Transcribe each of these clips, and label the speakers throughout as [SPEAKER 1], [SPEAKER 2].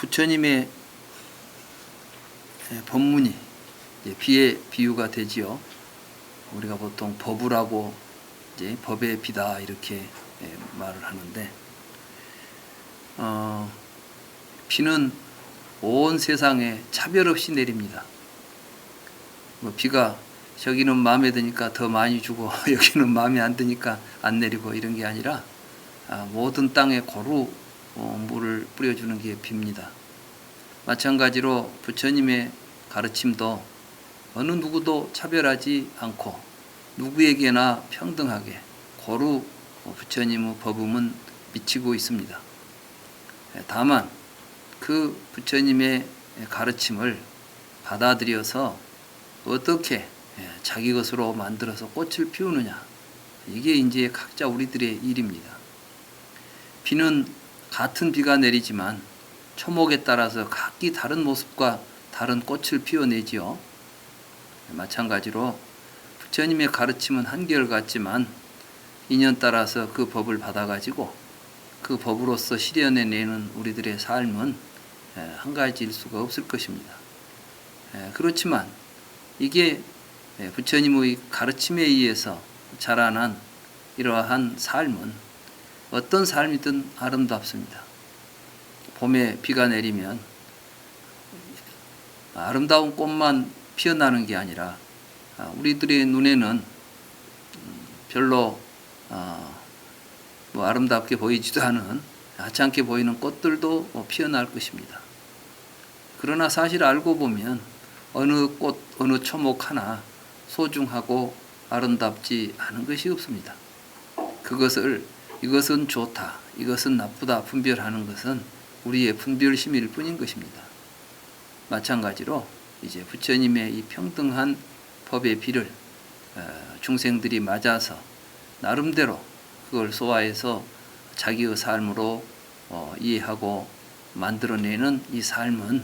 [SPEAKER 1] 부처님의 법문이 비의 비유가 되지요. 우리가 보통 법우라고 이제 법의 비다 이렇게 말을 하는데, 비는 온 세상에 차별 없이 내립니다. 비가 저기는 마음에 드니까 더 많이 주고 여기는 마음에 안 드니까 안 내리고 이런 게 아니라 모든 땅에 고루 물을 뿌려주는 게 비입니다. 마찬가지로 부처님의 가르침도 어느 누구도 차별하지 않고 누구에게나 평등하게 고루 부처님의 법음은 미치고 있습니다. 다만 그 부처님의 가르침을 받아들여서 어떻게 자기 것으로 만들어서 꽃을 피우느냐, 이게 이제 각자 우리들의 일입니다. 비는 같은 비가 내리지만 초목에 따라서 각기 다른 모습과 다른 꽃을 피워내지요. 마찬가지로 부처님의 가르침은 한결같지만 인연 따라서 그 법을 받아가지고 그 법으로서 실현해내는 우리들의 삶은 한 가지일 수가 없을 것입니다. 그렇지만 이게 부처님의 가르침에 의해서 자라난 이러한 삶은 어떤 삶이든 아름답습니다. 봄에 비가 내리면 아름다운 꽃만 피어나는 게 아니라 우리들의 눈에는 별로 아름답게 보이지도 않은 하찮게 보이는 꽃들도 피어날 것입니다. 그러나 사실 알고 보면 어느 꽃, 어느 초목 하나 소중하고 아름답지 않은 것이 없습니다. 그것을 이것은 좋다, 이것은 나쁘다 분별하는 것은 우리의 분별심일 뿐인 것입니다. 마찬가지로 이제 부처님의 이 평등한 법의 비를 중생들이 맞아서 나름대로 그걸 소화해서 자기의 삶으로 이해하고 만들어내는 이 삶은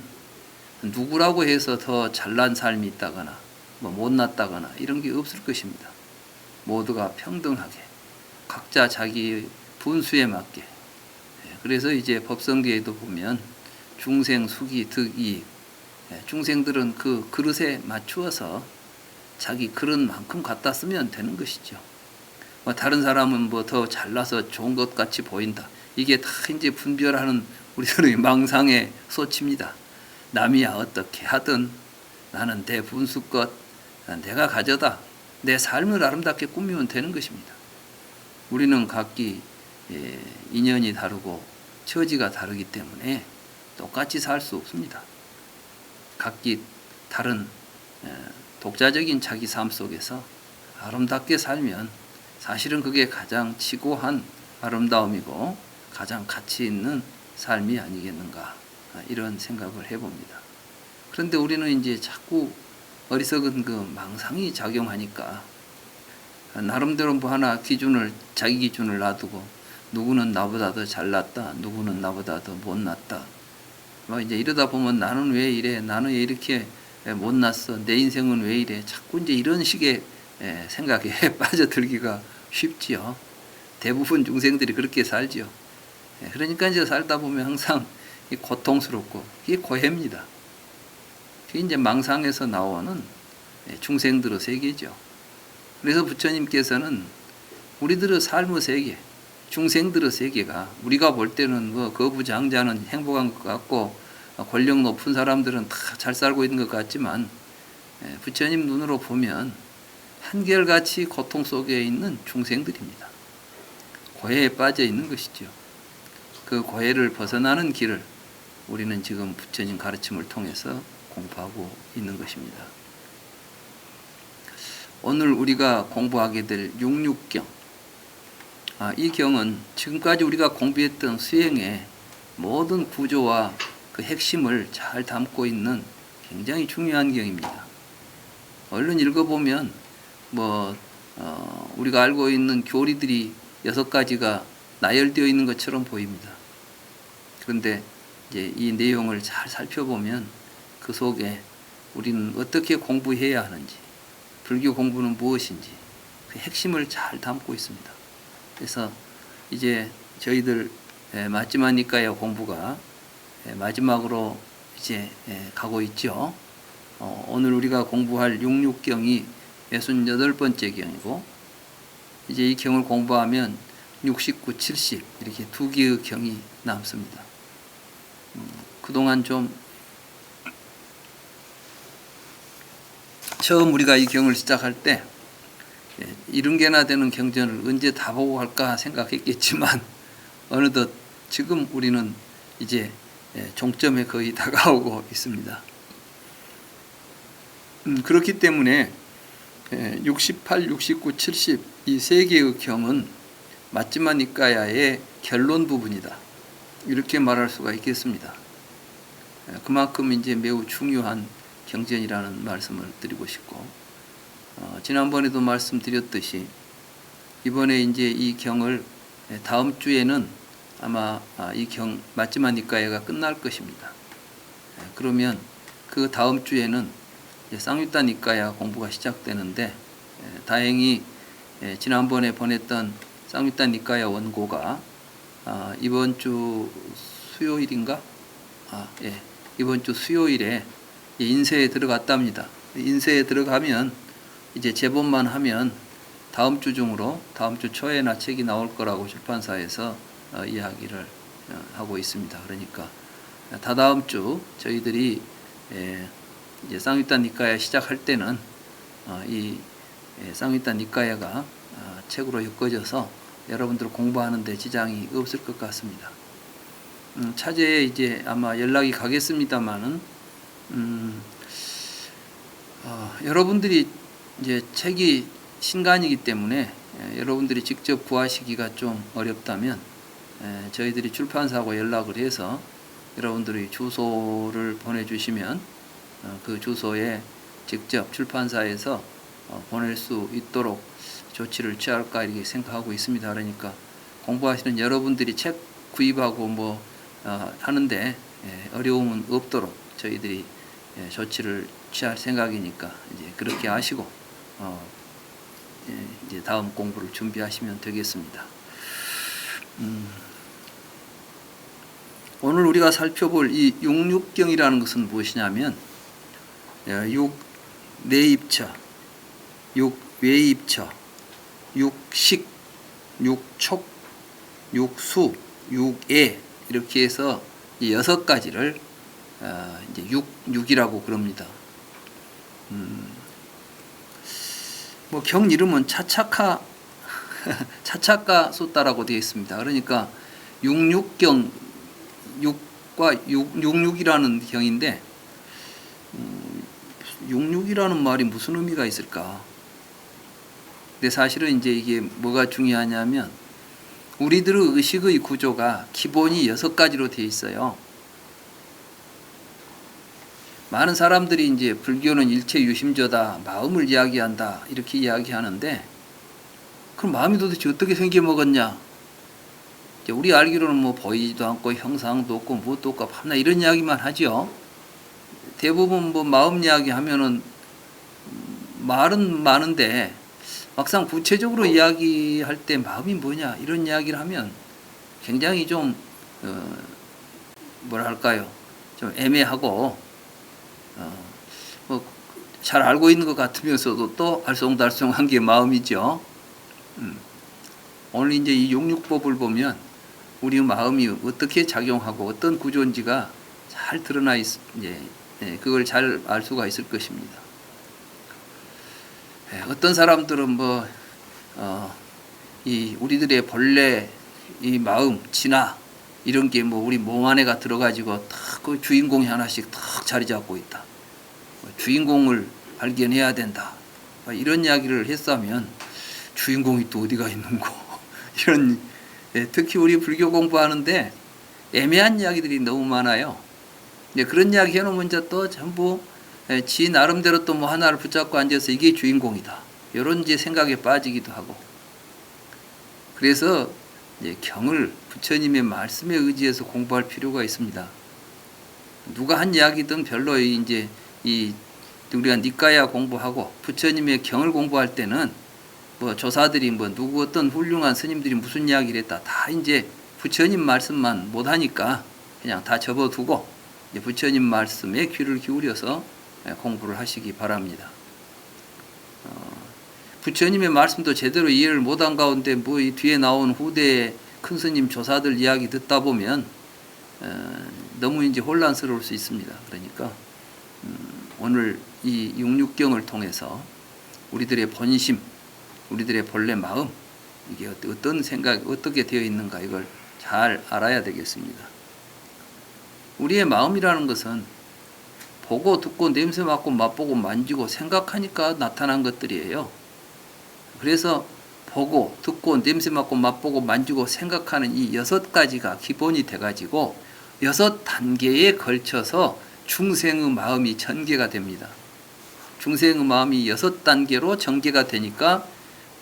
[SPEAKER 1] 누구라고 해서 더 잘난 삶이 있다거나 못났다거나 이런 게 없을 것입니다. 모두가 평등하게 각자 자기의 분수에 맞게. 그래서 이제 법성계에도 보면 중생, 수기, 득이, 중생들은 그 그릇에 맞추어서 자기 그릇만큼 갖다 쓰면 되는 것이죠. 다른 사람은 더 잘나서 좋은 것 같이 보인다. 이게 다 이제 분별하는 우리들의 망상의 소치입니다. 남이야 어떻게 하든 나는 내 분수껏 내가 가져다 내 삶을 아름답게 꾸미면 되는 것입니다. 우리는 각기 인연이 다르고 처지가 다르기 때문에 똑같이 살 수 없습니다. 각기 다른 독자적인 자기 삶 속에서 아름답게 살면 사실은 그게 가장 지고한 아름다움이고 가장 가치 있는 삶이 아니겠는가, 이런 생각을 해봅니다. 그런데 우리는 이제 자꾸 어리석은 그 망상이 작용하니까 나름대로 하나 자기 기준을 놔두고 누구는 나보다 더 잘났다, 누구는 나보다 더 못났다. 이제 이러다 보면 나는 왜 이래, 나는 왜 이렇게 못났어, 내 인생은 왜 이래, 자꾸 이제 이런 식의 생각에 빠져들기가 쉽지요. 대부분 중생들이 그렇게 살지요. 그러니까 이제 살다 보면 항상 고통스럽고 이게 고해입니다. 그게 이제 망상에서 나오는 중생들의 세계죠. 그래서 부처님께서는 우리들의 삶의 세계, 중생들의 세계가 우리가 볼 때는 거부장자는 행복한 것 같고 권력 높은 사람들은 다 잘 살고 있는 것 같지만 부처님 눈으로 보면 한결같이 고통 속에 있는 중생들입니다. 고해에 빠져 있는 것이죠. 그 고해를 벗어나는 길을 우리는 지금 부처님 가르침을 통해서 공부하고 있는 것입니다. 오늘 우리가 공부하게 될 66경, 이 경은 지금까지 우리가 공부했던 수행의 모든 구조와 그 핵심을 잘 담고 있는 굉장히 중요한 경입니다. 얼른 읽어보면 우리가 알고 있는 교리들이 6가지가 나열되어 있는 것처럼 보입니다. 그런데 이제 이 내용을 잘 살펴보면 그 속에 우리는 어떻게 공부해야 하는지, 불교 공부는 무엇인지 그 핵심을 잘 담고 있습니다. 그래서 이제 저희들 마지막 니까야 공부가 마지막으로 이제 가고 있죠. 오늘 우리가 공부할 66경이 68번째 경이고, 이제 이 경을 공부하면 69, 70 이렇게 두 개의 경이 남습니다. 그동안 좀 처음 우리가 이 경을 시작할 때 70개나 되는 경전을 언제 다 보고 할까 생각했겠지만 어느덧 지금 우리는 이제 종점에 거의 다가오고 있습니다. 그렇기 때문에 68, 69, 70 이 세 개의 경은 마지마 니까야의 결론 부분이다, 이렇게 말할 수가 있겠습니다. 그만큼 이제 매우 중요한 경전이라는 말씀을 드리고 싶고, 지난번에도 말씀드렸듯이 이번에 이제 이 경을 다음 주에는 아마 이 경 마지마 니까야가 끝날 것입니다. 그러면 그 다음 주에는 쌍유타 니까야 공부가 시작되는데, 다행히 지난번에 보냈던 쌍유타 니까야 원고가 이번 주 수요일인가? 이번 주 수요일에 인쇄에 들어갔답니다. 인쇄에 들어가면 이제 제본만 하면 다음 주 중으로 다음 주 초에나 책이 나올 거라고 출판사에서 이야기를 하고 있습니다. 그러니까 다다음 주 저희들이 이제 쌍유타 니까야 시작할 때는 이 쌍유타 니까야가 책으로 엮어져서 여러분들 공부하는 데 지장이 없을 것 같습니다. 차제에 이제 아마 연락이 가겠습니다만은 여러분들이 이제 책이 신간이기 때문에 여러분들이 직접 구하시기가 좀 어렵다면 저희들이 출판사하고 연락을 해서 여러분들이 주소를 보내주시면 그 주소에 직접 출판사에서 보낼 수 있도록 조치를 취할까 이렇게 생각하고 있습니다. 그러니까 공부하시는 여러분들이 책 구입하고 뭐 하는데 어려움은 없도록 저희들이 조치를 취할 생각이니까 이제 그렇게 하시고 이제 다음 공부를 준비하시면 되겠습니다. 오늘 우리가 살펴볼 이 66경이라는 것은 무엇이냐면 6내입처, 6외입처, 6식, 6촉, 6수, 6애 이렇게 해서 6가지를 이제 6이라고 그럽니다. 뭐 경 이름은 차차카 차차카 소따라고 되어 있습니다. 그러니까 66경 6과 66이라는 경인데 66이라는 말이 무슨 의미가 있을까? 근데 사실은 이제 이게 뭐가 중요하냐면 우리들의 의식의 구조가 기본이 6가지로 되어 있어요. 많은 사람들이 이제 불교는 일체 유심조다, 마음을 이야기한다 이렇게 이야기하는데, 그럼 마음이 도대체 어떻게 생겨 먹었냐? 우리 알기로는 뭐 보이지도 않고 형상도 없고 무엇도 없고 밤낮 이런 이야기만 하죠. 대부분 뭐 마음 이야기 하면은 말은 많은데 막상 구체적으로 이야기할 때 마음이 뭐냐 이런 이야기를 하면 굉장히 좀 뭐랄까요, 좀 애매하고 뭐 잘 알고 있는 것 같으면서도 또 알쏭달쏭한 게 마음이죠. 오늘 이제 이 용육법을 보면 우리 마음이 어떻게 작용하고 어떤 구조인지가 잘 드러나 이제 그걸 잘 알 수가 있을 것입니다. 어떤 사람들은 뭐 이 우리들의 본래 이 마음, 진화 이런 게 뭐 우리 몸 안에가 들어가지고 탁 그 주인공이 하나씩 탁 자리 잡고 있다. 주인공을 발견해야 된다. 이런 이야기를 했다면 주인공이 또 어디가 있는 거? 이런 특히 우리 불교 공부하는데 애매한 이야기들이 너무 많아요. 그런 이야기 해놓으면 이제 또 전부 지 나름대로 또 뭐 하나를 붙잡고 앉아서 이게 주인공이다. 이런 이제 생각에 빠지기도 하고. 그래서 이제 경을 부처님의 말씀에 의지해서 공부할 필요가 있습니다. 누가 한 이야기든 별로 이제 이 우리가 니까야 공부하고 부처님의 경을 공부할 때는 뭐 조사들이 뭐 누구 어떤 훌륭한 스님들이 무슨 이야기를 했다 다 이제 부처님 말씀만 못 하니까 그냥 다 접어두고 이제 부처님 말씀에 귀를 기울여서 공부를 하시기 바랍니다. 부처님의 말씀도 제대로 이해를 못한 가운데 뭐 이 뒤에 나온 후대 큰 스님 조사들 이야기 듣다 보면 너무 이제 혼란스러울 수 있습니다. 그러니까 오늘 이 66경을 통해서 우리들의 본심, 우리들의 본래 마음, 이게 어떤 생각, 어떻게 되어 있는가 이걸 잘 알아야 되겠습니다. 우리의 마음이라는 것은 보고 듣고 냄새 맡고 맛보고 만지고 생각하니까 나타난 것들이에요. 그래서 보고 듣고 냄새 맡고 맛보고 만지고 생각하는 이 6가지가 기본이 돼가지고 6단계에 걸쳐서 중생의 마음이 전개가 됩니다. 중생의 마음이 6단계로 전개가 되니까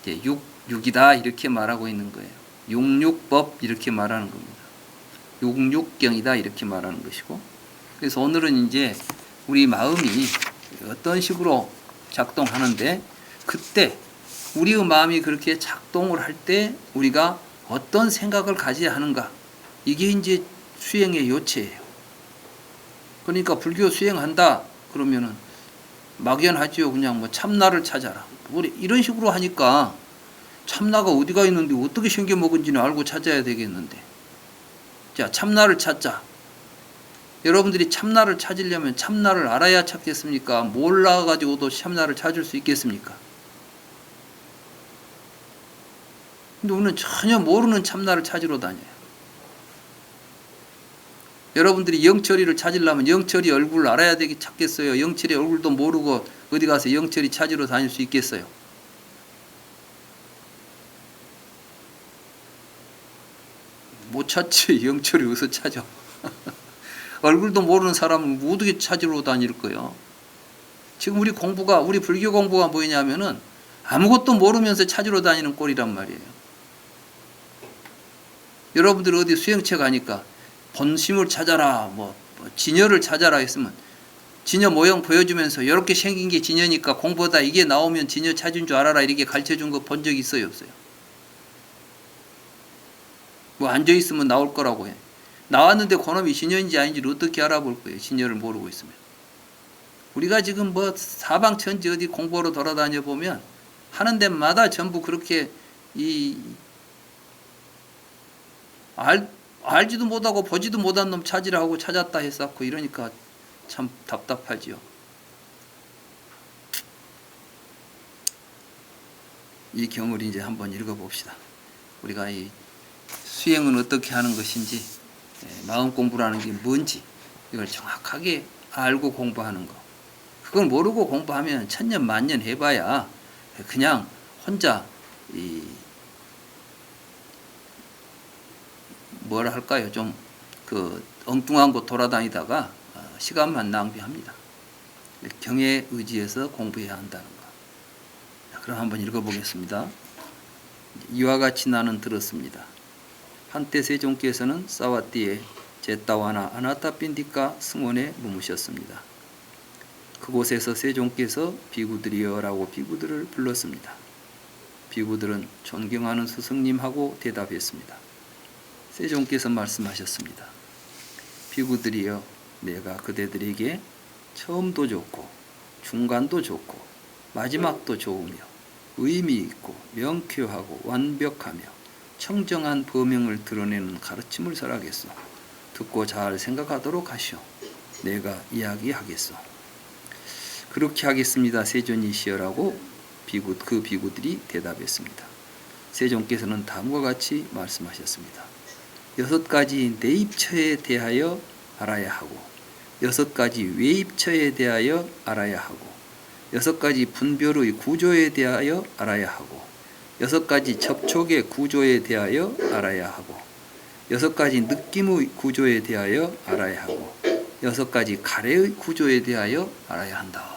[SPEAKER 1] 이제 육이다 이렇게 말하고 있는 거예요. 육육법 이렇게 말하는 겁니다. 육육경이다 이렇게 말하는 것이고, 그래서 오늘은 이제 우리 마음이 어떤 식으로 작동하는데, 그때 우리의 마음이 그렇게 작동을 할 때 우리가 어떤 생각을 가져야 하는가, 이게 이제 수행의 요체예요. 그러니까 불교 수행한다 그러면은 막연하지요. 그냥 뭐 참나를 찾아라, 우리 이런 식으로 하니까 참나가 어디가 있는데 어떻게 생겨 먹은지는 알고 찾아야 되겠는데, 자, 참나를 찾자. 여러분들이 참나를 찾으려면 참나를 알아야 찾겠습니까? 몰라가지고도 참나를 찾을 수 있겠습니까? 근데 우리는 전혀 모르는 참나를 찾으러 다녀요. 여러분들이 영철이를 찾으려면 영철이 얼굴을 알아야 되기 찾겠어요? 영철이 얼굴도 모르고 어디 가서 영철이 찾으러 다닐 수 있겠어요? 못 찾지. 영철이 어디서 찾아? 얼굴도 모르는 사람은 어떻게 찾으러 다닐 거예요? 지금 우리 공부가, 우리 불교 공부가 뭐냐면은 아무것도 모르면서 찾으러 다니는 꼴이란 말이에요. 여러분들 어디 수행체 가니까 본심을 찾아라, 뭐 진여를 찾아라 했으면 진여 모형 보여주면서 이렇게 생긴 게 진여니까 공부하다 이게 나오면 진여 찾은 줄 알아라 이렇게 가르쳐준 거 본 적 있어요, 없어요? 뭐 앉아있으면 나올 거라고 해. 나왔는데 그놈이 진여인지 아닌지를 어떻게 알아볼 거예요, 진여를 모르고 있으면. 우리가 지금 뭐 사방천지 어디 공부하러 돌아다녀 보면 하는 데마다 전부 그렇게 알지도 못하고 보지도 못한 놈 찾으라 하고 찾았다 했었고, 이러니까 참 답답하지요. 이 경을 이제 한번 읽어봅시다. 우리가 이 수행은 어떻게 하는 것인지, 마음 공부라는 게 뭔지 이걸 정확하게 알고 공부하는 거. 그걸 모르고 공부하면 천년 만년 해봐야 그냥 혼자 뭐라 할까요? 좀 그 엉뚱한 곳 돌아다니다가 시간만 낭비합니다. 경에 의지해서 공부해야 한다는 거. 그럼 한번 읽어보겠습니다. 이와 같이 나는 들었습니다. 한때 세종께서는 사와띠에 제따와나 아나타핀디카 승원에 머무셨습니다. 그곳에서 세종께서 비구들이여라고 비구들을 불렀습니다. 비구들은 존경하는 스승님하고 대답했습니다. 세종께서 말씀하셨습니다. 비구들이여, 내가 그대들에게 처음도 좋고 중간도 좋고 마지막도 좋으며 의미 있고 명쾌하고 완벽하며 청정한 법명을 드러내는 가르침을 설하겠소. 듣고 잘 생각하도록 하시오. 내가 이야기하겠소. 그렇게 하겠습니다, 세존이시여라고 그 비구들이 대답했습니다. 세종께서는 다음과 같이 말씀하셨습니다. 6가지 내입처에 대하여 알아야 하고, 6가지 외입처에 대하여 알아야 하고, 6가지 분별의 구조에 대하여 알아야 하고, 6가지 접촉의 구조에 대하여 알아야 하고, 6가지 느낌의 구조에 대하여 알아야 하고, 6가지 가래의 구조에 대하여 알아야 한다.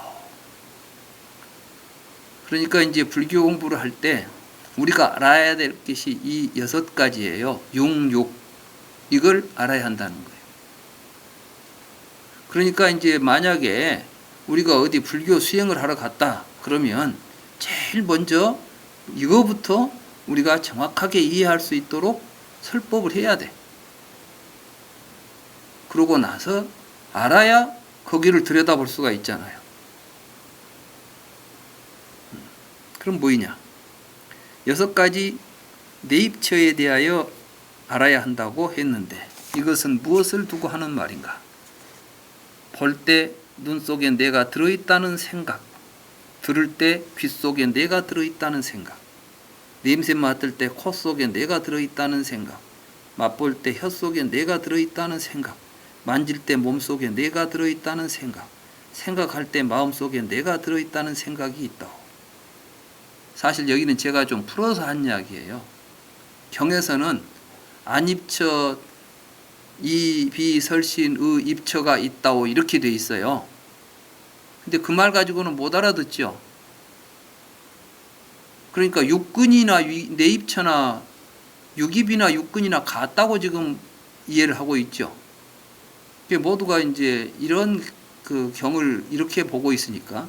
[SPEAKER 1] 그러니까 이제 불교 공부를 할 때 우리가 알아야 될 것이 이 6가지예요. 육육. 이걸 알아야 한다는 거예요. 그러니까 이제 만약에 우리가 어디 불교 수행을 하러 갔다 그러면 제일 먼저 이거부터 우리가 정확하게 이해할 수 있도록 설법을 해야 돼. 그러고 나서 알아야 거기를 들여다볼 수가 있잖아요. 그럼 뭐이냐? 6가지 내입처에 대하여 알아야 한다고 했는데 이것은 무엇을 두고 하는 말인가? 볼 때 눈 속에 내가 들어있다는 생각, 들을 때 귀 속에 내가 들어있다는 생각, 냄새 맡을 때 코 속에 내가 들어있다는 생각, 맛볼 때 혀 속에 내가 들어있다는 생각, 만질 때 몸 속에 내가 들어있다는 생각, 생각할 때 마음 속에 내가 들어있다는 생각이 있다고. 사실 여기는 제가 좀 풀어서 한 이야기예요. 경에서는 안입처 이비설신의 입처가 있다고 이렇게 돼 있어요. 근데 그 말 가지고는 못 알아듣죠. 그러니까 육근이나 내입처나 육입이나 육근이나 같다고 지금 이해를 하고 있죠. 모두가 이제 이런 그 경을 이렇게 보고 있으니까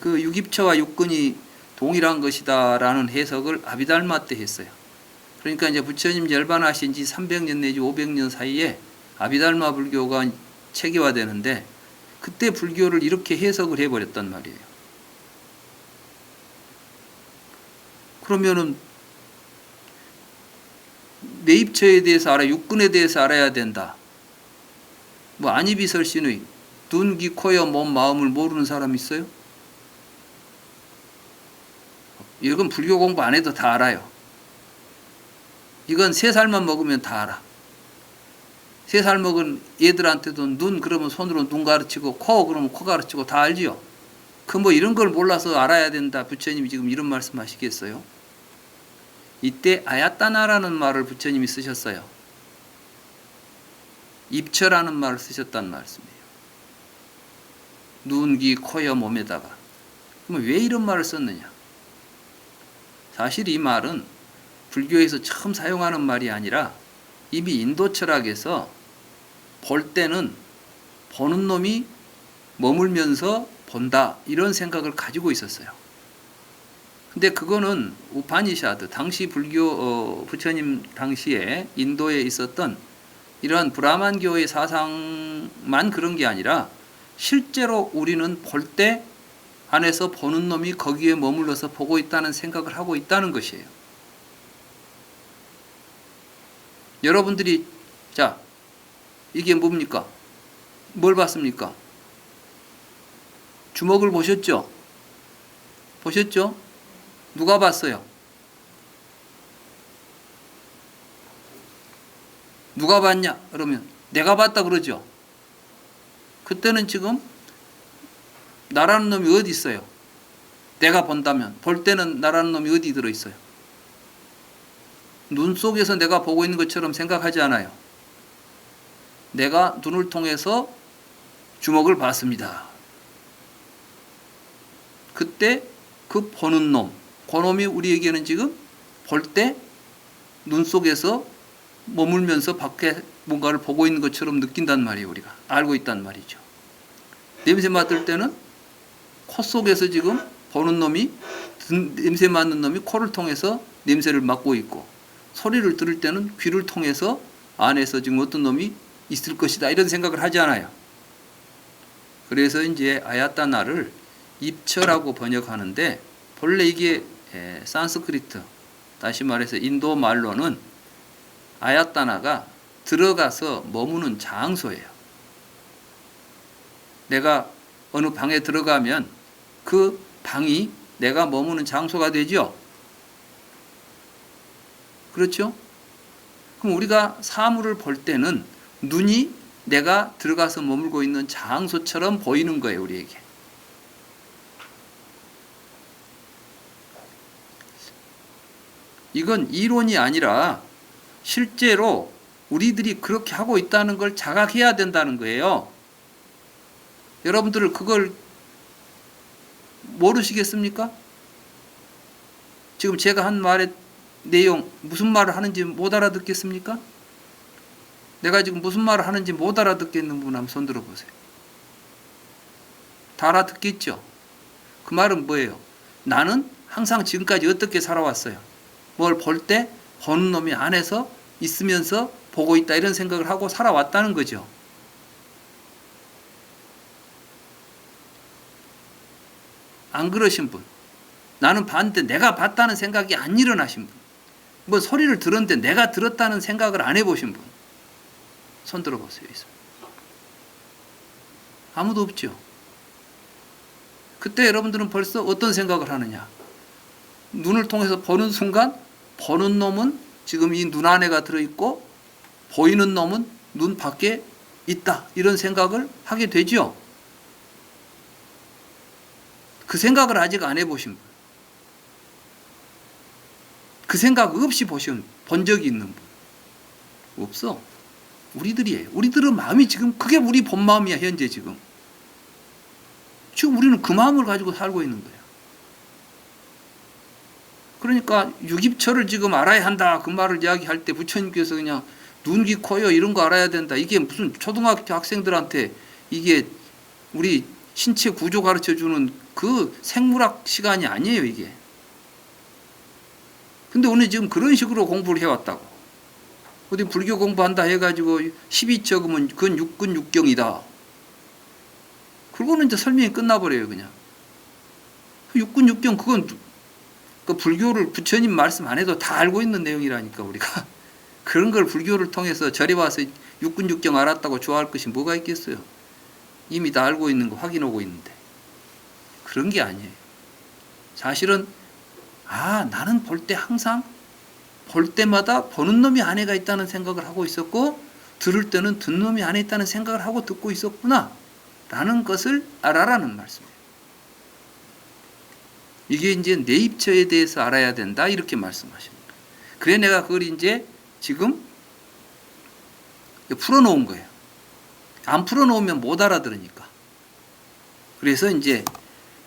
[SPEAKER 1] 그 육입처와 육근이 동일한 것이다라는 해석을 아비달마 때 했어요. 그러니까 이제 부처님 열반하신 지 300년 내지 500년 사이에 아비달마 불교가 체계화되는데 그때 불교를 이렇게 해석을 해버렸단 말이에요. 그러면은 내입처에 대해서 알아야, 육근에 대해서 알아야 된다. 뭐 안이비설신의 눈, 귀, 코, 여, 몸, 마음을 모르는 사람 있어요? 이건 불교 공부 안 해도 다 알아요. 이건 3살만 먹으면 다 알아. 3살 먹은 애들한테도 눈 그러면 손으로 눈 가르치고 코 그러면 코 가르치고 다 알지요. 그 뭐 이런 걸 몰라서 알아야 된다. 부처님이 지금 이런 말씀 하시겠어요? 이때 아야따나라는 말을 부처님이 쓰셨어요. 입처라는 말을 쓰셨단 말씀이에요. 눈, 귀, 코, 여, 몸에다가. 그럼 왜 이런 말을 썼느냐? 사실 이 말은 불교에서 처음 사용하는 말이 아니라 이미 인도 철학에서 볼 때는 보는 놈이 머물면서 본다 이런 생각을 가지고 있었어요. 근데 그거는 우파니샤드 당시 불교 부처님 당시에 인도에 있었던 이러한 브라만교의 사상만 그런 게 아니라 실제로 우리는 볼 때 안에서 보는 놈이 거기에 머물러서 보고 있다는 생각을 하고 있다는 것이에요. 여러분들이 자 이게 뭡니까? 뭘 봤습니까? 주먹을 보셨죠? 보셨죠? 누가 봤어요? 누가 봤냐? 그러면 내가 봤다 그러죠. 그때는 지금 나라는 놈이 어디 있어요? 내가 본다면 볼 때는 나라는 놈이 어디 들어있어요? 눈 속에서 내가 보고 있는 것처럼 생각하지 않아요. 내가 눈을 통해서 주먹을 봤습니다. 그때 그 보는 놈, 그 놈이 우리에게는 지금 볼 때 눈 속에서 머물면서 밖에 뭔가를 보고 있는 것처럼 느낀단 말이에요. 우리가 알고 있단 말이죠. 냄새 맡을 때는 코 속에서 지금 보는 놈이 냄새 맡는 놈이 코를 통해서 냄새를 맡고 있고 소리를 들을 때는 귀를 통해서 안에서 지금 어떤 놈이 있을 것이다 이런 생각을 하지 않아요. 그래서 이제 아야따나를 입처라고 번역하는데 본래 이게 산스크리트 다시 말해서 인도 말로는 아야따나가 들어가서 머무는 장소예요. 내가 어느 방에 들어가면 그 방이 내가 머무는 장소가 되죠. 그렇죠? 그럼 우리가 사물을 볼 때는 눈이 내가 들어가서 머물고 있는 장소처럼 보이는 거예요. 우리에게. 이건 이론이 아니라 실제로 우리들이 그렇게 하고 있다는 걸 자각해야 된다는 거예요. 여러분들 그걸 모르시겠습니까? 지금 제가 한 말의 내용 무슨 말을 하는지 못 알아듣겠습니까? 내가 지금 무슨 말을 하는지 못 알아듣겠는 분 한번 손 들어보세요. 다 알아듣겠죠? 그 말은 뭐예요? 나는 항상 지금까지 어떻게 살아왔어요? 뭘 볼 때 보는 놈이 안에서 있으면서 보고 있다 이런 생각을 하고 살아왔다는 거죠. 안 그러신 분, 나는 봤는데 내가 봤다는 생각이 안 일어나신 분, 뭐 소리를 들었는데 내가 들었다는 생각을 안 해보신 분, 손 들어보세요. 아무도 없죠. 그때 여러분들은 벌써 어떤 생각을 하느냐? 눈을 통해서 보는 순간 보는 놈은 지금 이 눈 안에가 들어있고 보이는 놈은 눈 밖에 있다, 이런 생각을 하게 되죠. 그 생각을 아직 안 해보신 분, 그 생각 없이 본 적이 있는 분 없어. 우리들이에요. 우리들은 마음이 지금 그게 우리 본 마음이야. 현재 지금 우리는 그 마음을 가지고 살고 있는 거예요. 그러니까 유기처를 지금 알아야 한다, 그 말을 이야기할 때 부처님께서 그냥 눈, 귀, 코요 이런 거 알아야 된다, 이게 무슨 초등학교 학생들한테 이게 우리 신체 구조 가르쳐주는 그 생물학 시간이 아니에요 이게. 근데 오늘 지금 그런 식으로 공부를 해왔다고. 어디 불교 공부한다 해가지고 12처 그러면 그건 육군 육경이다, 그거는 이제 설명이 끝나버려요 그냥. 육군 육경 그건 그 불교를 부처님 말씀 안 해도 다 알고 있는 내용이라니까. 우리가 그런 걸 불교를 통해서 절에 와서 육군 육경 알았다고 좋아할 것이 뭐가 있겠어요. 이미 다 알고 있는 거 확인하고 있는데. 그런 게 아니에요. 사실은 나는 볼 때 항상 볼 때마다 보는 놈이 안에가 있다는 생각을 하고 있었고, 들을 때는 듣는 놈이 안에 있다는 생각을 하고 듣고 있었구나 라는 것을 알아라는 말씀이에요. 이게 이제 내 입처에 대해서 알아야 된다, 이렇게 말씀하십니다. 그래 내가 그걸 이제 지금 풀어놓은 거예요. 안 풀어놓으면 못 알아들으니까. 그래서 이제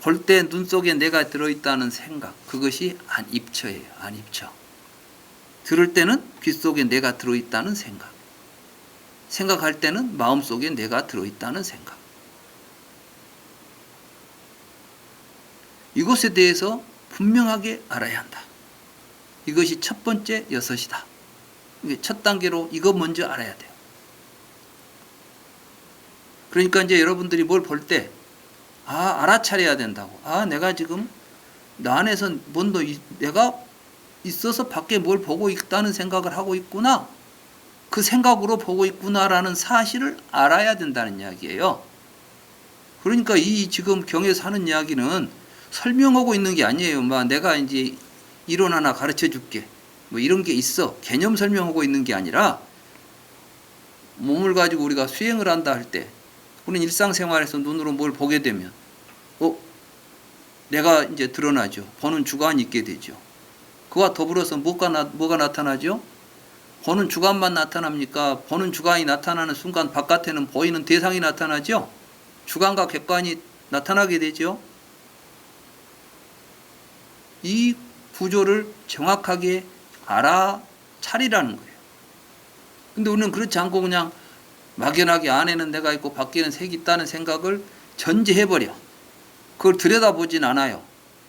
[SPEAKER 1] 볼 때 눈 속에 내가 들어있다는 생각, 그것이 안입처예요. 안입처. 들을 때는 귀 속에 내가 들어있다는 생각, 생각할 때는 마음 속에 내가 들어있다는 생각. 이것에 대해서 분명하게 알아야 한다. 이것이 첫 번째 여섯이다. 첫 단계로 이거 먼저 알아야 돼요. 그러니까 이제 여러분들이 뭘 볼 때 알아차려야 된다고. 내가 지금 나 안에서 뭔도 내가 있어서 밖에 뭘 보고 있다는 생각을 하고 있구나, 그 생각으로 보고 있구나라는 사실을 알아야 된다는 이야기예요. 그러니까 이 지금 경에서 하는 이야기는 설명하고 있는 게 아니에요. 내가 이제 이론 하나 가르쳐 줄게, 이런 게 있어, 개념 설명하고 있는 게 아니라, 몸을 가지고 우리가 수행을 한다 할 때 우리는 일상생활에서 눈으로 뭘 보게 되면 내가 이제 드러나죠. 보는 주관이 있게 되죠. 그와 더불어서 뭐가 나타나죠? 보는 주관만 나타납니까? 보는 주관이 나타나는 순간 바깥에는 보이는 대상이 나타나죠. 주관과 객관이 나타나게 되죠. 이 구조를 정확하게 알아차리라는 거예요. 근데 우리는 그렇지 않고 그냥 막연하게 안에는 내가 있고 밖에는 색이 있다는 생각을 전제해버려. 그걸 들여다보진 않아요.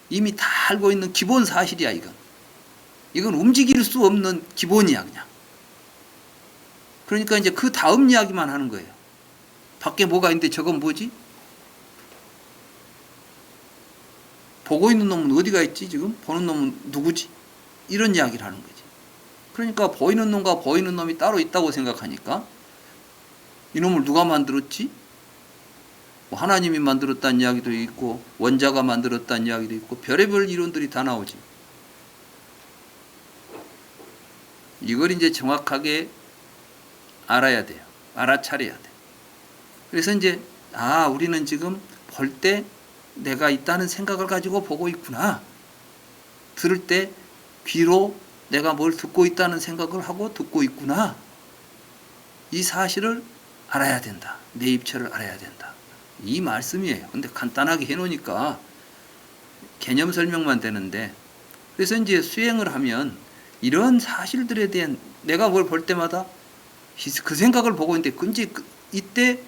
[SPEAKER 1] 이미 다 알고 있는 기본 사실이야 이건. 이건 움직일 수 없는 기본이야 그냥. 그러니까 이제 그 다음 이야기만 하는 거예요. 밖에 뭐가 있는데 저건 뭐지? 보고 있는 놈은 어디가 있지 지금? 보는 놈은 누구지? 이런 이야기를 하는 거지. 그러니까 보이는 놈과 보이는 놈이 따로 있다고 생각하니까 이놈을 누가 만들었지? 하나님이 만들었다는 이야기도 있고 원자가 만들었다는 이야기도 있고 별의별 이론들이 다 나오지. 이걸 이제 정확하게 알아야 돼요. 알아차려야 돼. 그래서 이제 우리는 지금 볼 때 내가 있다는 생각을 가지고 보고 있구나. 들을 때 귀로 내가 뭘 듣고 있다는 생각을 하고 듣고 있구나. 이 사실을 알아야 된다. 내 입처를 알아야 된다. 이 말씀이에요. 근데 간단하게 해놓으니까 개념 설명만 되는데, 그래서 이제 수행을 하면 이런 사실들에 대한 내가 뭘 볼 때마다 그 생각을 보고 있는데 이때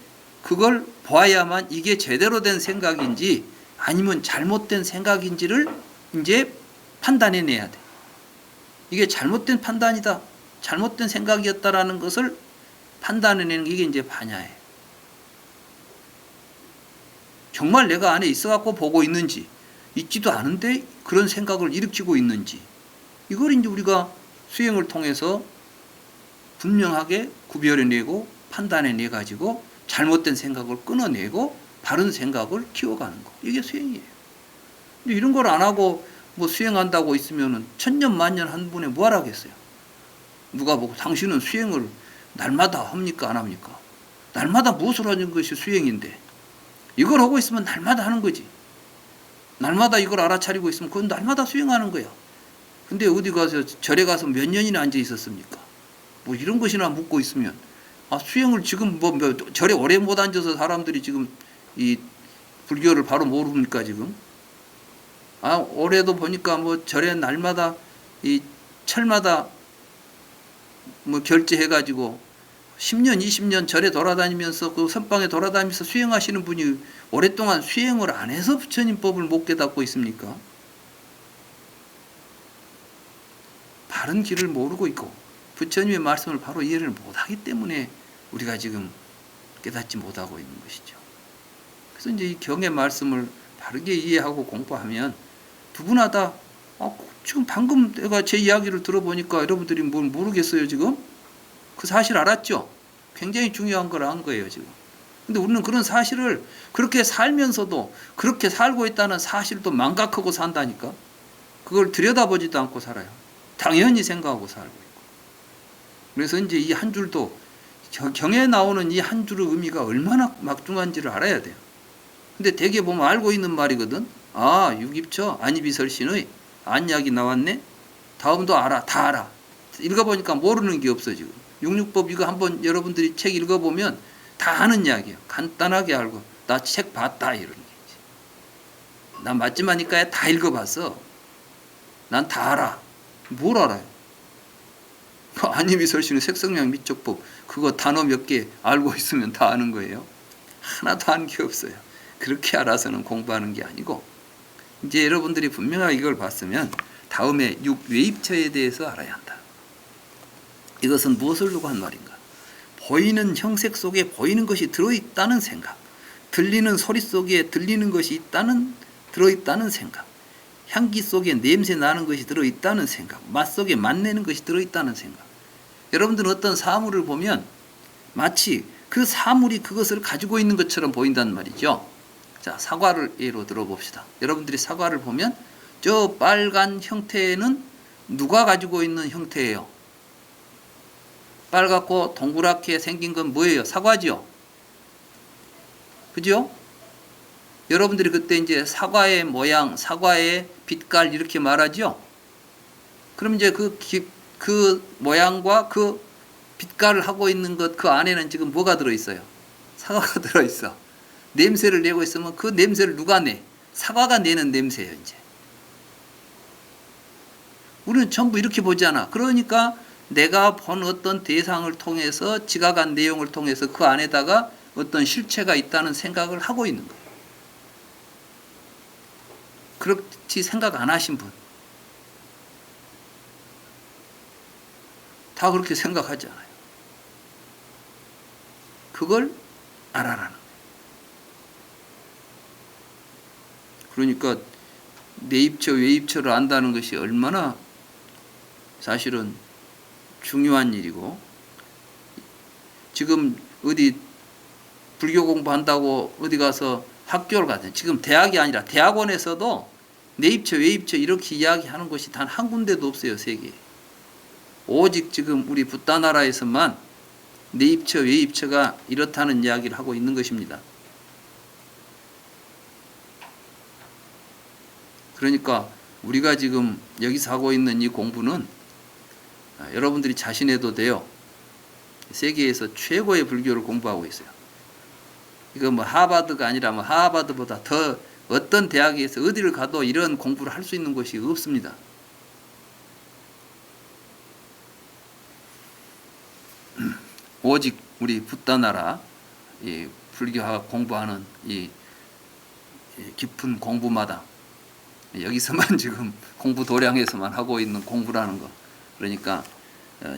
[SPEAKER 1] 그걸 봐야만 이게 제대로 된 생각인지 아니면 잘못된 생각인지를 이제 판단해내야 돼. 이게 잘못된 판단이다, 잘못된 생각이었다라는 것을 판단해내는 게 이게 이제 파냐예요. 정말 내가 안에 있어갖고 보고 있는지, 있지도 않은데 그런 생각을 일으키고 있는지, 이걸 이제 우리가 수행을 통해서 분명하게 구별해내고 판단해내 가지고 잘못된 생각을 끊어내고 바른 생각을 키워가는 거, 이게 수행이에요. 근데 이런 걸 안 하고 뭐 수행한다고 있으면은 천년 만년 한 분에 뭐 하라겠어요? 누가 보고 당신은 수행을 날마다 합니까 안 합니까? 날마다 무엇을 하는 것이 수행인데, 이걸 하고 있으면 날마다 하는 거지. 날마다 이걸 알아차리고 있으면 그건 날마다 수행하는 거야. 근데 어디 가서 절에 가서 몇 년이나 앉아 있었습니까? 뭐 이런 것이나 묻고 있으면, 수행을 지금 뭐 절에 오래 못 앉아서 사람들이 지금 이 불교를 바로 모릅니까 지금? 올해도 보니까 뭐 절에 날마다 이 철마다 뭐 결제해가지고 10년, 20년 절에 돌아다니면서 그 선방에 돌아다니면서 수행하시는 분이 오랫동안 수행을 안 해서 부처님법을 못 깨닫고 있습니까? 바른 길을 모르고 있고 부처님의 말씀을 바로 이해를 못하기 때문에 우리가 지금 깨닫지 못하고 있는 것이죠. 그래서 이제 이 경의 말씀을 바르게 이해하고 공부하면 누구나 다 지금 방금 내가 제 이야기를 들어보니까 여러분들이 뭘 모르겠어요 지금? 그 사실 알았죠? 굉장히 중요한 걸 안 거예요 지금. 근데 우리는 그런 사실을 그렇게 살면서도 그렇게 살고 있다는 사실도 망각하고 산다니까. 그걸 들여다보지도 않고 살아요. 당연히 생각하고 살고 있고. 그래서 이제 이 한 줄도 경에 나오는 이 한 줄의 의미가 얼마나 막중한지를 알아야 돼요. 근데 대개 보면 알고 있는 말이거든. 육입처 안이비설신의 안약이 나왔네. 다음도 알아. 다 알아. 읽어보니까 모르는 게 없어 지금. 육육법 이거 한번 여러분들이 책 읽어보면 다 아는 이야기야. 간단하게 알고 나 책 봤다 이런 얘기지. 난 맞지마니까 다 읽어봤어. 난 다 알아. 뭘 알아요? 안이비설신의 색성량 미적법 그거 단어 몇 개 알고 있으면 다 아는 거예요. 하나도 아는 게 없어요. 그렇게 알아서는 공부하는 게 아니고, 이제 여러분들이 분명하게 이걸 봤으면 다음에 육외입처에 대해서 알아야 한다. 이것은 무엇을 두고 한 말인가? 보이는 형색 속에 보이는 것이 들어있다는 생각, 들리는 소리 속에 들리는 것이 들어있다는 생각, 향기 속에 냄새 나는 것이 들어있다는 생각, 맛 속에 맛내는 것이 들어있다는 생각. 여러분들은 어떤 사물을 보면 마치 그 사물이 그것을 가지고 있는 것처럼 보인단 말이죠. 자, 사과를 예로 들어봅시다. 여러분들이 사과를 보면 저 빨간 형태는 누가 가지고 있는 형태예요? 빨갛고 동그랗게 생긴 건 뭐예요? 사과죠. 그죠? 여러분들이 그때 이제 사과의 모양, 사과의 빛깔 이렇게 말하죠. 그럼 이제 그 모양과 그 빛깔을 하고 있는 것, 그 안에는 지금 뭐가 들어있어요? 사과가 들어있어. 냄새를 내고 있으면 그 냄새를 누가 내? 사과가 내는 냄새예요, 이제. 우리는 전부 이렇게 보잖아. 그러니까 내가 본 어떤 대상을 통해서 지각한 내용을 통해서 그 안에다가 어떤 실체가 있다는 생각을 하고 있는 거예요. 그렇지 생각 안 하신 분. 다 그렇게 생각하지 않아요. 그걸 알아라는 거예요. 그러니까 내입처, 외입처를 안다는 것이 얼마나 사실은 중요한 일이고, 지금 어디 불교 공부한다고 어디 가서 학교를 가든, 지금 대학이 아니라 대학원에서도 내입처, 외입처 이렇게 이야기하는 곳이 단 한 군데도 없어요, 세계에. 오직 지금 우리 붓다 나라에서만 내입처, 외입처가 이렇다는 이야기를 하고 있는 것입니다. 그러니까 우리가 지금 여기서 하고 있는 이 공부는 여러분들이 자신해도 돼요. 세계에서 최고의 불교를 공부하고 있어요. 이거 뭐 하버드가 아니라 뭐 하버드보다 더 어떤 대학에서 어디를 가도 이런 공부를 할 수 있는 곳이 없습니다. 오직 우리 붓다 나라 이 불교학 공부하는 이 깊은 공부마다 여기서만 지금 공부 도량에서만 하고 있는 공부라는 거. 그러니까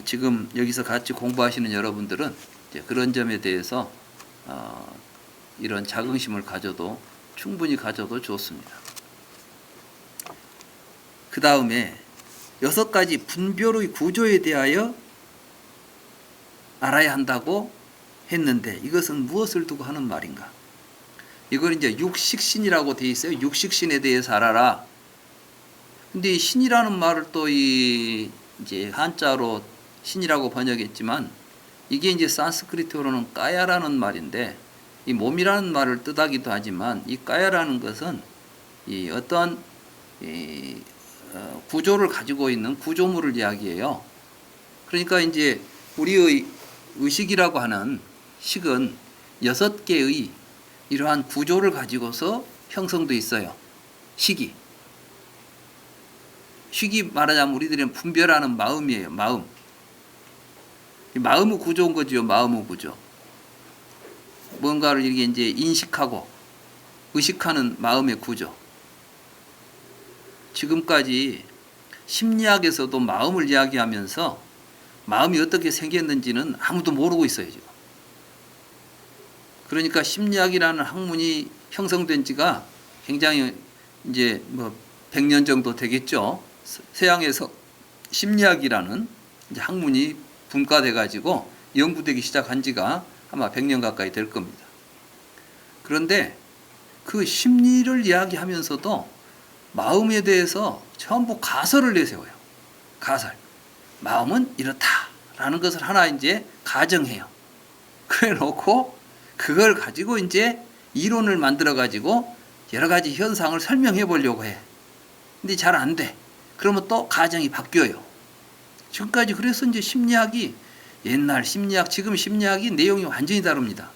[SPEAKER 1] 지금 여기서 같이 공부하시는 여러분들은 이제 그런 점에 대해서 이런 자긍심을 가져도 충분히 가져도 좋습니다. 그 다음에 6가지 분별의 구조에 대하여 알아야 한다고 했는데 이것은 무엇을 두고 하는 말인가? 이걸 이제 육식신이라고 되어 있어요. 육식신에 대해서 알아라. 근데 이 신이라는 말을 또 이제 한자로 신이라고 번역했지만 이게 이제 산스크리트어로는 까야라는 말인데 이 몸이라는 말을 뜻하기도 하지만 이 까야라는 것은 이 어떤 구조를 가지고 있는 구조물을 이야기해요. 그러니까 이제 우리의 의식이라고 하는 식은 6개의 이러한 구조를 가지고서 형성되어 있어요. 식이 말하자면 우리들은 분별하는 마음이에요. 마음. 마음의 구조인 거죠. 마음의 구조. 뭔가를 이렇게 이제 인식하고 의식하는 마음의 구조. 지금까지 심리학에서도 마음을 이야기하면서 마음이 어떻게 생겼는지는 아무도 모르고 있어요, 지금. 그러니까 심리학이라는 학문이 형성된 지가 굉장히 이제 100년 정도 되겠죠. 서양에서 심리학이라는 이제 학문이 분과돼 가지고 연구되기 시작한 지가 아마 100년 가까이 될 겁니다. 그런데 그 심리를 이야기하면서도 마음에 대해서 전부 가설을 내세워요. 가설. 마음은 이렇다라는 것을 하나 이제 가정해요. 그래 놓고 그걸 가지고 이제 이론을 만들어 가지고 여러 가지 현상을 설명해 보려고 해. 근데 잘 안 돼. 그러면 또 가정이 바뀌어요. 지금까지 그래서 이제 심리학이 옛날 심리학, 지금 심리학이 내용이 완전히 다릅니다.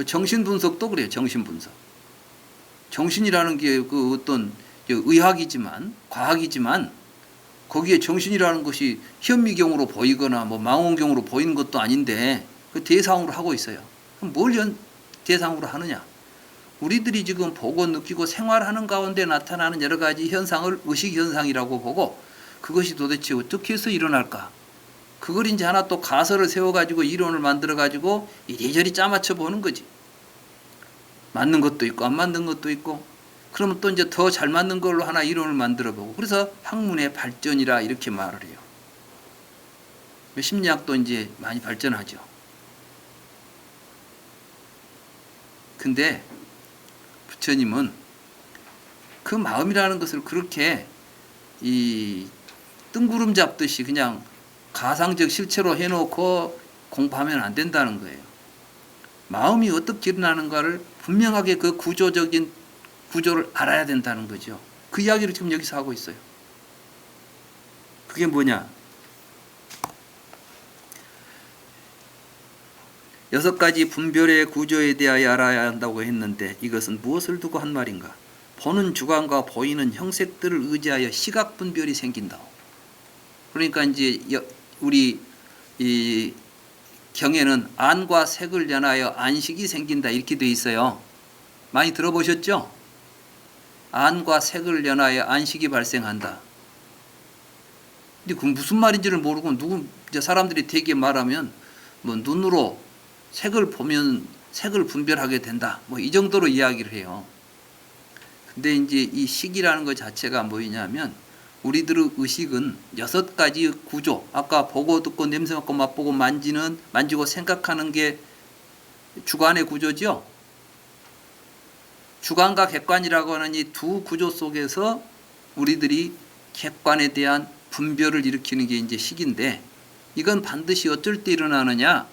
[SPEAKER 1] 정신분석도 그래요. 정신분석. 정신이라는 게 그 어떤 의학이지만 과학이지만 거기에 정신이라는 것이 현미경으로 보이거나 망원경으로 보이는 것도 아닌데 그 대상으로 하고 있어요. 그럼 뭘 대상으로 하느냐? 우리들이 지금 보고 느끼고 생활하는 가운데 나타나는 여러 가지 현상을 의식현상이라고 보고 그것이 도대체 어떻게 해서 일어날까? 그걸 이제 하나 또 가설을 세워가지고 이론을 만들어가지고 이리저리 짜맞춰 보는 거지. 맞는 것도 있고 안 맞는 것도 있고 그러면 또 이제 더 잘 맞는 걸로 하나 이론을 만들어 보고 그래서 학문의 발전이라 이렇게 말을 해요. 심리학도 이제 많이 발전하죠. 근데 부처님은 그 마음이라는 것을 그렇게 이 뜬구름 잡듯이 그냥 가상적 실체로 해놓고 공부하면 안 된다는 거예요. 마음이 어떻게 일어나는가를 분명하게 그 구조적인 구조를 알아야 된다는 거죠. 그 이야기를 지금 여기서 하고 있어요. 그게 뭐냐? 6가지 분별의 구조에 대하여 알아야 한다고 했는데 이것은 무엇을 두고 한 말인가? 보는 주관과 보이는 형색들을 의지하여 시각 분별이 생긴다. 그러니까 이제 우리 이 경에는 안과 색을 연하여 안식이 생긴다 이렇게 돼 있어요. 많이 들어보셨죠? 안과 색을 연하여 안식이 발생한다. 근데 그 무슨 말인지를 모르고 사람들이 되게 말하면 눈으로 색을 보면 색을 분별하게 된다. 이 정도로 이야기를 해요. 근데 이제 이 식이라는 것 자체가 뭐냐면 우리들의 의식은 6가지 구조, 아까 보고 듣고 냄새 맡고 맛보고 만지고 생각하는 게 주관의 구조죠. 주관과 객관이라고 하는 이 두 구조 속에서 우리들이 객관에 대한 분별을 일으키는 게 이제 식인데 이건 반드시 어쩔 때 일어나느냐?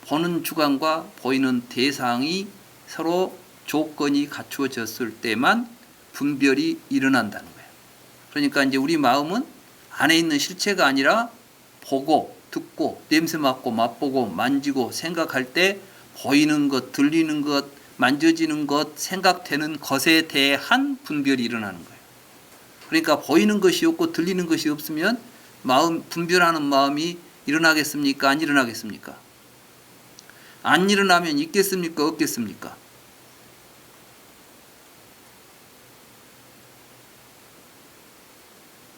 [SPEAKER 1] 보는 주관과 보이는 대상이 서로 조건이 갖추어졌을 때만 분별이 일어난다는 거예요. 그러니까 이제 우리 마음은 안에 있는 실체가 아니라 보고 듣고 냄새 맡고 맛보고 만지고 생각할 때 보이는 것, 들리는 것, 만져지는 것, 생각되는 것에 대한 분별이 일어나는 거예요. 그러니까 보이는 것이 없고 들리는 것이 없으면 분별하는 마음이 일어나겠습니까? 안 일어나겠습니까? 안 일어나면 있겠습니까? 없겠습니까?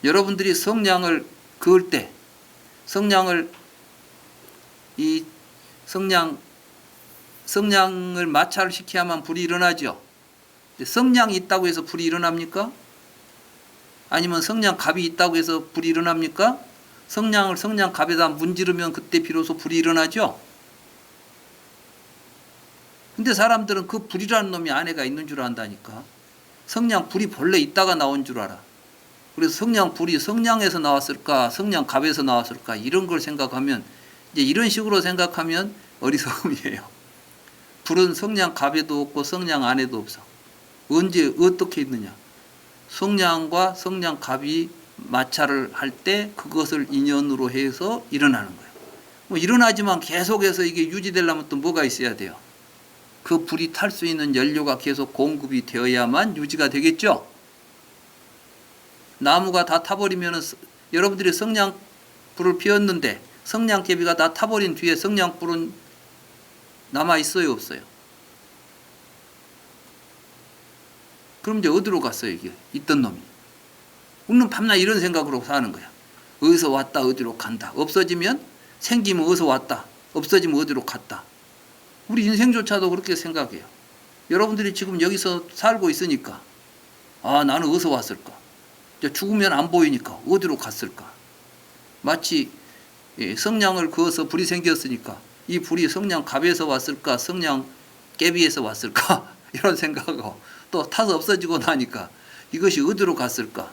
[SPEAKER 1] 여러분들이 성냥을 그을 때 성냥을 마찰시켜야만 불이 일어나죠. 성냥이 있다고 해서 불이 일어납니까? 아니면 성냥갑이 있다고 해서 불이 일어납니까? 성냥을 성냥갑에다 문지르면 그때 비로소 불이 일어나죠. 근데 사람들은 그 불이라는 놈이 안에가 있는 줄 안다니까. 성냥 불이 본래 있다가 나온 줄 알아. 그래서 성냥 불이 성냥에서 나왔을까, 성냥갑에서 나왔을까, 이런 걸 생각하면, 이제 이런 식으로 생각하면 어리석음이에요. 불은 성냥갑에도 없고 성냥 안에도 없어. 언제 어떻게 있느냐? 성냥과 성냥갑이 마찰을 할 때 그것을 인연으로 해서 일어나는 거예요. 뭐 일어나지만 계속해서 이게 유지되려면 또 뭐가 있어야 돼요? 그 불이 탈 수 있는 연료가 계속 공급이 되어야만 유지가 되겠죠. 나무가 다 타버리면, 여러분들이 성냥불을 피웠는데 성냥개비가 다 타버린 뒤에 성냥불은 남아 있어요, 없어요? 그럼 이제 어디로 갔어요, 이게 있던 놈이? 우리는 밤낮 이런 생각으로 사는 거야. 어디서 왔다 어디로 간다. 없어지면, 생기면 어디서 왔다, 없어지면 어디로 갔다. 우리 인생조차도 그렇게 생각해요. 여러분들이 지금 여기서 살고 있으니까, 아, 나는 어디서 왔을까? 이제 죽으면 안 보이니까 어디로 갔을까? 마치 성냥을 그어서 불이 생겼으니까 이 불이 성냥갑에서 왔을까, 성냥개비에서 왔을까? 이런 생각하고, 또 타서 없어지고 나니까 이것이 어디로 갔을까?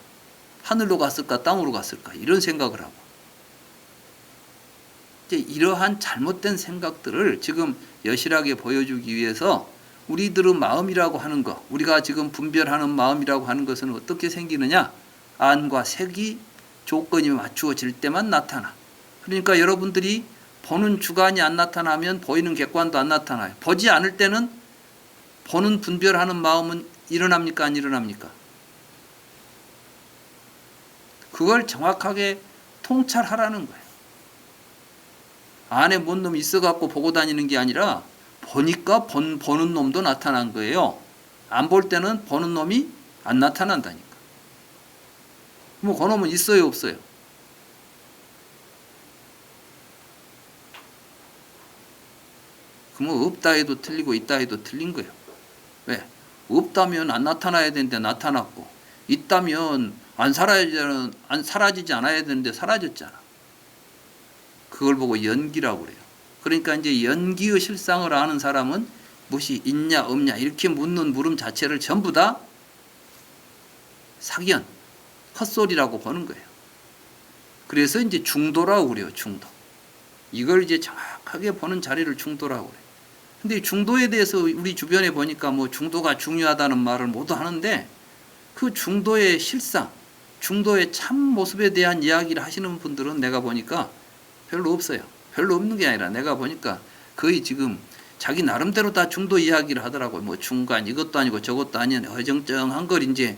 [SPEAKER 1] 하늘로 갔을까, 땅으로 갔을까? 이런 생각을 하고, 이제 이러한 잘못된 생각들을 지금 여실하게 보여주기 위해서 우리들의 마음이라고 하는 것, 우리가 지금 분별하는 마음이라고 하는 것은 어떻게 생기느냐? 안과 색이 조건이 맞추어질 때만 나타나. 그러니까 여러분들이 보는 주관이 안 나타나면 보이는 객관도 안 나타나요. 보지 않을 때는 보는 분별하는 마음은 일어납니까, 안 일어납니까? 그걸 정확하게 통찰하라는 거예요. 안에 뭔 놈이 있어갖고 보고 다니는 게 아니라 보니까 보는 놈도 나타난 거예요. 안 볼 때는 보는 놈이 안 나타난다니까. 뭐 그 놈은 있어요, 없어요? 그러면 없다 해도 틀리고 있다 해도 틀린 거예요. 왜? 없다면 안 나타나야 되는데 나타났고, 있다면 안 사라지지 않아야 되는데 사라졌잖아. 그걸 보고 연기라고 그래요. 그러니까 이제 연기의 실상을 아는 사람은 무엇이 있냐 없냐 이렇게 묻는 물음 자체를 전부 다 사견, 헛소리라고 보는 거예요. 그래서 이제 중도라고 그래요. 중도. 이걸 이제 정확하게 보는 자리를 중도라고 그래요. 근데 중도에 대해서 우리 주변에 보니까 뭐 중도가 중요하다는 말을 모두 하는데, 그 중도의 실상, 중도의 참 모습에 대한 이야기를 하시는 분들은 내가 보니까 별로 없어요. 별로 없는 게 아니라 내가 보니까 거의 지금 자기 나름대로 다 중도 이야기를 하더라고요. 뭐 중간 이것도 아니고 저것도 아닌 어정쩡한 걸 이제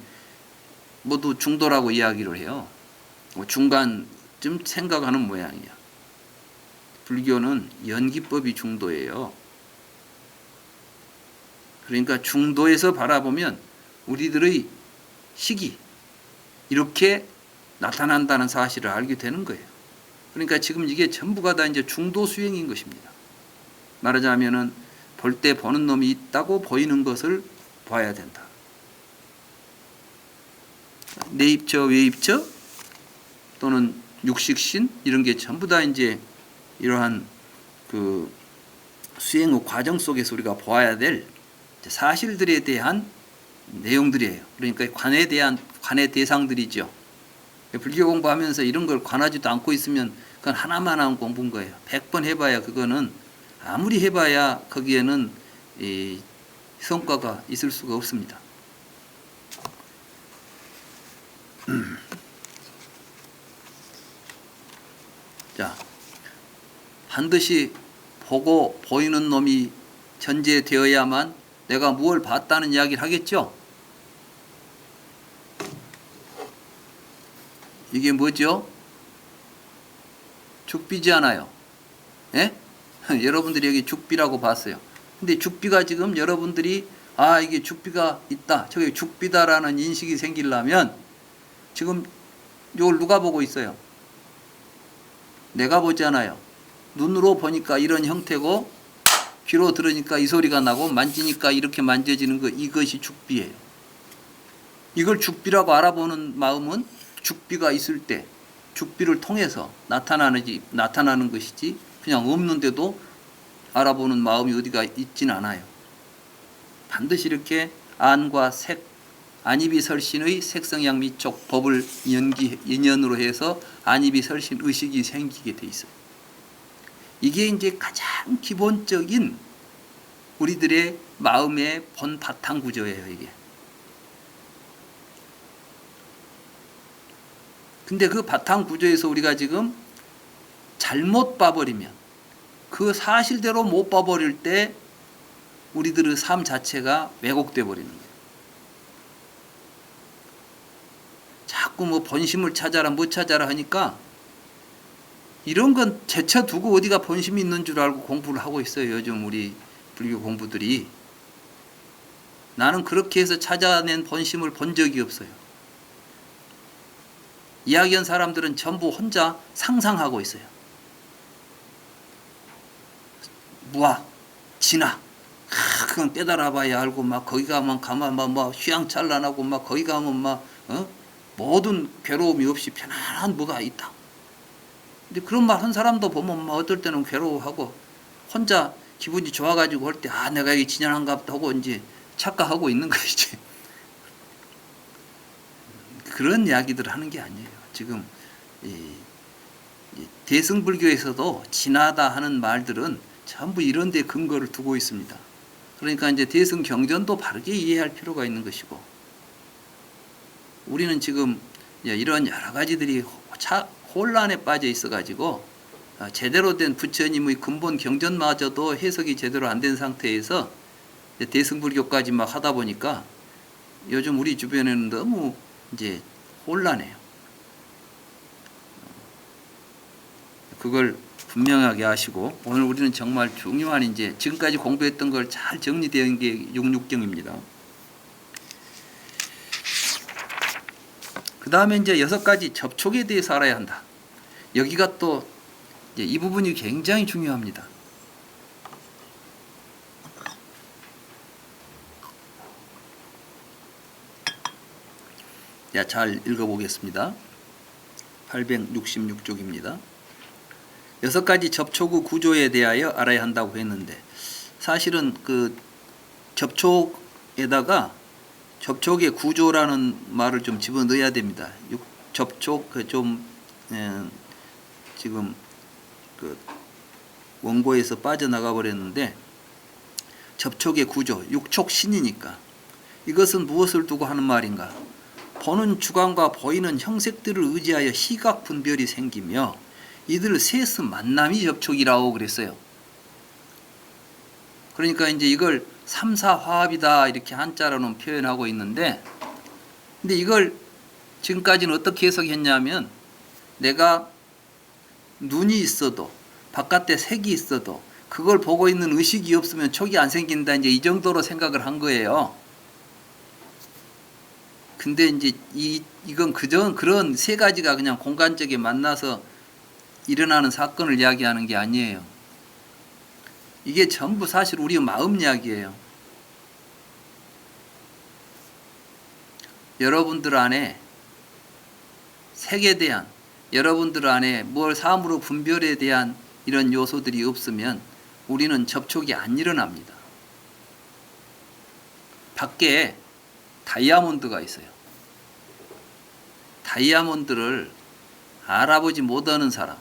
[SPEAKER 1] 모두 중도라고 이야기를 해요. 뭐 중간쯤 생각하는 모양이야. 불교는 연기법이 중도예요. 그러니까 중도에서 바라보면 우리들의 식이 이렇게 나타난다는 사실을 알게 되는 거예요. 그러니까 지금 이게 전부가 다 이제 중도 수행인 것입니다. 말하자면은 볼 때 보는 놈이 있다고 보이는 것을 봐야 된다. 내입처, 외입처 또는 육식신 이런 게 전부 다 이제 이러한 그 수행의 과정 속에서 우리가 보아야 될 사실들에 대한 내용들이에요. 그러니까 관의 대상들이죠. 불교 공부하면서 이런 걸 관하지도 않고 있으면 그건 하나만 하는 공부인 거예요. 100번 해봐야 그거는 아무리 해봐야 거기에는 이 성과가 있을 수가 없습니다. 자, 반드시 보고 보이는 놈이 전제되어야만 내가 무엇을 봤다는 이야기를 하겠죠. 이게 뭐죠? 죽비지 않아요. 예? 여러분들이 여기 죽비라고 봤어요. 근데 죽비가 지금 여러분들이 이게 죽비가 있다, 저게 죽비다라는 인식이 생기려면 지금 이걸 누가 보고 있어요? 내가 보지 않아요. 눈으로 보니까 이런 형태고, 귀로 들으니까 이 소리가 나고, 만지니까 이렇게 만져지는 거, 이것이 죽비예요. 이걸 죽비라고 알아보는 마음은 죽비가 있을 때 죽비를 통해서 나타나는 것이지 그냥 없는데도 알아보는 마음이 어디가 있진 않아요. 반드시 이렇게 안과 색, 안입이설신의 색성양 미촉 법을 인연으로 해서 안입이설신 의식이 생기게 돼 있어요. 이게 이제 가장 기본적인 우리들의 마음의 본 바탕 구조예요, 이게. 근데 그 바탕 구조에서 우리가 지금 잘못 봐버리면, 그 사실대로 못 봐버릴 때 우리들의 삶 자체가 왜곡돼 버리는 거예요. 자꾸 뭐 본심을 찾아라 못 찾아라 하니까 이런 건 제쳐두고 어디가 본심이 있는 줄 알고 공부를 하고 있어요. 요즘 우리 불교 공부들이. 나는 그렇게 해서 찾아낸 본심을 본 적이 없어요. 이야기한 사람들은 전부 혼자 상상하고 있어요. 무아, 진아, 그건 깨달아 봐야 알고 막 거기 가면 막 휘황찬란하고 막 거기 가면 막 모든 괴로움이 없이 편안한 뭐가 있다. 근데 그런 말 한 사람도 보면 막 어떨 때는 괴로워하고 혼자 기분이 좋아가지고 할 때 내가 이게 진연한가 보다 하고 이제 착각하고 있는 것이지. 그런 이야기들을 하는 게 아니에요. 지금 대승불교에서도 진하다 하는 말들은 전부 이런 데 근거를 두고 있습니다. 그러니까 이제 대승경전도 바르게 이해할 필요가 있는 것이고, 우리는 지금 이런 여러 가지들이 혼란에 빠져 있어가지고 제대로 된 부처님의 근본 경전마저도 해석이 제대로 안 된 상태에서 대승불교까지 막 하다 보니까 요즘 우리 주변에는 너무 이제 혼란해요. 그걸 분명하게 하시고, 오늘 우리는 정말 중요한 이제 지금까지 공부했던 걸 잘 정리된 게 66경입니다. 그 다음에 이제 6가지 접촉에 대해서 알아야 한다. 여기가 또 이 부분이 굉장히 중요합니다. 잘 읽어보겠습니다. 866쪽입니다. 6가지 접촉의 구조에 대하여 알아야 한다고 했는데, 사실은 그 접촉에다가 접촉의 구조라는 말을 좀 집어넣어야 됩니다. 접촉 지금 그 원고에서 빠져나가 버렸는데, 접촉의 구조, 육촉신이니까 이것은 무엇을 두고 하는 말인가? 보는 주관과 보이는 형색들을 의지하여 시각 분별이 생기며 이들 셋의 만남이 접촉이라고 그랬어요. 그러니까 이제 이걸 삼사화합이다 이렇게 한자로는 표현하고 있는데, 근데 이걸 지금까지는 어떻게 해석했냐면, 내가 눈이 있어도 바깥에 색이 있어도 그걸 보고 있는 의식이 없으면 촉이 안 생긴다, 이제 이 정도로 생각을 한 거예요. 근데 이제 이건 그런 세 가지가 그냥 공간적에 만나서 일어나는 사건을 이야기하는 게 아니에요. 이게 전부 사실 우리 마음 이야기예요. 여러분들 안에 색에 대한, 여러분들 안에 뭘 사물의 분별에 대한 이런 요소들이 없으면 우리는 접촉이 안 일어납니다. 밖에 다이아몬드가 있어요. 다이아몬드를 알아보지 못하는 사람,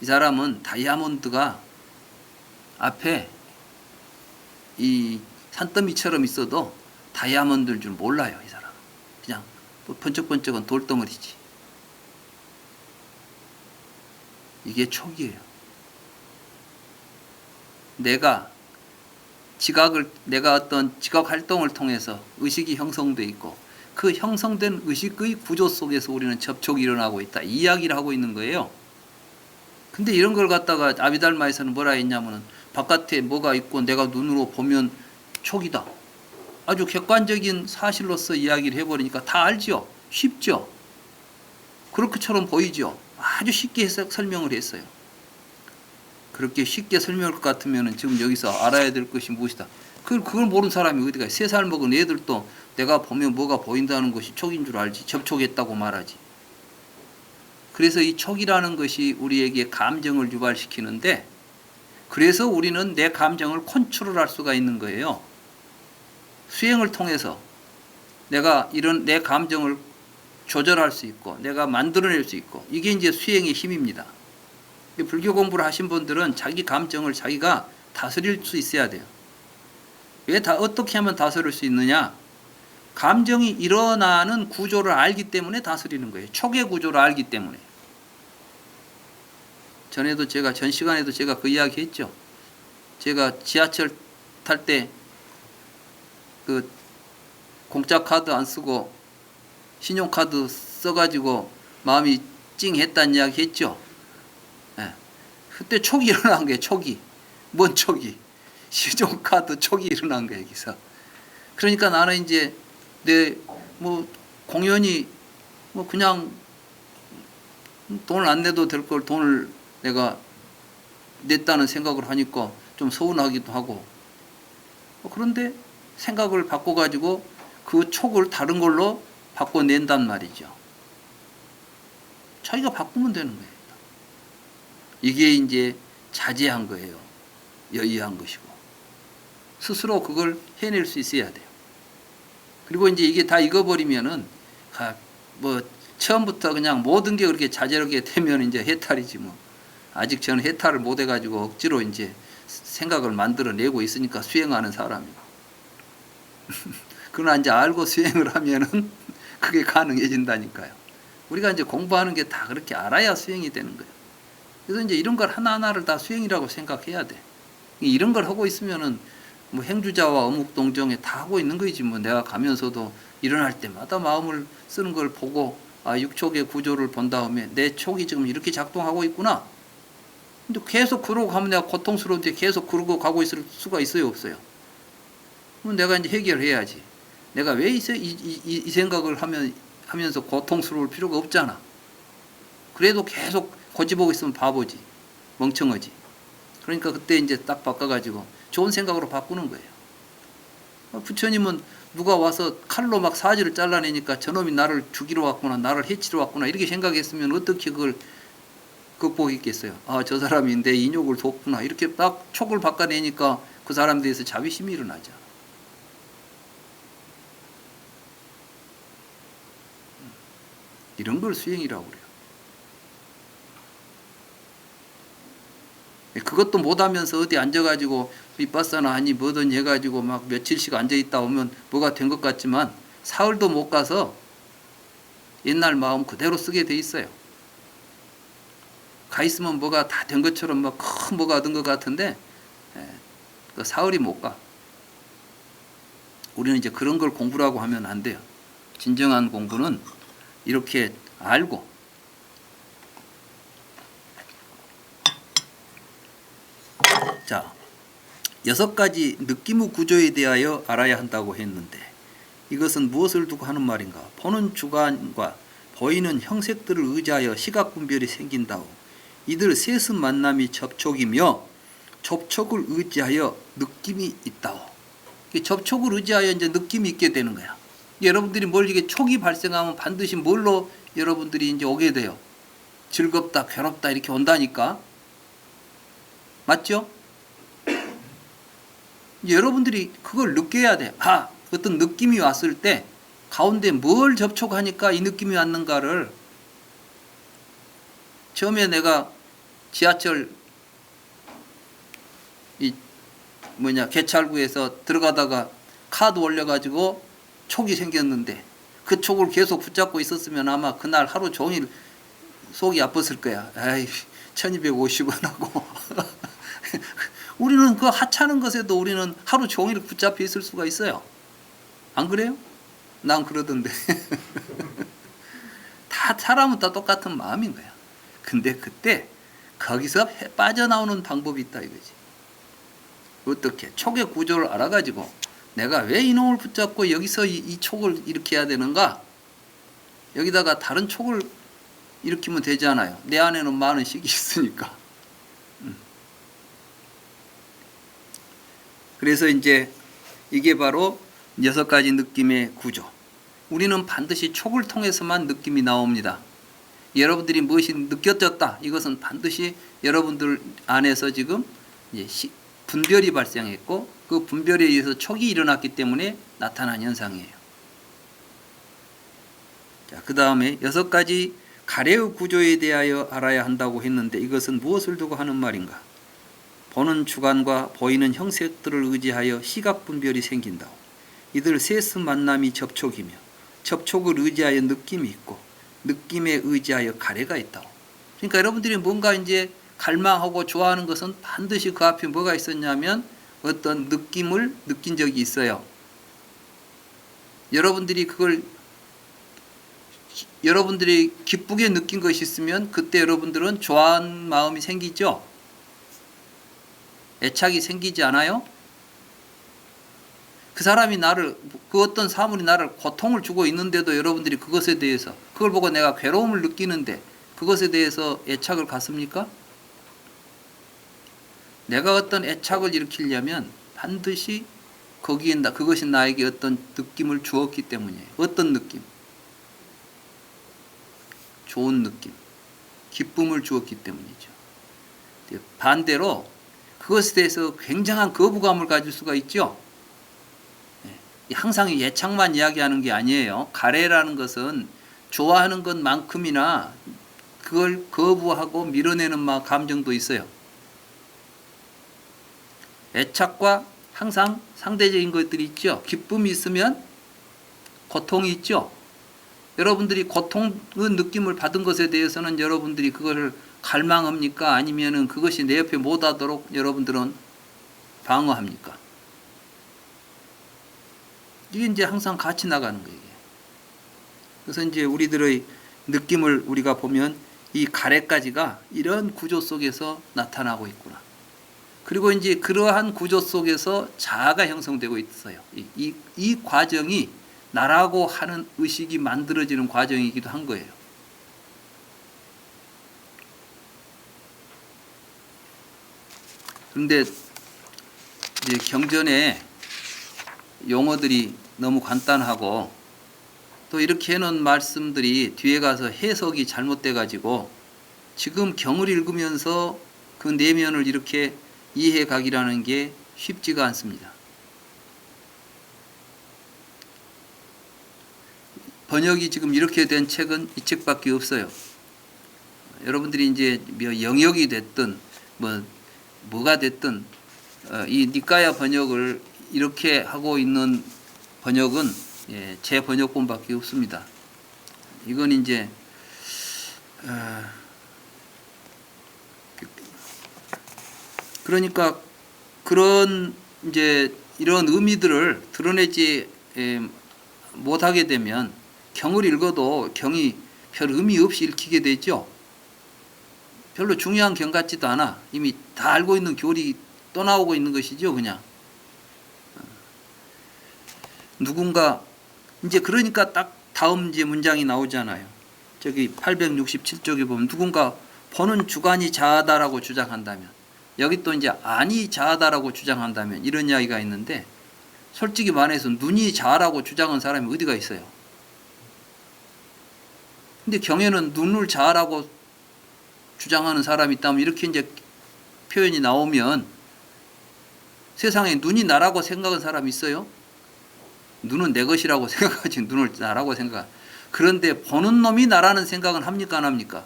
[SPEAKER 1] 이 사람은 다이아몬드가 앞에 이 산더미처럼 있어도 다이아몬드인 줄 몰라요. 이 사람 그냥 번쩍번쩍한 돌덩어리지. 이게 촉이에요. 내가 어떤 지각 활동을 통해서 의식이 형성돼 있고, 그 형성된 의식의 구조 속에서 우리는 접촉이 일어나고 있다, 이 이야기를 하고 있는 거예요. 근데 이런 걸 갖다가 아비달마에서는 뭐라 했냐면은, 바깥에 뭐가 있고 내가 눈으로 보면 촉이다, 아주 객관적인 사실로서 이야기를 해버리니까 다 알죠. 쉽죠. 그렇게처럼 보이죠. 아주 쉽게 설명을 했어요. 그렇게 쉽게 설명할 것 같으면 지금 여기서 알아야 될 것이 무엇이다. 그걸 모르는 사람이 어디가 있어. 3살 먹은 애들도 내가 보면 뭐가 보인다는 것이 촉인 줄 알지. 접촉했다고 말하지. 그래서 이 촉이라는 것이 우리에게 감정을 유발시키는데, 그래서 우리는 내 감정을 컨트롤할 수가 있는 거예요. 수행을 통해서 내가 이런 내 감정을 조절할 수 있고 내가 만들어낼 수 있고, 이게 이제 수행의 힘입니다. 불교 공부를 하신 분들은 자기 감정을 자기가 다스릴 수 있어야 돼요. 어떻게 하면 다스릴 수 있느냐? 감정이 일어나는 구조를 알기 때문에 다스리는 거예요. 촉의 구조를 알기 때문에. 전 시간에도 제가 그 이야기 했죠. 제가 지하철 탈 때 그 공짜 카드 안 쓰고 신용카드 써가지고 마음이 찡했다는 이야기 했죠. 예. 그때 촉이 일어난 거예요. 촉이. 뭔 촉이? 신용카드 촉이 일어난 거예요. 여기서. 그러니까 나는 이제 공연히 그냥 돈을 안 내도 될 걸 돈을 내가 냈다는 생각을 하니까 좀 서운하기도 하고, 그런데 생각을 바꿔가지고 그 촉을 다른 걸로 바꿔낸단 말이죠. 자기가 바꾸면 되는 거예요. 이게 이제 자제한 거예요. 여의한 것이고. 스스로 그걸 해낼 수 있어야 돼요. 그리고 이제 이게 다 익어버리면은 처음부터 그냥 모든 게 그렇게 자제하게 되면 이제 해탈이지 뭐. 아직 저는 해탈을 못 해가지고 억지로 이제 생각을 만들어내고 있으니까 수행하는 사람이고. 그러나 이제 알고 수행을 하면은 그게 가능해진다니까요. 우리가 이제 공부하는 게 다 그렇게 알아야 수행이 되는 거예요. 그래서 이제 이런 걸 하나하나를 다 수행이라고 생각해야 돼. 이런 걸 하고 있으면은 행주자와 어묵동정에 다 하고 있는 거지 뭐. 내가 가면서도 일어날 때마다 마음을 쓰는 걸 보고 육촉의 구조를 본 다음에 내 촉이 지금 이렇게 작동하고 있구나. 근데 계속 그러고 가면 내가 고통스러운데 계속 그러고 가고 있을 수가 있어요, 없어요? 그럼 내가 이제 해결해야지. 내가 왜 이 생각을 하면서 고통스러울 필요가 없잖아. 그래도 계속 고집하고 있으면 바보지, 멍청하지. 그러니까 그때 이제 딱 바꿔가지고 좋은 생각으로 바꾸는 거예요. 부처님은 누가 와서 칼로 막 사지를 잘라내니까 저놈이 나를 죽이러 왔구나, 나를 해치러 왔구나, 이렇게 생각했으면 어떻게 그걸 극복했겠어요? 저 사람이 내 인욕을 뒀구나, 이렇게 딱 촉을 바꿔내니까 그 사람에 대해서 자비심이 일어나죠. 이런 걸 수행이라고 그래요. 그것도 못하면서 어디 앉아가지고 윗바사나 하니 뭐든 해가지고 막 며칠씩 앉아있다 오면 뭐가 된 것 같지만 사흘도 못 가서 옛날 마음 그대로 쓰게 돼 있어요. 가 있으면 뭐가 다 된 것처럼 막 큰 뭐가 얻은 것 같은데 그 사흘이 못 가. 우리는 이제 그런 걸 공부라고 하면 안 돼요. 진정한 공부는 이렇게 알고, 자, 6가지 느낌의 구조에 대하여 알아야 한다고 했는데, 이것은 무엇을 두고 하는 말인가? 보는 주관과 보이는 형색들을 의지하여 시각 분별이 생긴다오. 이들 셋은 만남이 접촉이며 접촉을 의지하여 느낌이 있다오. 접촉을 의지하여 이제 느낌이 있게 되는 거야. 여러분들이 이게 촉이 발생하면 반드시 뭘로 여러분들이 이제 오게 돼요? 즐겁다, 괴롭다 이렇게 온다니까. 맞죠? 여러분들이 그걸 느껴야 돼. 어떤 느낌이 왔을 때 가운데 뭘 접촉하니까 이 느낌이 왔는가를. 처음에 내가 지하철 개찰구에서 들어가다가 카드 올려가지고 촉이 생겼는데 그 촉을 계속 붙잡고 있었으면 아마 그날 하루 종일 속이 아팠을 거야. 1250원하고 우리는 그 하찮은 것에도 우리는 하루 종일 붙잡혀 있을 수가 있어요. 안 그래요? 난 그러던데. 다 사람은 다 똑같은 마음인 거야. 근데 그때 거기서 빠져나오는 방법이 있다 이거지. 어떻게? 촉의 구조를 알아가지고 내가 왜 이놈을 붙잡고 여기서 이 촉을 일으켜야 되는가? 여기다가 다른 촉을 일으키면 되잖아요. 내 안에는 많은 식이 있으니까. 그래서 이제 이게 바로 6가지 느낌의 구조. 우리는 반드시 촉을 통해서만 느낌이 나옵니다. 여러분들이 무엇이 느껴졌다. 이것은 반드시 여러분들 안에서 지금 이제 분별이 발생했고 그 분별에 의해서 촉이 일어났기 때문에 나타난 현상이에요. 자, 그 다음에 6가지 가래의 구조에 대하여 알아야 한다고 했는데 이것은 무엇을 두고 하는 말인가? 보는 주관과 보이는 형색들을 의지하여 시각 분별이 생긴다. 이들 셋의 만남이 접촉이며 접촉을 의지하여 느낌이 있고 느낌에 의지하여 가래가 있다. 그러니까 여러분들이 뭔가 이제 갈망하고 좋아하는 것은 반드시 그 앞에 뭐가 있었냐면 어떤 느낌을 느낀 적이 있어요. 여러분들이 기쁘게 느낀 것이 있으면 그때 여러분들은 좋아하는 마음이 생기죠? 애착이 생기지 않아요? 그 어떤 사물이 나를 고통을 주고 있는데도 여러분들이 그것에 대해서, 그걸 보고 내가 괴로움을 느끼는데 그것에 대해서 애착을 갖습니까? 내가 어떤 애착을 일으키려면 반드시 그것이 나에게 어떤 느낌을 주었기 때문이에요. 어떤 느낌? 좋은 느낌, 기쁨을 주었기 때문이죠. 반대로 그것에 대해서 굉장한 거부감을 가질 수가 있죠. 항상 애착만 이야기하는 게 아니에요. 가래라는 것은 좋아하는 것만큼이나 그걸 거부하고 밀어내는 감정도 있어요. 애착과 항상 상대적인 것들이 있죠. 기쁨이 있으면 고통이 있죠. 여러분들이 고통의 느낌을 받은 것에 대해서는 여러분들이 그것을 갈망합니까? 아니면은 그것이 내 옆에 못 하도록 여러분들은 방어합니까? 이게 이제 항상 같이 나가는 거예요. 그래서 이제 우리들의 느낌을 우리가 보면 이 가래까지가 이런 구조 속에서 나타나고 있구나. 그리고 이제 그러한 구조 속에서 자아가 형성되고 있어요. 이 과정이 나라고 하는 의식이 만들어지는 과정이기도 한 거예요. 그런데 이제 경전에 용어들이 너무 간단하고 또 이렇게 해놓은 말씀들이 뒤에 가서 해석이 잘못돼 가지고 지금 경을 읽으면서 그 내면을 이렇게 이해해 가기라는 게 쉽지가 않습니다. 번역이 지금 이렇게 된 책은 이 책밖에 없어요. 여러분들이 이제 영역이 됐든 뭐가 됐든 이 니까야 번역을 이렇게 하고 있는 번역은 제 번역본밖에 없습니다. 이건 이제 그러니까 그런 이제 이런 의미들을 드러내지 못하게 되면 경을 읽어도 경이 별 의미 없이 읽히게 되죠. 별로 중요한 경 같지도 않아. 이미 다 알고 있는 교리 또 나오고 있는 것이죠, 그냥. 누군가 이제 그러니까 딱 다음 이제 문장이 나오잖아요. 저기 867쪽에 보면 누군가 보는 주관이 자아다라고 주장한다면, 여기 또 이제 안이 자아다라고 주장한다면 이런 이야기가 있는데, 솔직히 말해서 눈이 자아라고 주장한 사람이 어디가 있어요? 근데 경에는 눈을 자아라고 주장하는 사람이 있다면 이렇게 이제 표현이 나오면 세상에 눈이 나라고 생각하는 사람이 있어요? 눈은 내 것이라고 생각하지 눈을 나라고 생각. 그런데 보는 놈이 나라는 생각은 합니까 안 합니까?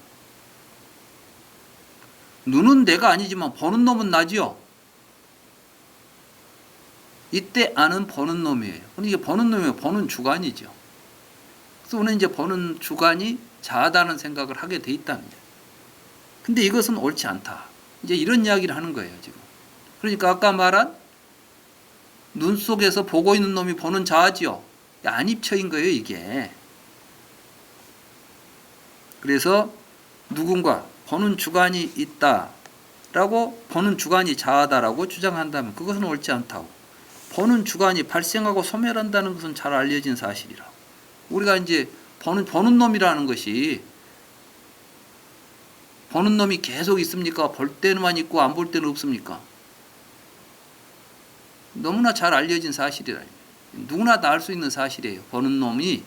[SPEAKER 1] 눈은 내가 아니지만 보는 놈은 나지요. 이때 안은 보는 놈이에요. 근데 이게 보는 놈이에요. 보는 주관이죠. 그래서 우리는 이제 보는 주관이 자아다는 생각을 하게 돼 있답니다. 근데 이것은 옳지 않다. 이제 이런 이야기를 하는 거예요, 지금. 그러니까 아까 말한 눈 속에서 보고 있는 놈이 보는 자아지요. 안입처인 거예요, 이게. 그래서 누군가 보는 주관이 있다라고, 보는 주관이 자아다라고 주장한다면 그것은 옳지 않다고. 보는 주관이 발생하고 소멸한다는 것은 잘 알려진 사실이라. 우리가 이제 보는 놈이라는 것이, 보는 놈이 계속 있습니까? 볼 때만 있고 안 볼 때는 없습니까? 너무나 잘 알려진 사실이라. 누구나 다 알 수 있는 사실이에요. 보는 놈이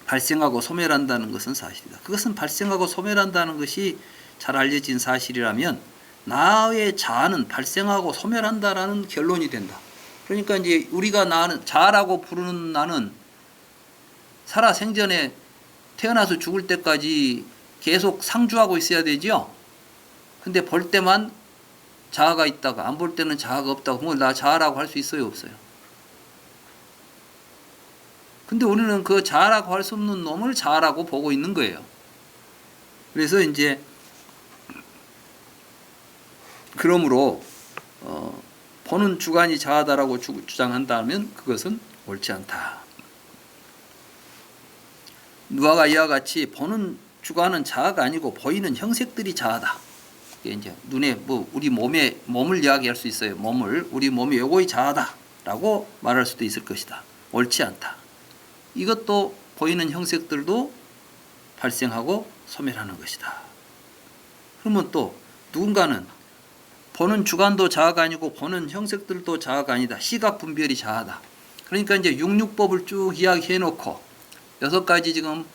[SPEAKER 1] 발생하고 소멸한다는 것은 사실이다. 그것은 발생하고 소멸한다는 것이 잘 알려진 사실이라면 나의 자아는 발생하고 소멸한다라는 결론이 된다. 그러니까 이제 우리가 나는 자아라고 부르는 나는 살아 생전에 태어나서 죽을 때까지 계속 상주하고 있어야 되죠. 근데 볼 때만 자아가 있다가 안 볼 때는 자아가 없다고 그러면 나 자아라고 할 수 있어요, 없어요? 근데 우리는 그 자아라고 할 수 없는 놈을 자아라고 보고 있는 거예요. 그래서 이제 그러므로 보는 주관이 자아다라고 주장한다면 그것은 옳지 않다. 누아가 이와 같이 보는 주관은 자아가 아니고 보이는 형색들이 자아다. 이게 이제 눈에 우리 몸을 이야기할 수 있어요. 우리 몸이 요거이 자아다라고 말할 수도 있을 것이다. 옳지 않다. 이것도 보이는 형색들도 발생하고 소멸하는 것이다. 그러면 또 누군가는 보는 주관도 자아가 아니고 보는 형색들도 자아가 아니다. 시각 분별이 자아다. 그러니까 이제 육육법을 쭉 이야기해 놓고 6가지 지금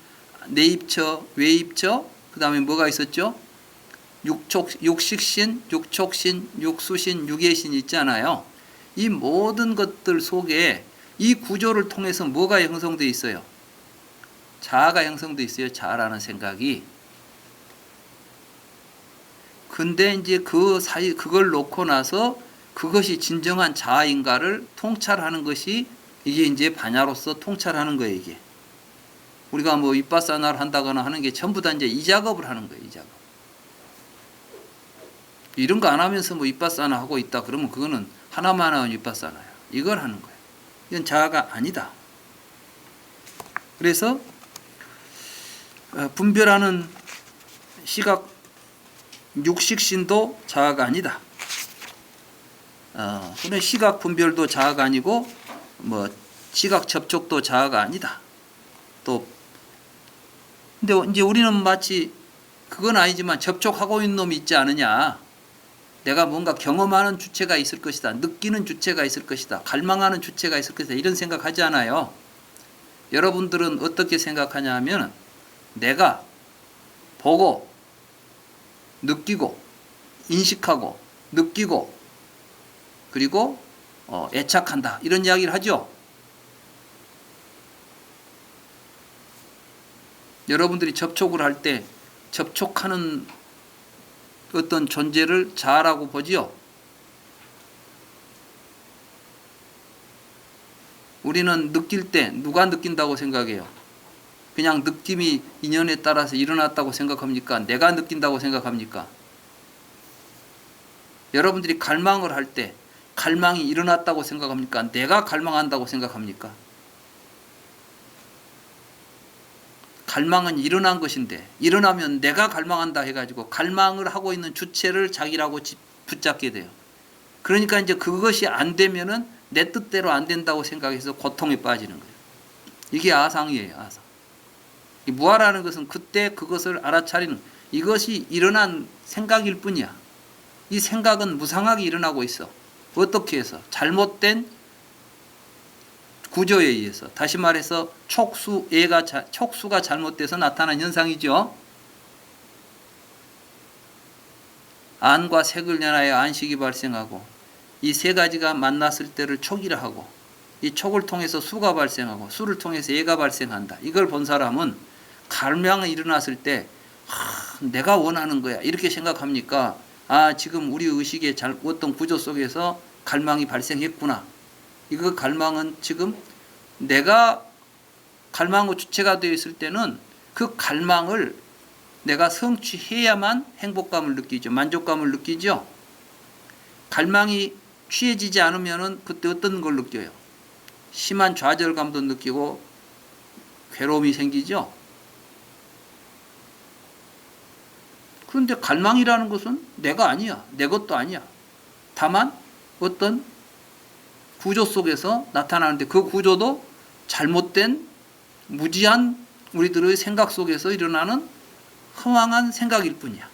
[SPEAKER 1] 내입처, 외입처, 그 다음에 뭐가 있었죠? 육식신, 육촉신, 육수신, 육예신 있잖아요. 이 모든 것들 속에 이 구조를 통해서 뭐가 형성되어 있어요? 자아가 형성되어 있어요. 자아라는 생각이. 근데 이제 그 사이 그걸 놓고 나서 그것이 진정한 자아인가를 통찰하는 것이 이게 이제 반야로서 통찰하는 거예요, 이게. 우리가 뭐 윗바사나를 한다거나 하는 게 전부 다 이제 이 작업을 하는 거예요, 이 작업. 이런 거 안 하면서 뭐 윗바사나 하고 있다 그러면 그거는 하나만 하면 윗바사나야. 이걸 하는 거예요. 이건 자아가 아니다. 그래서 분별하는 시각 육식신도 자아가 아니다. 그런 시각 분별도 자아가 아니고 뭐 시각 접촉도 자아가 아니다. 또 근데 이제 우리는 마치 그건 아니지만 접촉하고 있는 놈이 있지 않느냐. 내가 뭔가 경험하는 주체가 있을 것이다. 느끼는 주체가 있을 것이다. 갈망하는 주체가 있을 것이다. 이런 생각하지 않아요. 여러분들은 어떻게 생각하냐 하면 내가 보고 느끼고 인식하고 느끼고 그리고 애착한다. 이런 이야기를 하죠. 여러분들이 접촉을 할 때 접촉하는 어떤 존재를 자아라고 보지요. 우리는 느낄 때 누가 느낀다고 생각해요? 그냥 느낌이 인연에 따라서 일어났다고 생각합니까? 내가 느낀다고 생각합니까? 여러분들이 갈망을 할 때 갈망이 일어났다고 생각합니까? 내가 갈망한다고 생각합니까? 갈망은 일어난 것인데 일어나면 내가 갈망한다 해가지고 갈망을 하고 있는 주체를 자기라고 붙잡게 돼요. 그러니까 이제 그것이 안 되면은 내 뜻대로 안 된다고 생각해서 고통에 빠지는 거예요. 이게 아상이에요. 아상. 무아라는 것은 그때 그것을 알아차리는 이것이 일어난 생각일 뿐이야. 이 생각은 무상하게 일어나고 있어. 어떻게 해서? 잘못된 구조에 의해서. 다시 말해서 촉수가 잘못돼서 나타난 현상이죠. 안과 색을 연하여 안식이 발생하고 이 세 가지가 만났을 때를 촉이라 하고 이 촉을 통해서 수가 발생하고 수를 통해서 예가 발생한다. 이걸 본 사람은 갈망이 일어났을 때 내가 원하는 거야 이렇게 생각합니까? 지금 우리 의식의 어떤 구조 속에서 갈망이 발생했구나. 이거 갈망은 지금 내가 갈망의 주체가 되어 있을 때는 그 갈망을 내가 성취해야만 행복감을 느끼죠. 만족감을 느끼죠. 갈망이 취해지지 않으면 그때 어떤 걸 느껴요? 심한 좌절감도 느끼고 괴로움이 생기죠. 그런데 갈망이라는 것은 내가 아니야. 내 것도 아니야. 다만 어떤 구조 속에서 나타나는데 그 구조도 잘못된 무지한 우리들의 생각 속에서 일어나는 허황한 생각일 뿐이야.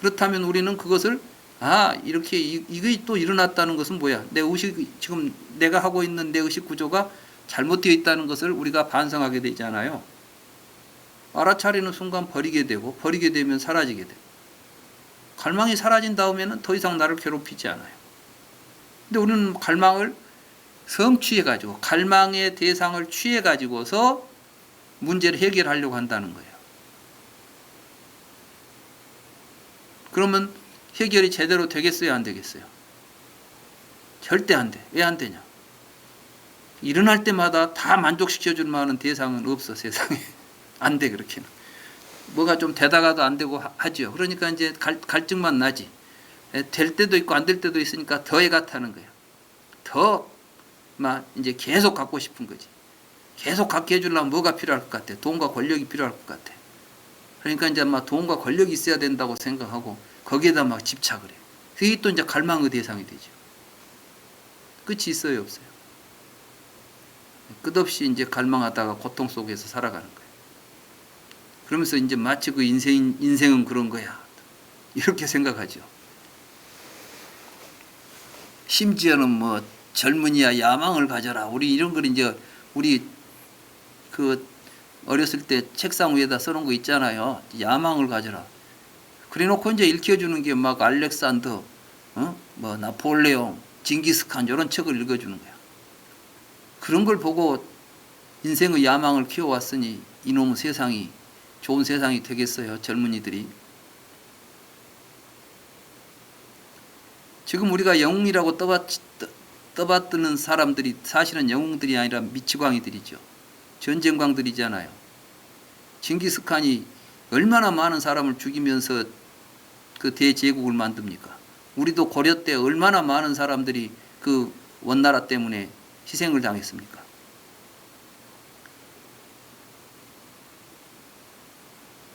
[SPEAKER 1] 그렇다면 우리는 그것을 아, 이렇게 이게 또 일어났다는 것은 뭐야? 내 의식, 지금 내가 하고 있는 내 의식 구조가 잘못되어 있다는 것을 우리가 반성하게 되잖아요. 알아차리는 순간 버리게 되고, 버리게 되면 사라지게 되고, 갈망이 사라진 다음에는 더 이상 나를 괴롭히지 않아요. 근데 우리는 갈망을 성취해가지고, 갈망의 대상을 취해가지고서 문제를 해결하려고 한다는 거예요. 그러면 해결이 제대로 되겠어요, 안 되겠어요? 절대 안 돼. 왜 안 되냐? 일어날 때마다 다 만족시켜줄 만한 대상은 없어, 세상에. 안 돼, 그렇게는. 뭐가 좀 되다가도 안 되고 하죠. 그러니까 이제 갈증만 나지. 될 때도 있고 안 될 때도 있으니까 더 애가 타는 거야. 더 막 이제 계속 갖고 싶은 거지. 계속 갖게 해주려면 뭐가 필요할 것 같아? 돈과 권력이 필요할 것 같아. 그러니까 이제 막 돈과 권력이 있어야 된다고 생각하고 거기에다 막 집착을 해. 그게 또 이제 갈망의 대상이 되죠. 끝이 있어요, 없어요? 끝없이 이제 갈망하다가 고통 속에서 살아가는 거예요. 그러면서 이제 마치 그 인생은 그런 거야. 이렇게 생각하죠. 심지어는 뭐 젊은이야 야망을 가져라. 우리 이런 걸 이제 우리 그 어렸을 때 책상 위에다 써놓은 거 있잖아요. 야망을 가져라. 그래놓고 이제 읽혀주는 게 막 알렉산더, 뭐 나폴레옹, 징기스칸 이런 책을 읽어주는 거야. 그런 걸 보고 인생의 야망을 키워왔으니 이놈의 세상이 좋은 세상이 되겠어요, 젊은이들이. 지금 우리가 영웅이라고 떠받드는 사람들이 사실은 영웅들이 아니라 미치광이들이죠. 전쟁광들이잖아요. 징기스칸이 얼마나 많은 사람을 죽이면서 그 대제국을 만듭니까? 우리도 고려 때 얼마나 많은 사람들이 그 원나라 때문에 희생을 당했습니까?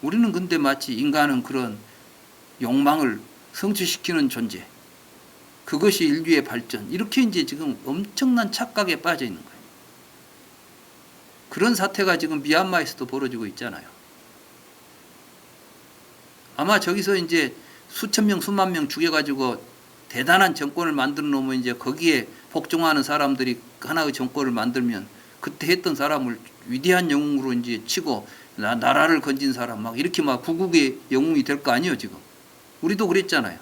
[SPEAKER 1] 우리는 근데 마치 인간은 그런 욕망을 성취시키는 존재, 그것이 인류의 발전, 이렇게 이제 지금 엄청난 착각에 빠져 있는 거예요. 그런 사태가 지금 미얀마에서도 벌어지고 있잖아요. 아마 저기서 이제 수천 명, 수만 명 죽여가지고 대단한 정권을 만들어 놓으면 이제 거기에 복종하는 사람들이 하나의 정권을 만들면 그때 했던 사람을 위대한 영웅으로 이제 치고 나라를 건진 사람 막 이렇게 막 구국의 영웅이 될 거 아니에요, 지금. 우리도 그랬잖아요.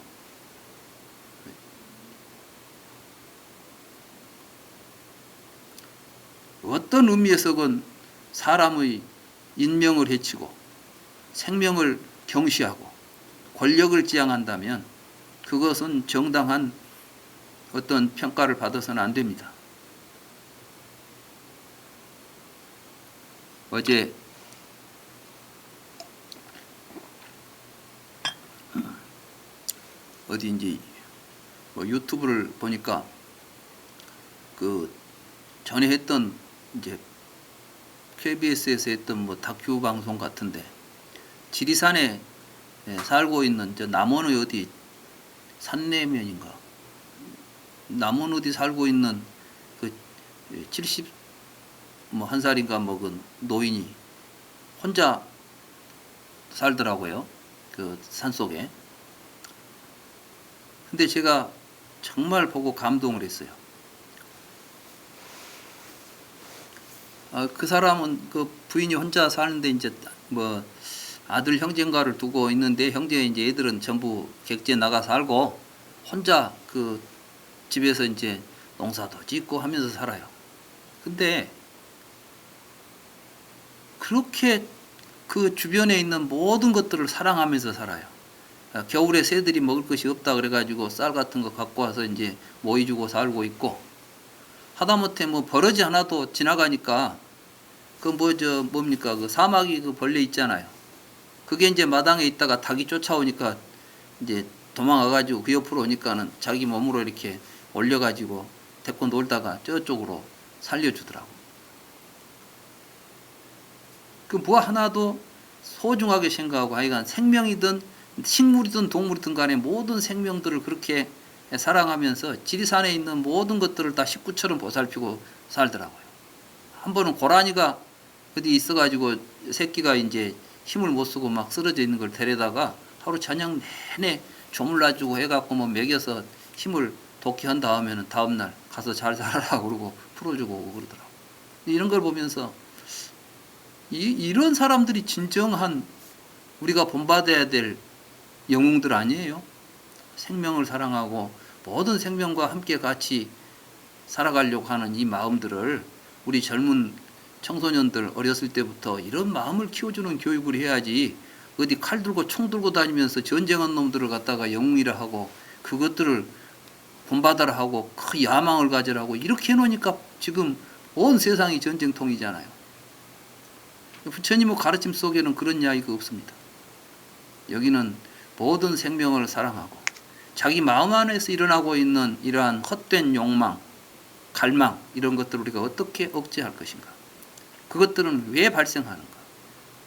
[SPEAKER 1] 어떤 의미에서건 사람의 인명을 해치고 생명을 경시하고 권력을 지향한다면 그것은 정당한 어떤 평가를 받아서는 안 됩니다. 어제 어디인지 뭐 유튜브를 보니까 그 전에 했던 이제 KBS에서 했던 뭐 다큐 방송 같은데 지리산에 살고 있는 저 남원의 어디 산내면인가 남원 어디 살고 있는 그 70 뭐 한 살인가 먹은 노인이 혼자 살더라고요. 그 산속에. 근데 제가 정말 보고 감동을 했어요. 그 사람은 그 부인이 혼자 사는데 이제 뭐 아들 형제인가를 두고 있는데 형제 이제 애들은 전부 객지에 나가 살고 혼자 그 집에서 이제 농사도 짓고 하면서 살아요. 근데 그렇게 그 주변에 있는 모든 것들을 사랑하면서 살아요. 겨울에 새들이 먹을 것이 없다 그래가지고 쌀 같은 거 갖고 와서 이제 모이주고 살고 있고 하다못해 뭐 버러지 하나도 지나가니까 그 뭡니까 그 사마귀 그 벌레 있잖아요. 그게 이제 마당에 있다가 닭이 쫓아오니까 이제 도망가가지고 그 옆으로 오니까는 자기 몸으로 이렇게 올려가지고 데리고 놀다가 저쪽으로 살려주더라고. 그 뭐 하나도 소중하게 생각하고 하여간 생명이든 식물이든 동물이든 간에 모든 생명들을 그렇게 사랑하면서 지리산에 있는 모든 것들을 다 식구처럼 보살피고 살더라고요. 한 번은 고라니가 어디 있어가지고 새끼가 이제 힘을 못 쓰고 막 쓰러져 있는 걸 데려다가 하루 저녁 내내 조물라주고 해갖고 뭐 먹여서 힘을 돋게 한 다음에는 다음날 가서 잘 살아라 그러고 풀어주고 오고 그러더라고. 이런 걸 보면서 이런 사람들이 진정한 우리가 본받아야 될 영웅들 아니에요? 생명을 사랑하고 모든 생명과 함께 같이 살아가려고 하는 이 마음들을 우리 젊은 청소년들 어렸을 때부터 이런 마음을 키워주는 교육을 해야지, 어디 칼 들고 총 들고 다니면서 전쟁한 놈들을 갖다가 영웅이라 하고 그것들을 본받아라 하고 그 야망을 가지라고 이렇게 해놓으니까 지금 온 세상이 전쟁통이잖아요. 부처님의 가르침 속에는 그런 이야기가 없습니다. 여기는 모든 생명을 사랑하고 자기 마음 안에서 일어나고 있는 이러한 헛된 욕망, 갈망 이런 것들을 우리가 어떻게 억제할 것인가? 그것들은 왜 발생하는가?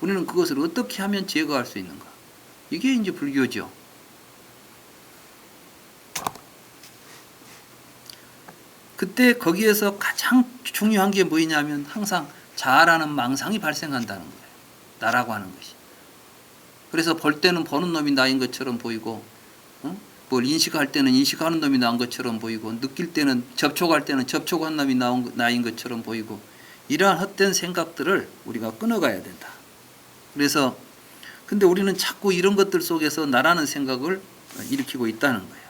[SPEAKER 1] 우리는 그것을 어떻게 하면 제거할 수 있는가? 이게 이제 불교죠. 그때 거기에서 가장 중요한 게 뭐냐면 항상 자아라는 망상이 발생한다는 거예요. 나라고 하는 것이. 그래서 볼 때는 보는 놈이 나인 것처럼 보이고, 뭘 인식할 때는 인식하는 놈이 나온 것처럼 보이고, 느낄 때는 접촉할 때는 접촉한 놈이 나인 것처럼 보이고, 이러한 헛된 생각들을 우리가 끊어가야 된다. 그래서 근데 우리는 자꾸 이런 것들 속에서 나라는 생각을 일으키고 있다는 거예요.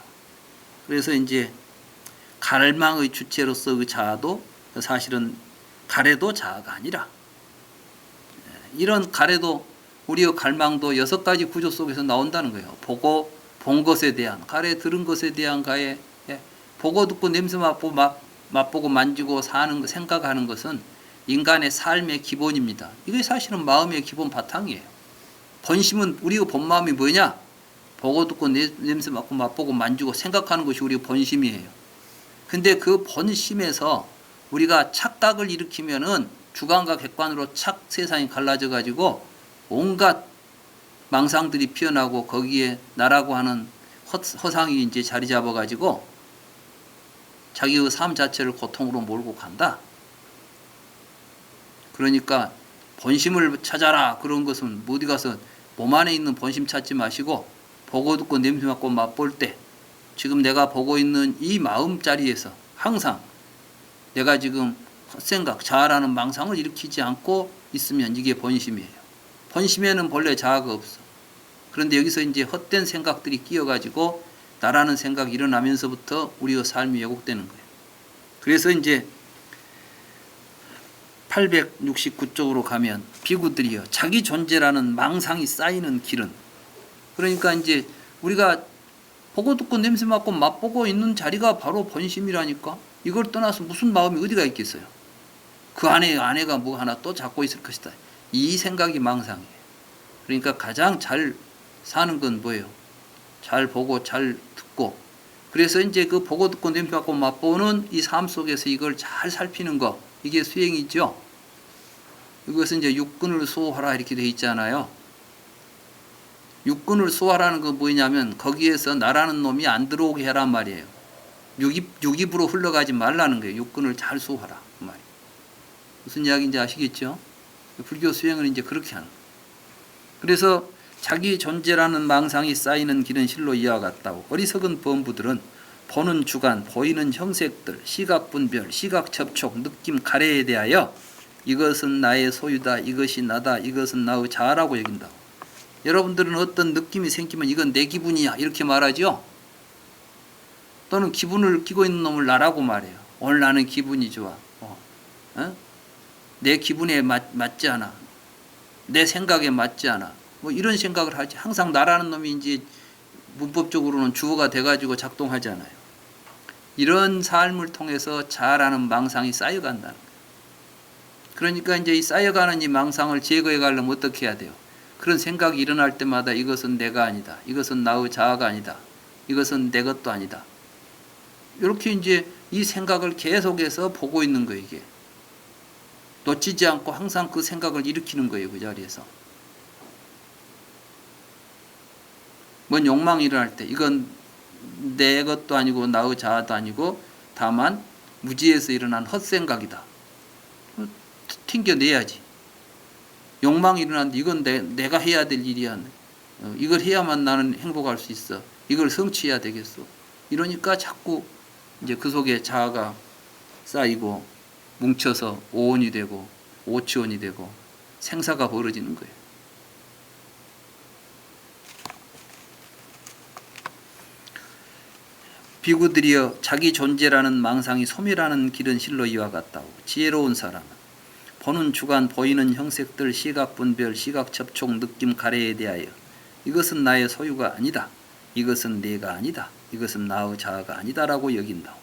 [SPEAKER 1] 그래서 이제 갈망의 주체로서의 자아도 사실은 가래도 자아가 아니라, 이런 가래도 우리의 갈망도 6가지 구조 속에서 나온다는 거예요. 보고 본 것에 대한 가래, 들은 것에 대한 가해, 보고 듣고 냄새 맛보고 만지고 사는 생각하는 것은 인간의 삶의 기본입니다. 이게 사실은 마음의 기본 바탕이에요. 본심은 우리의 본 마음이 뭐냐? 보고 듣고 냄새 맡고 맛보고 만지고 생각하는 것이 우리의 본심이에요. 근데 그 본심에서 우리가 착각을 일으키면은 주관과 객관으로 세상이 갈라져 가지고 온갖 망상들이 피어나고 거기에 나라고 하는 허상이 이제 자리 잡아 가지고 자기의 삶 자체를 고통으로 몰고 간다. 그러니까 본심을 찾아라 그런 것은 어디 가서 몸 안에 있는 본심 찾지 마시고 보고 듣고 냄새 맡고 맛볼 때 지금 내가 보고 있는 이 마음자리에서 항상 내가 지금 헛생각, 자아라는 망상을 일으키지 않고 있으면 이게 본심이에요. 본심에는 본래 자아가 없어. 그런데 여기서 이제 헛된 생각들이 끼어가지고 나라는 생각이 일어나면서부터 우리의 삶이 왜곡되는 거예요. 그래서 이제 869쪽으로 가면 비구들이요, 자기 존재라는 망상이 쌓이는 길은, 그러니까 이제 우리가 보고 듣고 냄새 맡고 맛보고 있는 자리가 바로 본심이라니까. 이걸 떠나서 무슨 마음이 어디가 있겠어요? 그 안에가 뭐 하나 또 잡고 있을 것이다. 이 생각이 망상이에요. 그러니까 가장 잘 사는 건 뭐예요? 잘 보고 잘 듣고. 그래서 이제 그 보고 듣고 냄새 맡고 맛보는 이 삶 속에서 이걸 잘 살피는 거, 이게 수행이죠. 이것은 이제 육근을 수호하라 이렇게 돼 있잖아요. 육근을 수호하라는 건 뭐냐면 거기에서 나라는 놈이 안 들어오게 해란 말이에요. 육입으로 흘러가지 말라는 거예요. 육근을 잘 수호하라 그 말이에요. 무슨 이야기인지 아시겠죠? 불교 수행을 이제 그렇게 하는 거예요. 그래서 자기 존재라는 망상이 쌓이는 길은 실로 이와 같다고. 어리석은 범부들은 보는 주관, 보이는 형색들, 시각 분별, 시각 접촉, 느낌, 가래에 대하여 이것은 나의 소유다, 이것이 나다, 이것은 나의 자아라고 여긴다고. 여러분들은 어떤 느낌이 생기면 이건 내 기분이야 이렇게 말하죠. 또는 기분을 끼고 있는 놈을 나라고 말해요. 오늘 나는 기분이 좋아. 내 기분에 맞지 않아. 내 생각에 맞지 않아. 뭐 이런 생각을 하지. 항상 나라는 놈이 이제 문법적으로는 주어가 돼가지고 작동하잖아요. 이런 삶을 통해서 자아라는 망상이 쌓여간다는 거예요. 그러니까 이제 이 쌓여가는 이 망상을 제거해 가려면 어떻게 해야 돼요? 그런 생각이 일어날 때마다 이것은 내가 아니다. 이것은 나의 자아가 아니다. 이것은 내 것도 아니다. 이렇게 이제 이 생각을 계속해서 보고 있는 거예요, 이게. 놓치지 않고 항상 그 생각을 일으키는 거예요, 그 자리에서. 뭔 욕망이 일어날 때 이건 내 것도 아니고 나의 자아도 아니고 다만 무지에서 일어난 헛생각이다. 튕겨내야지. 욕망이 일어났는데 이건 내가 해야 될 일이야. 이걸 해야만 나는 행복할 수 있어. 이걸 성취해야 되겠어. 이러니까 자꾸 이제 그 속에 자아가 쌓이고 뭉쳐서 오온이 되고 오치원이 되고 생사가 벌어지는 거예요. 비구들이여 자기 존재라는 망상이 소멸하는 길은 실로 이와 같다고. 지혜로운 사람은 보는 주관 보이는 형색들 시각 분별 시각 접촉 느낌 가래에 대하여 이것은 나의 소유가 아니다. 이것은 내가 아니다. 이것은 나의 자아가 아니다라고 여긴다고.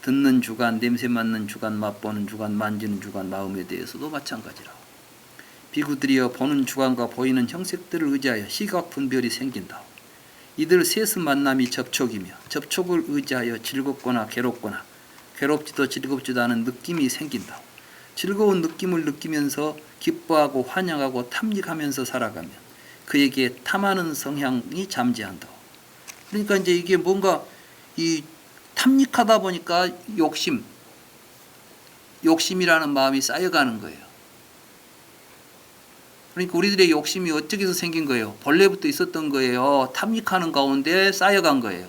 [SPEAKER 1] 듣는 주관, 냄새 맡는 주관, 맛보는 주관, 만지는 주관, 마음에 대해서도 마찬가지라고. 비구들이여 보는 주관과 보이는 형색들을 의지하여 시각 분별이 생긴다고. 이들 셋의 만남이 접촉이며 접촉을 의지하여 즐겁거나 괴롭거나 괴롭지도 즐겁지도 않은 느낌이 생긴다고. 즐거운 느낌을 느끼면서 기뻐하고 환영하고 탐닉하면서 살아가면 그에게 탐하는 성향이 잠재한다고. 그러니까 이제 이게 뭔가 이 탐닉하다 보니까 욕심이라는 마음이 쌓여가는 거예요. 그러니까 우리들의 욕심이 어떻게 해서 생긴 거예요? 본래부터 있었던 거예요. 탐닉하는 가운데 쌓여간 거예요.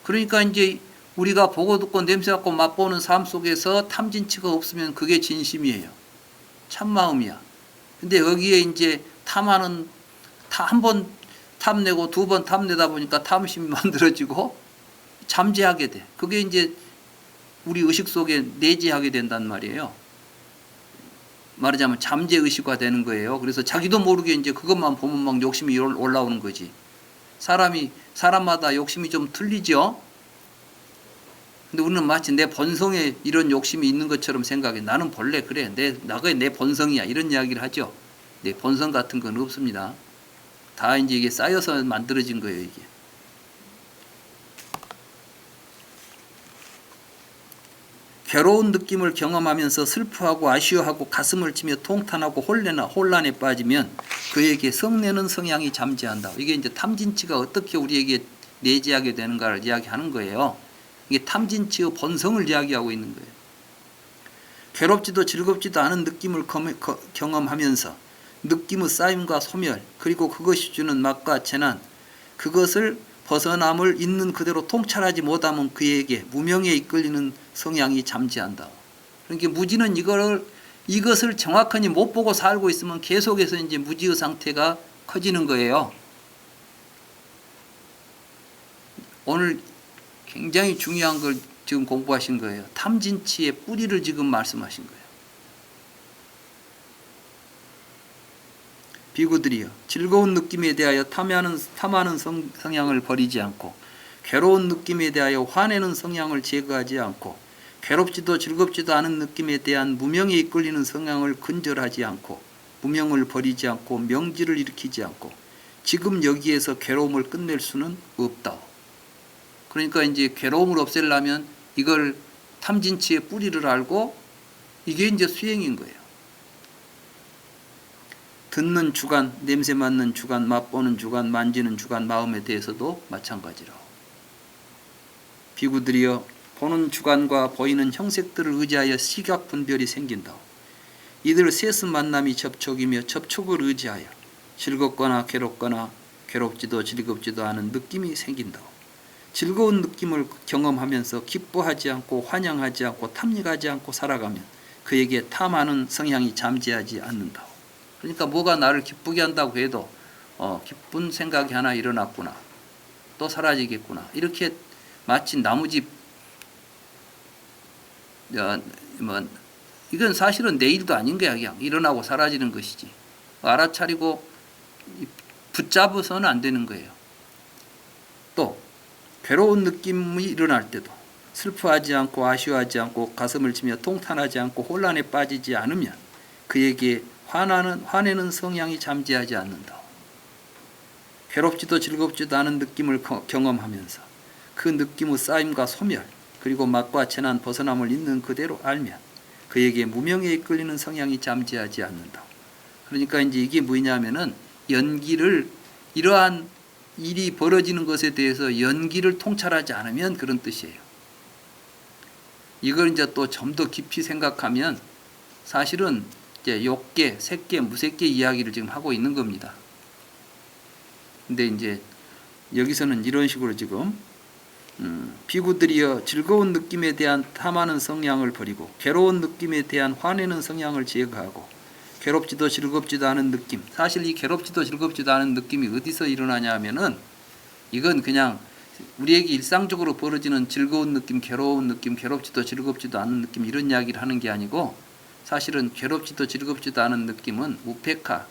[SPEAKER 1] 그러니까 이제 우리가 보고 듣고 냄새 맡고 맛보는 삶 속에서 탐진치가 없으면 그게 진심이에요. 참마음이야. 근데 여기에 이제 탐하는 한 번 탐내고 두 번 탐내다 보니까 탐심이 만들어지고 잠재하게 돼. 그게 이제 우리 의식 속에 내재하게 된단 말이에요. 말하자면 잠재의식화 되는 거예요. 그래서 자기도 모르게 이제 그것만 보면 막 욕심이 올라오는 거지. 사람마다 욕심이 좀 틀리죠? 근데 우리는 마치 내 본성에 이런 욕심이 있는 것처럼 생각해. 나는 본래 그래. 내 본성이야. 이런 이야기를 하죠. 내 본성 같은 건 없습니다. 다 이제 이게 쌓여서 만들어진 거예요, 이게. 괴로운 느낌을 경험하면서 슬퍼하고 아쉬워하고 가슴을 치며 통탄하고 혼란에 빠지면 그에게 성내는 성향이 잠재한다. 이게 이제 탐진치가 어떻게 우리에게 내재하게 되는가를 이야기하는 거예요. 이게 탐진치의 본성을 이야기하고 있는 거예요. 괴롭지도 즐겁지도 않은 느낌을 경험하면서 느낌의 쌓임과 소멸 그리고 그것이 주는 맛과 재난 그것을 벗어남을 있는 그대로 통찰하지 못하면 그에게 무명에 이끌리는 성향이 잠재한다. 그러니까 무지는 이것을 정확하게 못 보고 살고 있으면 계속해서 이제 무지의 상태가 커지는 거예요. 오늘 굉장히 중요한 걸 지금 공부하신 거예요. 탐진치의 뿌리를 지금 말씀하신 거예요. 비구들이여 즐거운 느낌에 대하여 탐하는 성향을 버리지 않고 괴로운 느낌에 대하여 화내는 성향을 제거하지 않고 괴롭지도 즐겁지도 않은 느낌에 대한 무명에 이끌리는 성향을 근절하지 않고 무명을 버리지 않고 명지를 일으키지 않고 지금 여기에서 괴로움을 끝낼 수는 없다. 그러니까 이제 괴로움을 없애려면 이걸 탐진치의 뿌리를 알고 이게 이제 수행인 거예요. 듣는 주관, 냄새 맡는 주관, 맛보는 주관, 만지는 주관, 마음에 대해서도 마찬가지로. 비구들이여 보는 주관과 보이는 형색들을 의지하여 시각 분별이 생긴다. 이들 셋의 만남이 접촉이며 접촉을 의지하여 즐겁거나 괴롭거나 괴롭지도 즐겁지도 않은 느낌이 생긴다. 즐거운 느낌을 경험하면서 기뻐하지 않고 환영하지 않고 탐닉하지 않고 살아가면 그에게 탐하는 성향이 잠재하지 않는다. 그러니까 뭐가 나를 기쁘게 한다고 해도 기쁜 생각이 하나 일어났구나. 또 사라지겠구나. 이렇게 마치 나무집 이건 사실은 내 일도 아닌 거야. 그냥 일어나고 사라지는 것이지. 알아차리고 붙잡아서는 안 되는 거예요. 또 괴로운 느낌이 일어날 때도 슬퍼하지 않고 아쉬워하지 않고 가슴을 치며 통탄하지 않고 혼란에 빠지지 않으면 그에게 화내는 성향이 잠재하지 않는다. 괴롭지도 즐겁지도 않은 느낌을 경험하면서 그 느낌의 쌓임과 소멸 그리고 맛과 재난 벗어남을 있는 그대로 알면 그에게 무명에 이끌리는 성향이 잠재하지 않는다. 그러니까 이제 이게 뭐냐면은 이러한 일이 벌어지는 것에 대해서 연기를 통찰하지 않으면 그런 뜻이에요. 이걸 이제 또 좀 더 깊이 생각하면 사실은 이제 욕계, 색계, 무색계 이야기를 지금 하고 있는 겁니다. 근데 이제 여기서는 이런 식으로 지금 비구들이여 즐거운 느낌에 대한 탐하는 성향을 버리고 괴로운 느낌에 대한 화내는 성향을 제거하고 괴롭지도 즐겁지도 않은 느낌. 사실 이 괴롭지도 즐겁지도 않은 느낌이 어디서 일어나냐 하면은 이건 그냥 우리에게 일상적으로 벌어지는 즐거운 느낌, 괴로운 느낌, 괴롭지도 즐겁지도 않은 느낌 이런 이야기를 하는 게 아니고 사실은 괴롭지도 즐겁지도 않은 느낌은 우페카,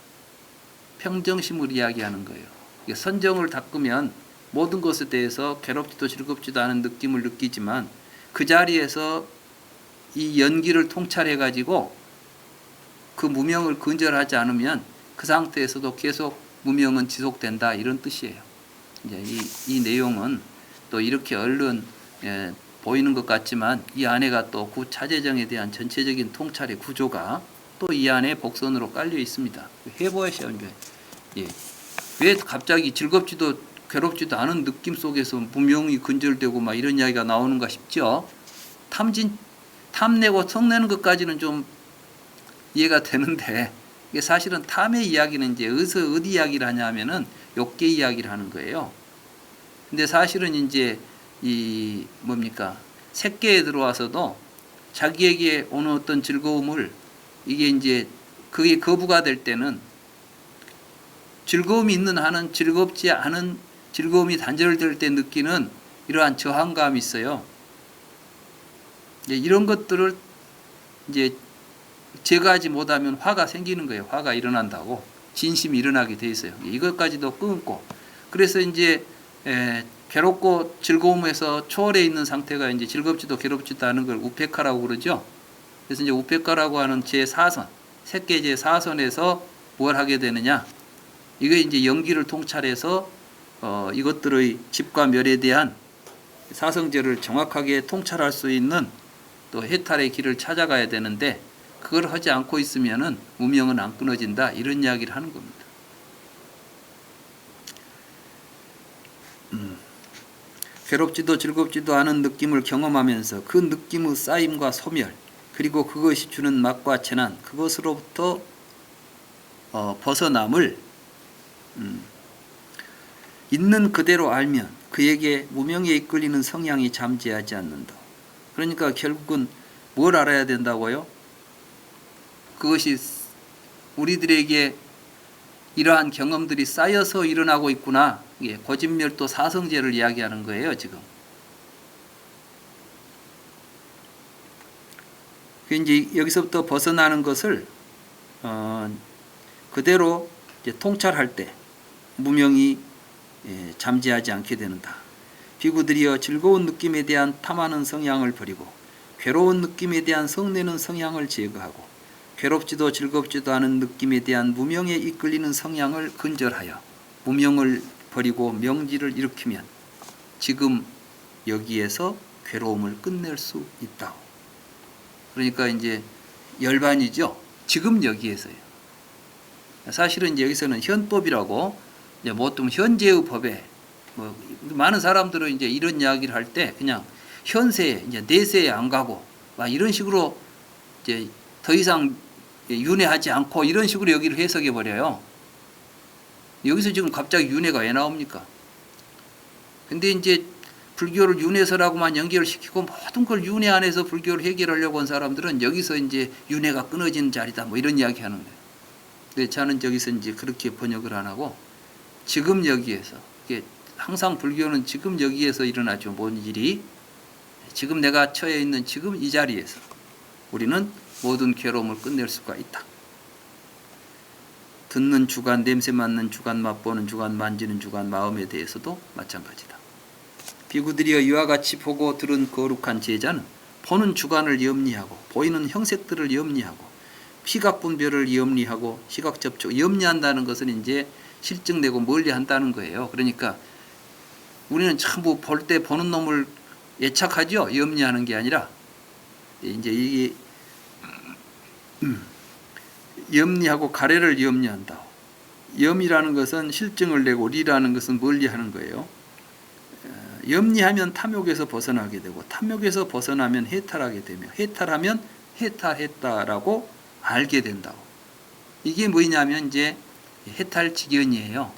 [SPEAKER 1] 평정심을 이야기하는 거예요. 선정을 닦으면 모든 것에 대해서 괴롭지도 즐겁지도 않은 느낌을 느끼지만 그 자리에서 이 연기를 통찰해 가지고 그 무명을 근절하지 않으면 그 상태에서도 계속 무명은 지속된다 이런 뜻이에요. 이제 이 내용은 또 이렇게 얼른 보이는 것 같지만 이 안에가 또 구차재정에 대한 전체적인 통찰의 구조가 또 이 안에 복선으로 깔려 있습니다. 해보셔야 예. 왜 갑자기 즐겁지도 괴롭지도 않은 느낌 속에서 무명이 근절되고 막 이런 이야기가 나오는가 싶죠. 탐내고 성내는 것까지는 좀 이해가 되는데 이게 사실은 탐의 이야기는 이제 어디 이야기를 하냐 하면은 욕계 이야기를 하는 거예요. 근데 사실은 이제 이 뭡니까? 색계에 들어와서도 자기에게 오는 어떤 즐거움을 이게 이제 그게 거부가 될 때는 즐거움이 있는 한은 즐겁지 않은 즐거움이 단절될 때 느끼는 이러한 저항감이 있어요. 이제 이런 것들을 이제 제거하지 못하면 화가 생기는 거예요. 화가 일어난다고. 진심이 일어나게 돼 있어요. 이것까지도 끊고. 그래서 이제 괴롭고 즐거움에서 초월해 있는 상태가 이제 즐겁지도 괴롭지도 않은 걸 우페카라고 그러죠. 그래서 이제 우페카라고 하는 제4선, 색계 제4선에서 뭘 하게 되느냐. 이게 이제 연기를 통찰해서 이것들의 집과 멸에 대한 사성제를 정확하게 통찰할 수 있는 또 해탈의 길을 찾아가야 되는데 그걸 하지 않고 있으면은 무명은 안 끊어진다 이런 이야기를 하는 겁니다. 괴롭지도 즐겁지도 않은 느낌을 경험하면서 그 느낌의 쌓임과 소멸 그리고 그것이 주는 맛과 재난 그것으로부터 벗어남을 있는 그대로 알면 그에게 무명에 이끌리는 성향이 잠재하지 않는다. 그러니까 결국은 뭘 알아야 된다고요? 그것이 우리들에게 이러한 경험들이 쌓여서 일어나고 있구나. 예, 고진멸도 사성제를 이야기하는 거예요, 지금. 이제 여기서부터 벗어나는 것을 그대로 이제 통찰할 때 무명이 잠재하지 않게 되는다. 비구들이여 즐거운 느낌에 대한 탐하는 성향을 버리고 괴로운 느낌에 대한 성내는 성향을 제거하고 괴롭지도 즐겁지도 않은 느낌에 대한 무명에 이끌리는 성향을 근절하여 무명을 버리고 명지를 일으키면 지금 여기에서 괴로움을 끝낼 수 있다. 그러니까 이제 열반이죠. 지금 여기에서요. 사실은 이제 여기서는 현법이라고 이제 보통 현재의 법에 많은 사람들은 이제 이런 이야기를 할 때 그냥 현세에 이제 내세에 안 가고 막 이런 식으로 이제 더 이상 윤회하지 않고 이런 식으로 여기를 해석해 버려요. 여기서 지금 갑자기 윤회가 왜 나옵니까? 근데 이제 불교를 윤회서라고만 연결시키고 모든 걸 윤회 안에서 불교를 해결하려고 한 사람들은 여기서 이제 윤회가 끊어지는 자리다 뭐 이런 이야기 하는 거예요. 근데 저는 여기서 이제 그렇게 번역을 안 하고 지금 여기에서 항상 불교는 지금 여기에서 일어나죠. 뭔 일이 지금 내가 처해 있는 지금 이 자리에서 우리는 모든 괴로움을 끝낼 수가 있다. 듣는 주관, 냄새 맡는 주관, 맛보는 주관, 만지는 주관, 마음에 대해서도 마찬가지다. 비구들이여 이와 같이 보고 들은 거룩한 제자는 보는 주관을 염리하고 보이는 형색들을 염리하고 시각 분별을 염리하고 시각 접촉 염리한다는 것은 이제 실증내고 멀리한다는 거예요. 그러니까 우리는 전부 볼 때 보는 놈을 예착하죠. 염리하는 게 아니라 이제 이게 염리하고 가래를 염리한다. 염이라는 것은 실증을 내고 리라는 것은 멀리하는 거예요. 염리하면 탐욕에서 벗어나게 되고 탐욕에서 벗어나면 해탈하게 되며 해탈하면 해탈했다라고 알게 된다고. 이게 뭐냐면 이제 해탈직연이에요.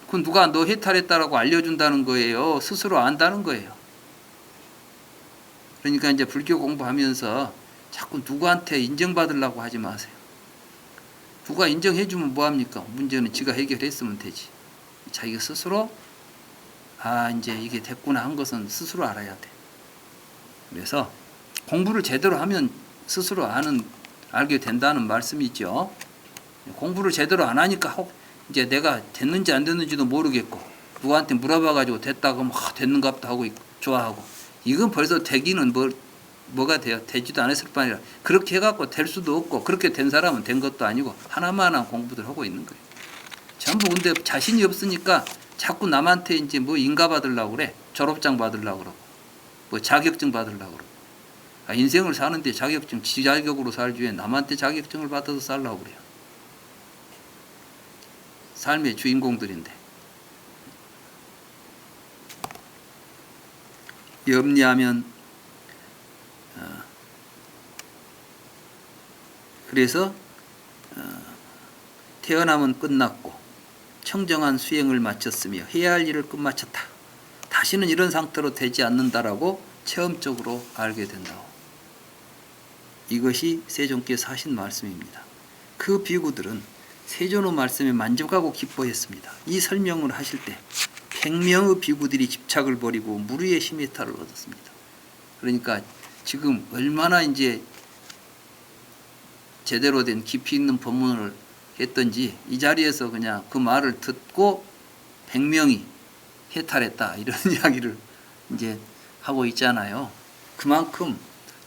[SPEAKER 1] 그건 누가 너 해탈했다라고 알려준다는 거예요. 스스로 안다는 거예요. 그러니까 이제 불교 공부하면서 자꾸 누구한테 인정받으려고 하지 마세요. 누가 인정해주면 뭐합니까? 문제는 지가 해결했으면 되지. 자기가 스스로 이제 이게 됐구나 한 것은 스스로 알아야 돼. 그래서 공부를 제대로 하면 스스로 알게 된다는 말씀이죠. 공부를 제대로 안 하니까 이제 내가 됐는지 안 됐는지도 모르겠고 누구한테 물어봐가지고 됐다고 막 됐는갑도 하고 좋아하고 이건 벌써 되기는 뭐가 돼요? 되지도 않았을 뿐 아니라 그렇게 해갖고 될 수도 없고 그렇게 된 사람은 된 것도 아니고 하나만한 공부들 하고 있는 거예요. 전부 근데 자신이 없으니까 자꾸 남한테 이제 뭐 인가 받으려고 그래. 졸업장 받으려고 그러고 뭐 자격증 받으려고 그러고 인생을 사는데 자격증 지자격으로 살지 왜 남한테 자격증을 받아서 살려고 그래요. 삶의 주인공들인데 염려하면 그래서 태어남은 끝났고 청정한 수행을 마쳤으며 해야 할 일을 끝마쳤다. 다시는 이런 상태로 되지 않는다라고 체험적으로 알게 된다. 이것이 세존께서 하신 말씀입니다. 그 비구들은 세존의 말씀에 만족하고 기뻐했습니다. 이 설명을 하실 때 100명의 비구들이 집착을 버리고 무리의 심해탈을 얻었습니다. 그러니까 지금 얼마나 이제 제대로 된 깊이 있는 법문을 했던지 이 자리에서 그냥 그 말을 듣고 100명이 해탈했다 이런 이야기를 이제 하고 있잖아요. 그만큼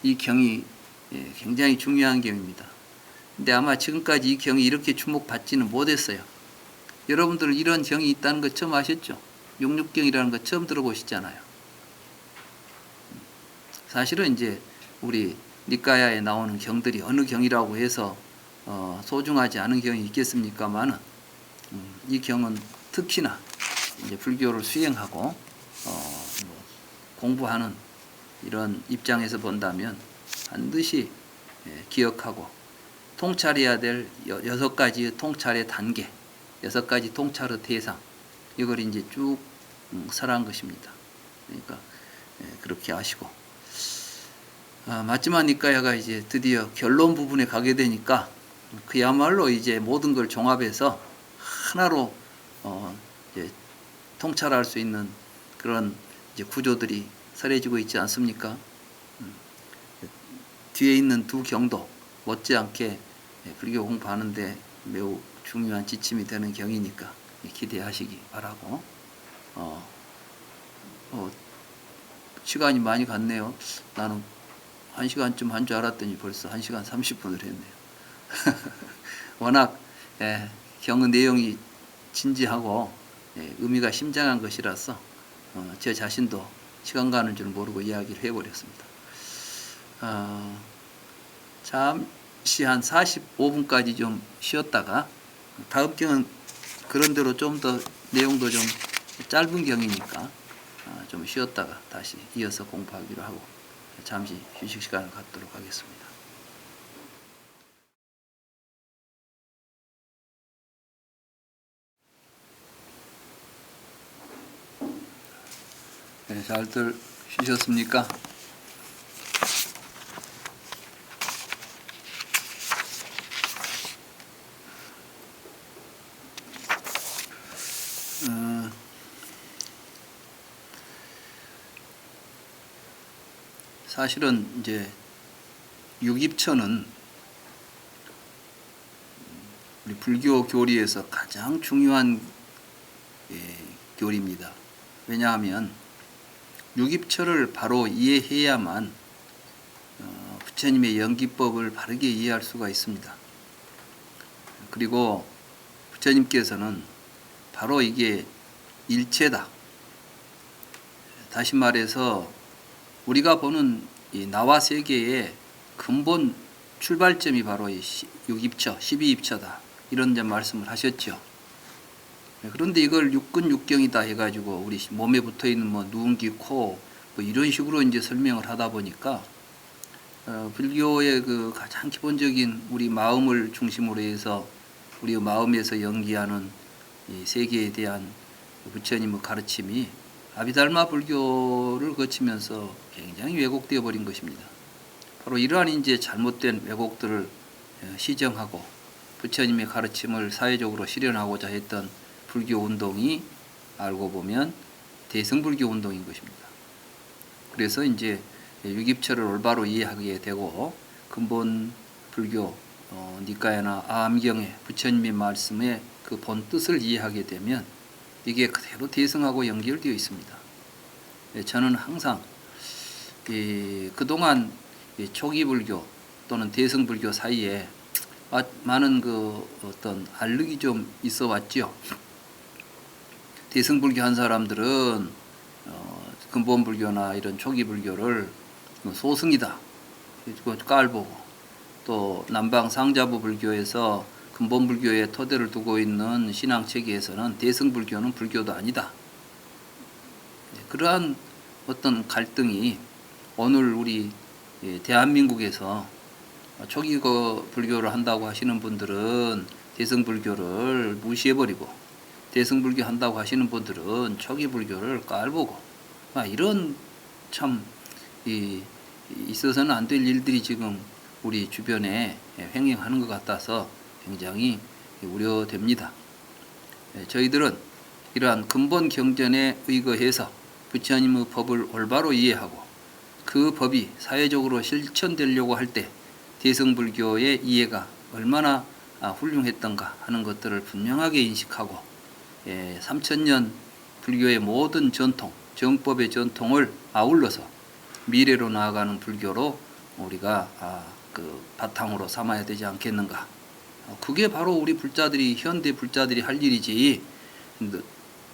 [SPEAKER 1] 이 경이 굉장히 중요한 경입니다. 근데 아마 지금까지 이 경이 이렇게 주목받지는 못했어요. 여러분들 이런 경이 있다는 거 처음 아셨죠? 육육경이라는 거 처음 들어보시잖아요. 사실은 이제 우리 니까야에 나오는 경들이 어느 경이라고 해서 소중하지 않은 경이 있겠습니까만은 이 경은 특히나 이제 불교를 수행하고 공부하는 이런 입장에서 본다면 반드시 기억하고 통찰해야 될 6가지의 통찰의 단계, 6가지 통찰의 대상 이걸 이제 쭉 설한 것입니다. 그러니까 그렇게 아시고 마지막 니까야가 이제 드디어 결론 부분에 가게 되니까 그야말로 이제 모든 걸 종합해서 하나로 이제 통찰할 수 있는 그런 이제 구조들이 설해지고 있지 않습니까? 뒤에 있는 두 경도 못지않게 불교 공부하는데 매우 중요한 지침이 되는 경이니까 기대하시기 바라고 시간이 많이 갔네요. 나는 1시간쯤 한 줄 알았더니 벌써 1시간 30분을 했네요. 워낙 경의 내용이 진지하고 의미가 심장한 것이라서 제 자신도 시간 가는 줄 모르고 이야기를 해버렸습니다. 잠시 한 45분까지 좀 쉬었다가 다음 경은 그런대로 좀 더 내용도 좀 짧은 경이니까 좀 쉬었다가 다시 이어서 공부하기로 하고 잠시 휴식 시간을 갖도록 하겠습니다. 네, 잘들 쉬셨습니까? 사실은 이제 육입처는 우리 불교 교리에서 가장 중요한 교리입니다. 왜냐하면 육입처를 바로 이해해야만 부처님의 연기법을 바르게 이해할 수가 있습니다. 그리고 부처님께서는 바로 이게 일체다. 다시 말해서 우리가 보는 이 나와 세계의 근본 출발점이 바로 이 육입처, 12입처다. 이런 말씀을 하셨죠. 그런데 이걸 육근육경이다 해가지고 우리 몸에 붙어 있는 뭐 누운기, 코, 뭐 이런 식으로 이제 설명을 하다 보니까 불교의 그 가장 기본적인 우리 마음을 중심으로 해서 우리 마음에서 연기하는 이 세계에 대한 부처님의 가르침이 아비달마 불교를 거치면서 굉장히 왜곡되어 버린 것입니다. 바로 이러한 이제 잘못된 왜곡들을 시정하고 부처님의 가르침을 사회적으로 실현하고자 했던 불교 운동이 알고 보면 대승불교 운동인 것입니다. 그래서 이제 유깁처를 올바로 이해하게 되고 근본 불교 니까야나 아함경의 부처님의 말씀의 그 본 뜻을 이해하게 되면 이게 그대로 대승하고 연결되어 있습니다. 저는 항상 그동안 초기 불교 또는 대승 불교 사이에 많은 그 어떤 알력이 좀 있어 왔죠. 대승 불교 한 사람들은 근본 불교나 이런 초기 불교를 소승이다 깔보고, 또 남방 상자부 불교에서 근본 불교의 토대를 두고 있는 신앙 체계에서는 대승 불교는 불교도 아니다. 그러한 어떤 갈등이 오늘 우리 대한민국에서 초기 불교를 한다고 하시는 분들은 대승 불교를 무시해버리고, 대승 불교 한다고 하시는 분들은 초기 불교를 깔보고, 이런 참 있어서는 안 될 일들이 지금 우리 주변에 횡행하는 것 같아서 굉장히 우려됩니다. 저희들은 이러한 근본 경전에 의거해서 부처님의 법을 올바로 이해하고 그 법이 사회적으로 실천되려고 할 때 대승불교의 이해가 얼마나 훌륭했던가 하는 것들을 분명하게 인식하고 3000년 불교의 모든 전통, 정법의 전통을 아울러서 미래로 나아가는 불교로 우리가 그 바탕으로 삼아야 되지 않겠는가. 그게 바로 우리 불자들이, 현대 불자들이 할 일이지.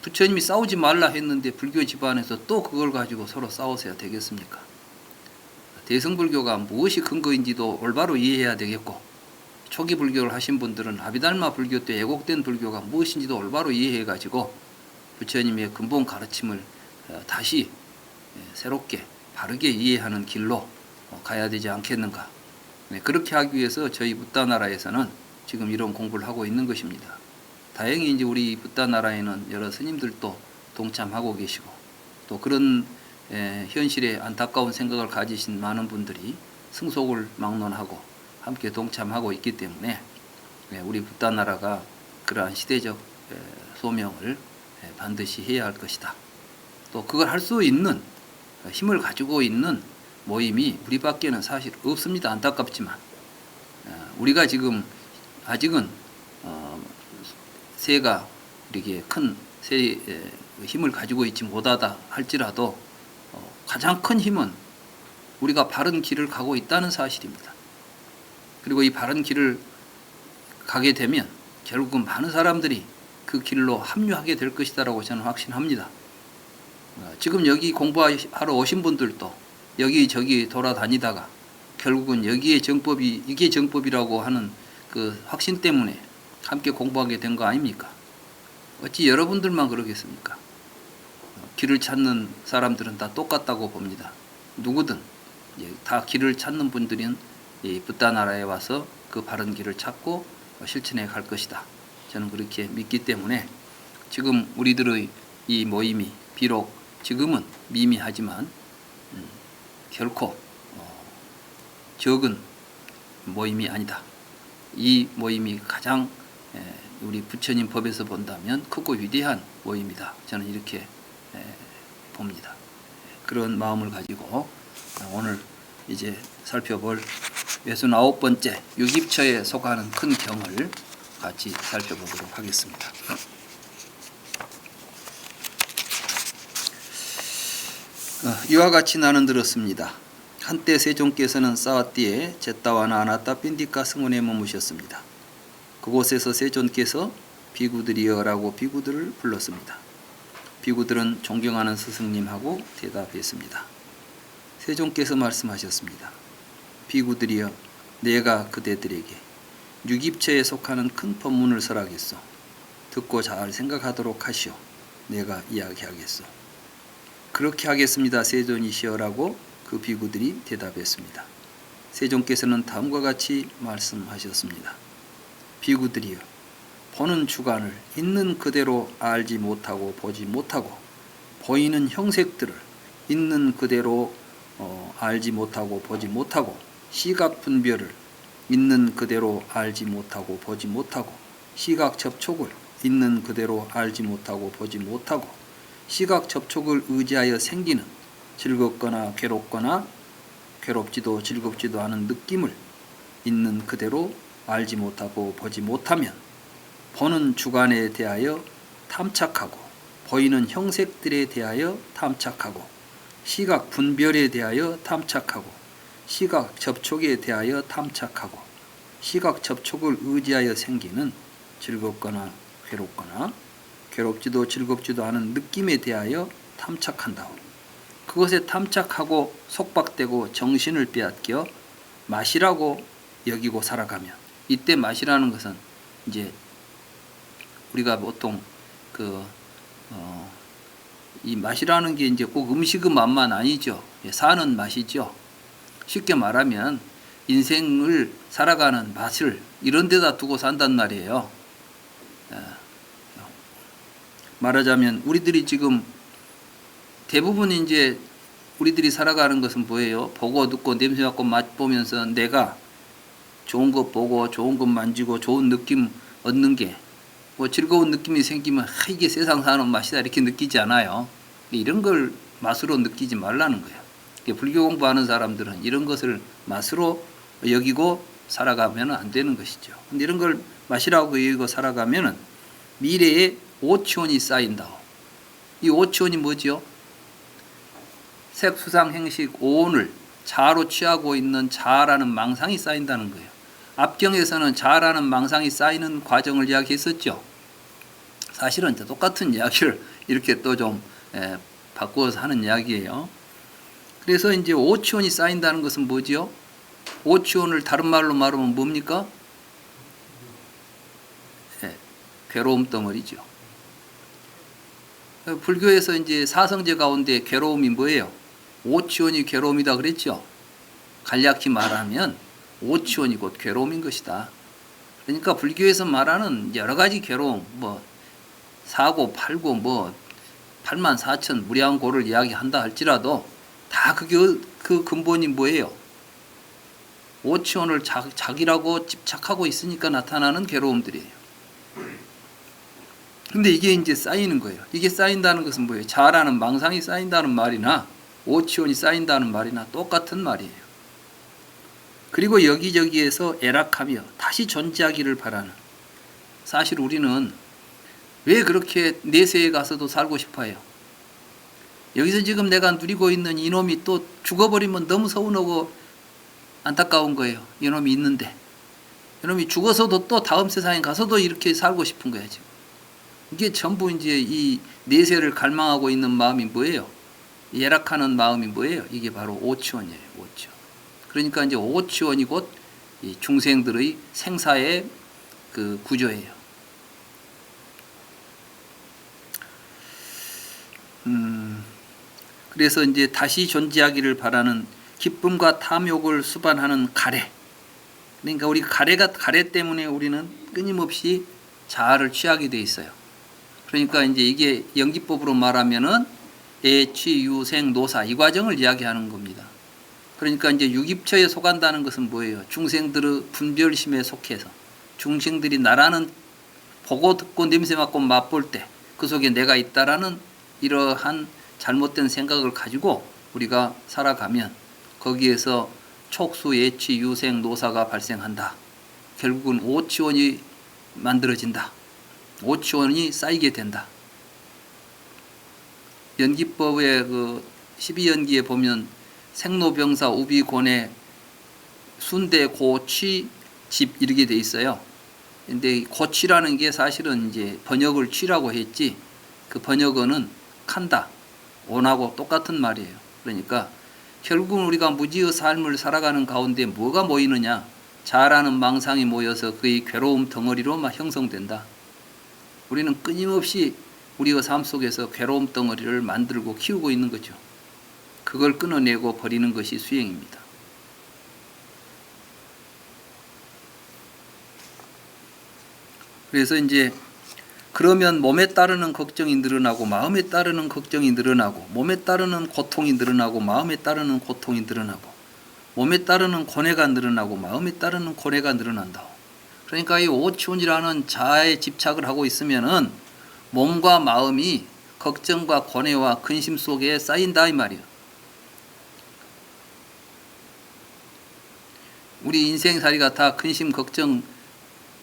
[SPEAKER 1] 부처님이 싸우지 말라 했는데 불교 집안에서 또 그걸 가지고 서로 싸우셔야 되겠습니까? 대승불교가 무엇이 근거인지도 올바로 이해해야 되겠고, 초기 불교를 하신 분들은 아비달마 불교 때 왜곡된 불교가 무엇인지도 올바로 이해해가지고 부처님의 근본 가르침을 다시 새롭게 바르게 이해하는 길로 가야 되지 않겠는가. 그렇게 하기 위해서 저희 붓다 나라에서는 지금 이런 공부를 하고 있는 것입니다. 다행히 이제 우리 붓다 나라에는 여러 스님들도 동참하고 계시고, 또 그런 현실에 안타까운 생각을 가지신 많은 분들이 승속을 막론하고 함께 동참하고 있기 때문에 우리 붓다 나라가 그러한 시대적 소명을 반드시 해야 할 것이다. 또 그걸 할 수 있는 힘을 가지고 있는 모임이 우리밖에는 사실 없습니다. 안타깝지만 우리가 지금 아직은 새가 이렇게 큰 힘을 가지고 있지 못하다 할지라도 가장 큰 힘은 우리가 바른 길을 가고 있다는 사실입니다. 그리고 이 바른 길을 가게 되면 결국은 많은 사람들이 그 길로 합류하게 될 것이다라고 저는 확신합니다. 지금 여기 공부하러 오신 분들도 여기저기 돌아다니다가 결국은 여기에 정법이, 이게 정법이라고 하는 그 확신 때문에 함께 공부하게 된 거 아닙니까? 어찌 여러분들만 그러겠습니까? 길을 찾는 사람들은 다 똑같다고 봅니다. 누구든 다 길을 찾는 분들은 이 붓다 나라에 와서 그 바른 길을 찾고 실천해 갈 것이다. 저는 그렇게 믿기 때문에 지금 우리들의 이 모임이 비록 지금은 미미하지만 결코 적은 모임이 아니다. 이 모임이 가장 우리 부처님 법에서 본다면 크고 위대한 모임이다. 저는 이렇게 봅니다. 그런 마음을 가지고 오늘 이제 살펴볼 69번째 유깁처에 속하는 큰 경을 같이 살펴보도록 하겠습니다. 이와 같이 나는 들었습니다. 한때 세종께서는 싸왔디에 제따와나 아나따 빈디카 승원에 머무셨습니다. 그곳에서 세존께서 비구들이여라고 비구들을 불렀습니다. 비구들은 존경하는 스승님하고 대답했습니다. 세종께서 말씀하셨습니다. 비구들이여, 내가 그대들에게 유깁처에 속하는 큰 법문을 설하겠소. 듣고 잘 생각하도록 하시오. 내가 이야기하겠소. 그렇게 하겠습니다. 세존이시여라고 그 비구들이 대답했습니다. 세종께서는 다음과 같이 말씀하셨습니다. 비구들이여, 보는 주관을 있는 그대로 알지 못하고 보지 못하고, 보이는 형색들을 있는 그대로 알지 못하고 보지 못하고, 시각 분별을 있는 그대로 알지 못하고 보지 못하고, 시각 접촉을 있는 그대로 알지 못하고 보지 못하고, 시각 접촉을 의지하여 생기는 즐겁거나 괴롭거나 괴롭지도 즐겁지도 않은 느낌을 있는 그대로 알지 못하고 보지 못하면 보는 주관에 대하여 탐착하고, 보이는 형색들에 대하여 탐착하고, 시각 분별에 대하여 탐착하고, 시각 접촉에 대하여 탐착하고, 시각 접촉을 의지하여 생기는 즐겁거나 괴롭거나 괴롭지도 즐겁지도 않은 느낌에 대하여 탐착한다. 그것에 탐착하고 속박되고 정신을 빼앗겨 맛이라고 여기고 살아가면, 이때 맛이라는 것은 이제 우리가 보통 이 맛이라는 게 이제 꼭 음식의 맛만 아니죠. 사는 맛이죠. 쉽게 말하면 인생을 살아가는 맛을 이런 데다 두고 산단 말이에요. 말하자면 우리들이 지금 대부분 이제 우리들이 살아가는 것은 뭐예요? 보고 듣고 냄새 맡고 맛보면서 내가 좋은 것 보고 좋은 것 만지고 좋은 느낌 얻는 게, 뭐 즐거운 느낌이 생기면 이게 세상 사는 맛이다 이렇게 느끼지 않아요. 이런 걸 맛으로 느끼지 말라는 거예요. 불교 공부하는 사람들은 이런 것을 맛으로 여기고 살아가면 안 되는 것이죠. 근데 이런 걸 맛이라고 여기고 살아가면 미래에 오치원이 쌓인다. 이 오치원이 뭐죠? 색수상 행식 오온을 자아로 취하고 있는 자아라는 망상이 쌓인다는 거예요. 앞경에서는 자아라는 망상이 쌓이는 과정을 이야기했었죠. 사실은 똑같은 이야기를 이렇게 또 좀 바꾸어서 하는 이야기예요. 그래서 이제 오치원이 쌓인다는 것은 뭐지요? 오치원을 다른 말로 말하면 뭡니까? 괴로움 덩어리죠. 불교에서 이제 사성제 가운데 괴로움이 뭐예요? 오치원이 괴로움이다 그랬죠. 간략히 말하면 오치원이 곧 괴로움인 것이다. 그러니까 불교에서 말하는 여러 가지 괴로움, 뭐 사고, 팔고, 뭐 84,000 무량고를 이야기한다 할지라도 다 그게 그 근본이 뭐예요? 오치원을 자기라고 집착하고 있으니까 나타나는 괴로움들이에요. 근데 이게 이제 쌓이는 거예요. 이게 쌓인다는 것은 뭐예요? 자라는 망상이 쌓인다는 말이나 오치원이 쌓인다는 말이나 똑같은 말이에요. 그리고 여기저기에서 애락하며 다시 존재하기를 바라는, 사실 우리는 왜 그렇게 내세에 가서도 살고 싶어요? 여기서 지금 내가 누리고 있는 이놈이 또 죽어버리면 너무 서운하고 안타까운 거예요. 이놈이 있는데 이놈이 죽어서도 또 다음 세상에 가서도 이렇게 살고 싶은 거예요. 지금 이게 전부 이제 이 내세를 갈망하고 있는 마음이 뭐예요? 예락하는 마음이 뭐예요? 이게 바로 오치원이에요. 오치원. 그러니까 이제 오치원이 곧 이 중생들의 생사의 그 구조예요. 그래서 이제 다시 존재하기를 바라는 기쁨과 탐욕을 수반하는 가래. 그러니까 우리 가래 때문에 우리는 끊임없이 자아를 취하게 돼 있어요. 그러니까 이제 이게 연기법으로 말하면은 애취, 유생, 노사 이 과정을 이야기하는 겁니다. 그러니까 이제 유깁처에 속한다는 것은 뭐예요? 중생들의 분별심에 속해서 중생들이 나라는 보고 듣고 냄새 맡고 맛볼 때 그 속에 내가 있다라는 이러한 잘못된 생각을 가지고 우리가 살아가면 거기에서 촉수, 애취, 유생, 노사가 발생한다. 결국은 오치원이 만들어진다. 오치원이 쌓이게 된다. 연기법의 그 12연기에 보면 생로병사 우비곤의 순대 고취 집 이렇게 돼 있어요. 근데 고취라는 게 사실은 이제 번역을 취라고 했지, 그 번역어는 칸다, 온하고 똑같은 말이에요. 그러니까 결국은 우리가 무지의 삶을 살아가는 가운데 뭐가 모이느냐? 자라는 망상이 모여서 그의 괴로움 덩어리로 막 형성된다. 우리는 끊임없이 우리의 삶 속에서 괴로움 덩어리를 만들고 키우고 있는 거죠. 그걸 끊어내고 버리는 것이 수행입니다. 그래서 이제 그러면 몸에 따르는 걱정이 늘어나고 마음에 따르는 걱정이 늘어나고 몸에 따르는 고통이 늘어나고 마음에 따르는 고통이 늘어나고 몸에 따르는 고뇌가 늘어나고 마음에 따르는 고뇌가 늘어난다. 그러니까 이 오치원이라는 자아에 집착을 하고 있으면은 몸과 마음이 걱정과 고뇌와 근심 속에 쌓인다 이 말이에요. 우리 인생살이가 다 근심, 걱정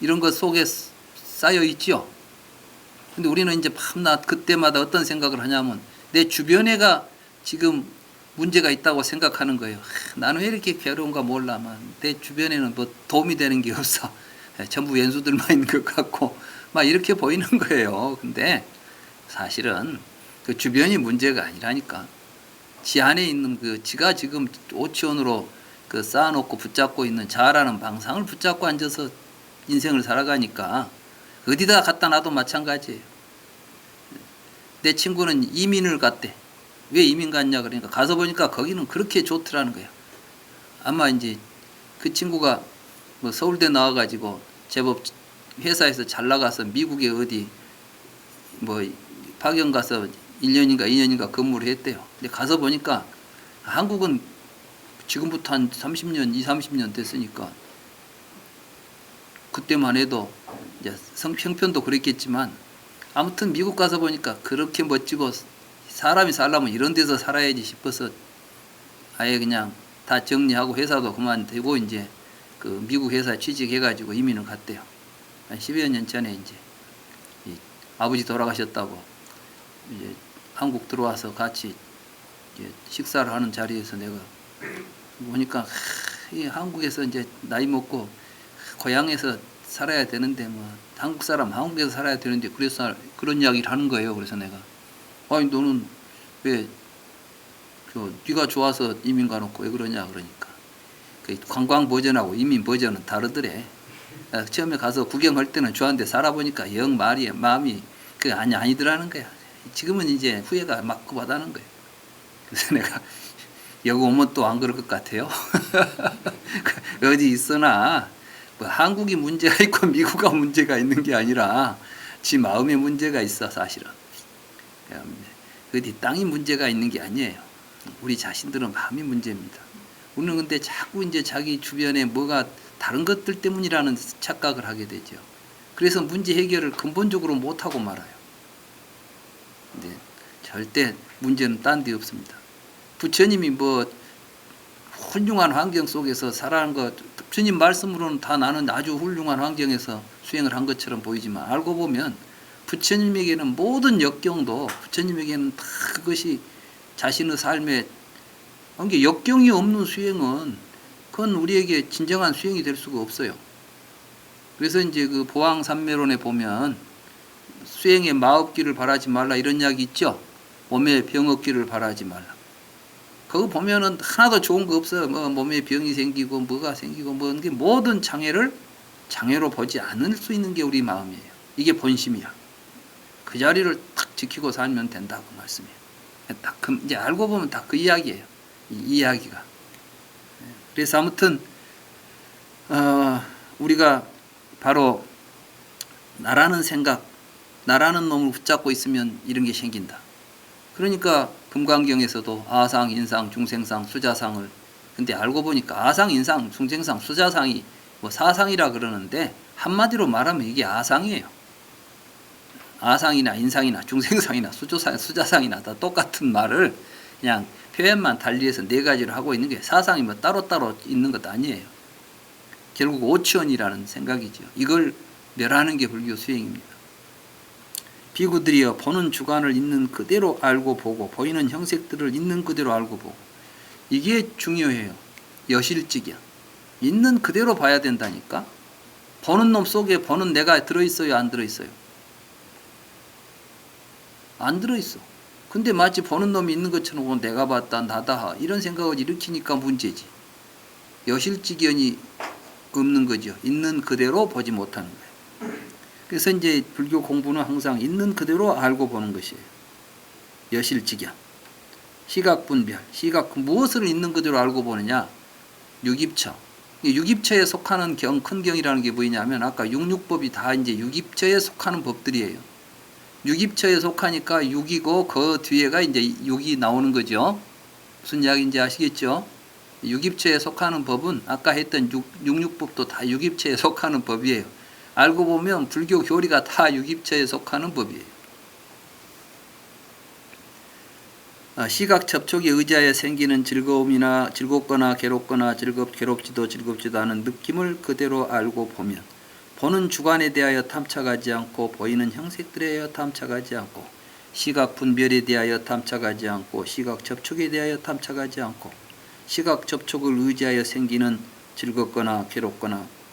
[SPEAKER 1] 이런 것 속에 쌓여 있죠. 근데 우리는 이제 밤낮 그때마다 어떤 생각을 하냐면 내 주변에가 지금 문제가 있다고 생각하는 거예요. 나는 왜 이렇게 괴로운가 몰라만 내 주변에는 뭐 도움이 되는 게 없어. 전부 왼수들만 있는 것 같고 막 이렇게 보이는 거예요. 근데 사실은 그 주변이 문제가 아니라니까. 지 안에 있는 그 지가 지금 오치원으로 그 쌓아놓고 붙잡고 있는 자아라는 방상을 붙잡고 앉아서 인생을 살아가니까 어디다 갖다 놔도 마찬가지예요. 내 친구는 이민을 갔대. 왜 이민 갔냐 그러니까 가서 보니까 거기는 그렇게 좋더라는 거야. 아마 이제 그 친구가 뭐 서울대 나와가지고 제법 회사에서 잘 나가서 미국에 어디 뭐 파견 가서 1년인가 2년인가 근무를 했대요. 근데 가서 보니까 한국은 지금부터 한 30년, 30년 됐으니까 그때만 해도 이제 성평편도 그랬겠지만 아무튼 미국 가서 보니까 그렇게 멋지고 사람이 살려면 이런 데서 살아야지 싶어서 아예 그냥 다 정리하고 회사도 그만두고 이제 그 미국 회사 취직해가지고 이민을 갔대요. 한 10여 년 전에 이제 아버지 돌아가셨다고 이제 한국 들어와서 같이 이제 식사를 하는 자리에서 내가 보니까 이 한국에서 이제 나이 먹고 고향에서 살아야 되는데 뭐 한국 사람 한국에서 살아야 되는데 그래서 그런 이야기를 하는 거예요. 그래서 내가 아니 너는 왜 네가 좋아서 이민 가놓고 왜 그러냐 그러니까 그 관광 버전하고 이민 버전은 다르더래. 처음에 가서 구경할 때는 좋았는데 살아보니까 영 마음이 그게 아니더라는 거야. 지금은 이제 후회가 맞고 받아는 거예요. 그래서 내가 여기 오면 또 안 그럴 것 같아요. 어디 있으나 뭐 한국이 문제가 있고 미국가 문제가 있는 게 아니라 지 마음에 문제가 있어 사실은. 어디 땅이 문제가 있는 게 아니에요. 우리 자신들은 마음이 문제입니다. 우리는 근데 자꾸 이제 자기 주변에 뭐가 다른 것들 때문이라는 착각을 하게 되죠. 그래서 문제 해결을 근본적으로 못하고 말아요. 근데 절대 문제는 딴 데 없습니다. 부처님이 뭐 훌륭한 환경 속에서 살아가는 것, 주님 말씀으로는 다 나는 아주 훌륭한 환경에서 수행을 한 것처럼 보이지만 알고 보면 부처님에게는 모든 역경도 부처님에게는 다 그것이 자신의 삶에 역경이 없는 수행은 그건 우리에게 진정한 수행이 될 수가 없어요. 그래서 이제 그 보왕산매론에 보면 수행에 마없기를 바라지 말라 이런 이야기 있죠. 몸에 병 없기를 바라지 말라. 그거 보면은 하나도 좋은 거 없어요. 뭐 몸에 병이 생기고 뭐가 생기고 뭐 모든 장애로 보지 않을 수 있는 게 우리 마음이에요. 이게 본심이야. 그 자리를 탁 지키고 살면 된다고 말씀이에요. 딱 이제 알고 보면 다 그 이야기예요. 이 이야기가. 그래서 아무튼 우리가 바로 나라는 생각, 나라는 놈을 붙잡고 있으면 이런 게 생긴다. 그러니까 금강경에서도 아상, 인상, 중생상, 수자상을 근데 알고 보니까 아상, 인상, 중생상, 수자상이 뭐 사상이라 그러는데 한마디로 말하면 이게 아상이에요. 아상이나 인상이나 중생상이나 수자상이나 다 똑같은 말을 그냥 표현만 달리해서 네 가지로 하고 있는 게 사상이 뭐 따로따로 있는 것도 아니에요. 결국 오치원이라는 생각이죠. 이걸 멸하는 게 불교 수행입니다. 비구들이여 보는 주관을 있는 그대로 알고 보고 보이는 형색들을 있는 그대로 알고 보고 이게 중요해요. 여실직이야. 있는 그대로 봐야 된다니까. 보는 놈 속에 보는 내가 들어있어요? 안 들어있어요? 안 들어있어. 근데 마치 보는 놈이 있는 것처럼 내가 봤다 나다 이런 생각을 일으키니까 문제지. 여실직연이 없는 거죠. 있는 그대로 보지 못하는 거예요. 그래서 이제 불교 공부는 항상 있는 그대로 알고 보는 것이에요. 여실직연. 시각분별. 시각 무엇을 있는 그대로 알고 보느냐? 육입처. 이 육입처에 속하는 큰 경이라는 게 뭐냐면 아까 육육법이 다 이제 육입처에 속하는 법들이에요. 육입처에 속하니까 육이고 그 뒤에가 이제 육이 나오는 거죠. 무슨 이야기인지 아시겠죠? 육입처에 속하는 법은 아까 했던 육육법도 다 육입처에 속하는 법이에요. 알고 보면 불교 교리가 다 육입처에 속하는 법이에요. 시각 접촉에 의지하여 생기는 즐거움이나 즐겁거나 괴롭거나 괴롭지도 않은 느낌을 그대로 알고 보면 보는 주관에 대하여 탐착하지 않고 보이는 형색들에 대하여 탐착하지 않고 시각 분별에 대하여 탐착하지 않고 시각 접촉에 대하여 탐착하지 않고 시각 접촉을 의지하여 생기는 즐겁거나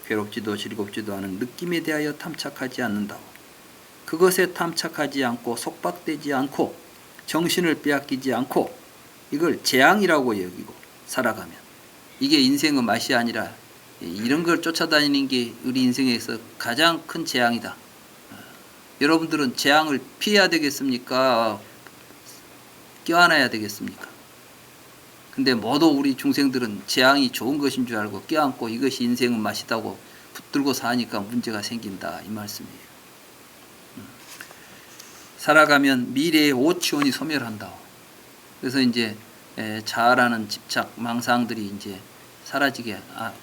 [SPEAKER 1] 괴롭지도 않은 느낌에 대하여 탐착하지 않는다고. 그것에 탐착하지 않고 속박되지 않고 정신을 빼앗기지 않고 이걸 재앙이라고 여기고 살아가면 이게 인생의 맛이 아니라 이런 걸 쫓아다니는 게 우리 인생에서 가장 큰 재앙이다. 여러분들은 재앙을 피해야 되겠습니까? 껴안아야 되겠습니까? 근데 모두 우리 중생들은 재앙이 좋은 것인 줄 알고 껴안고 이것이 인생의 맛이다고 붙들고 사니까 문제가 생긴다 이 말씀이에요. 살아가면 미래의 오치원이 소멸한다. 그래서 이제 자아라는 집착, 망상들이 이제 사라지게,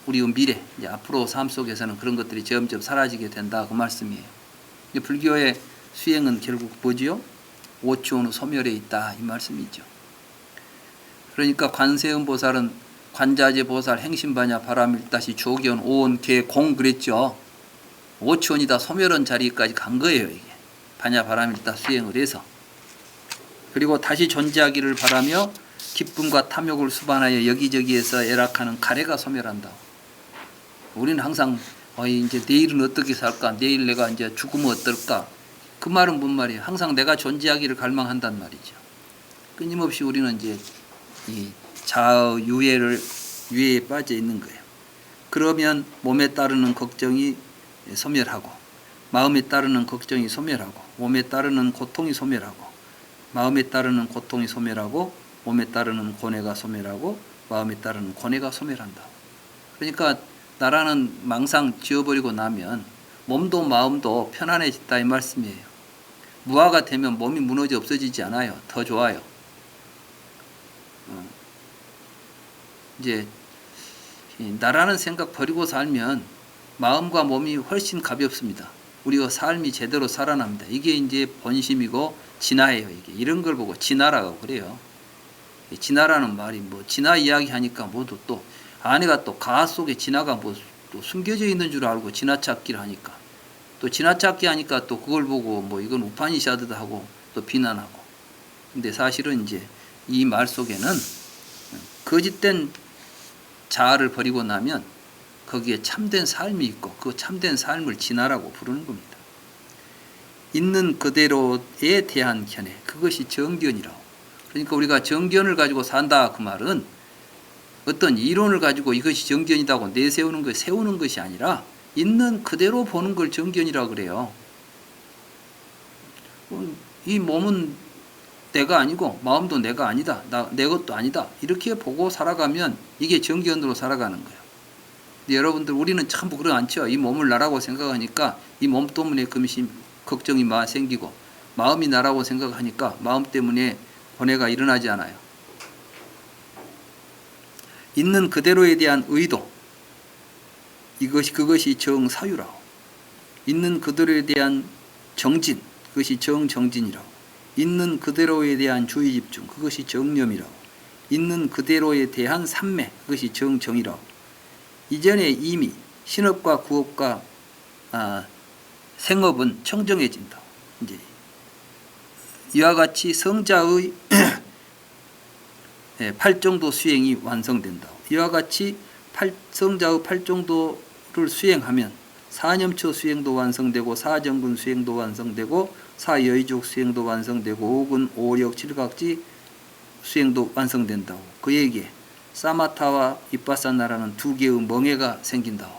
[SPEAKER 1] 우리의 미래, 이제 앞으로 삶 속에서는 그런 것들이 점점 사라지게 된다 그 말씀이에요. 불교의 수행은 결국 뭐지요? 오치원의 소멸에 있다 이 말씀이죠. 그러니까 관세음보살은 관자재 보살 행심반야 바람일다시 조견 오온 개공 그랬죠. 오치원이다 소멸한 자리까지 간 거예요 이게. 반야 바람일다 수행을 해서. 그리고 다시 존재하기를 바라며 기쁨과 탐욕을 수반하여 여기저기에서 애락하는 가래가 소멸한다. 우리는 항상 이제 내일은 어떻게 살까? 내일 내가 이제 죽으면 어떨까? 그 말은 뭔 말이에요? 항상 내가 존재하기를 갈망한단 말이죠. 끊임없이 우리는 이제 이 자의 유해에 빠져 있는 거예요. 그러면 몸에 따르는 걱정이 소멸하고 마음에 따르는 걱정이 소멸하고 몸에 따르는 고통이 소멸하고 마음에 따르는 고통이 소멸하고 몸에 따르는 고뇌가 소멸하고 마음에 따르는 고뇌가 소멸한다. 그러니까 나라는 망상 지워버리고 나면 몸도 마음도 편안해진다 이 말씀이에요. 무아가 되면 몸이 무너져 없어지지 않아요. 더 좋아요. 이제 나라는 생각 버리고 살면 마음과 몸이 훨씬 가볍습니다. 우리가 삶이 제대로 살아납니다. 이게 이제 본심이고 진화예요. 이게 이런 걸 보고 진화라고 그래요. 진화라는 말이 뭐 진화 이야기하니까 모두 또 아내가 또 가화 속에 진화가 뭐 또 숨겨져 있는 줄 알고 진화찾기를 하니까 또 진화찾기 하니까 또 그걸 보고 뭐 이건 우파니샤드다 하고 또 비난하고. 근데 사실은 이제 이 말 속에는 거짓된 자아를 버리고 나면 거기에 참된 삶이 있고 그 참된 삶을 진화라고 부르는 겁니다. 있는 그대로에 대한 견해, 그것이 정견이라고. 그러니까 우리가 정견을 가지고 산다 그 말은 어떤 이론을 가지고 이것이 정견이라고 내세우는 것, 세우는 것이 아니라 있는 그대로 보는 걸 정견이라고 그래요. 이 몸은 내가 아니고 마음도 내가 아니다. 내 것도 아니다. 이렇게 보고 살아가면 이게 정견으로 살아가는 거예요. 근데 여러분들 우리는 참 그러지 않죠. 이 몸을 나라고 생각하니까 이 몸 때문에 금심 걱정이 생기고 마음이 나라고 생각하니까 마음 때문에 고뇌가 일어나지 않아요. 있는 그대로에 대한 의도, 그것이 정사유라고. 있는 그대로에 대한 정진, 그것이 정정진이라고. 있는 그대로에 대한 주의 집중, 그것이 정념이라고. 있는 그대로에 대한 삼매, 그것이 정정이라고. 이전에 이미 신업과 구업과 생업은 청정해진다. 이제 이와 같이 성자의 팔정도 수행이 완성된다. 이와 같이 성자의 팔정도를 수행하면 사념처 수행도 완성되고 사정근 수행도 완성되고 사여의족 수행도 완성되고 오근 오력 칠각지 수행도 완성된다고. 그에게 사마타와 이빠사나라는 두 개의 멍에가 생긴다고.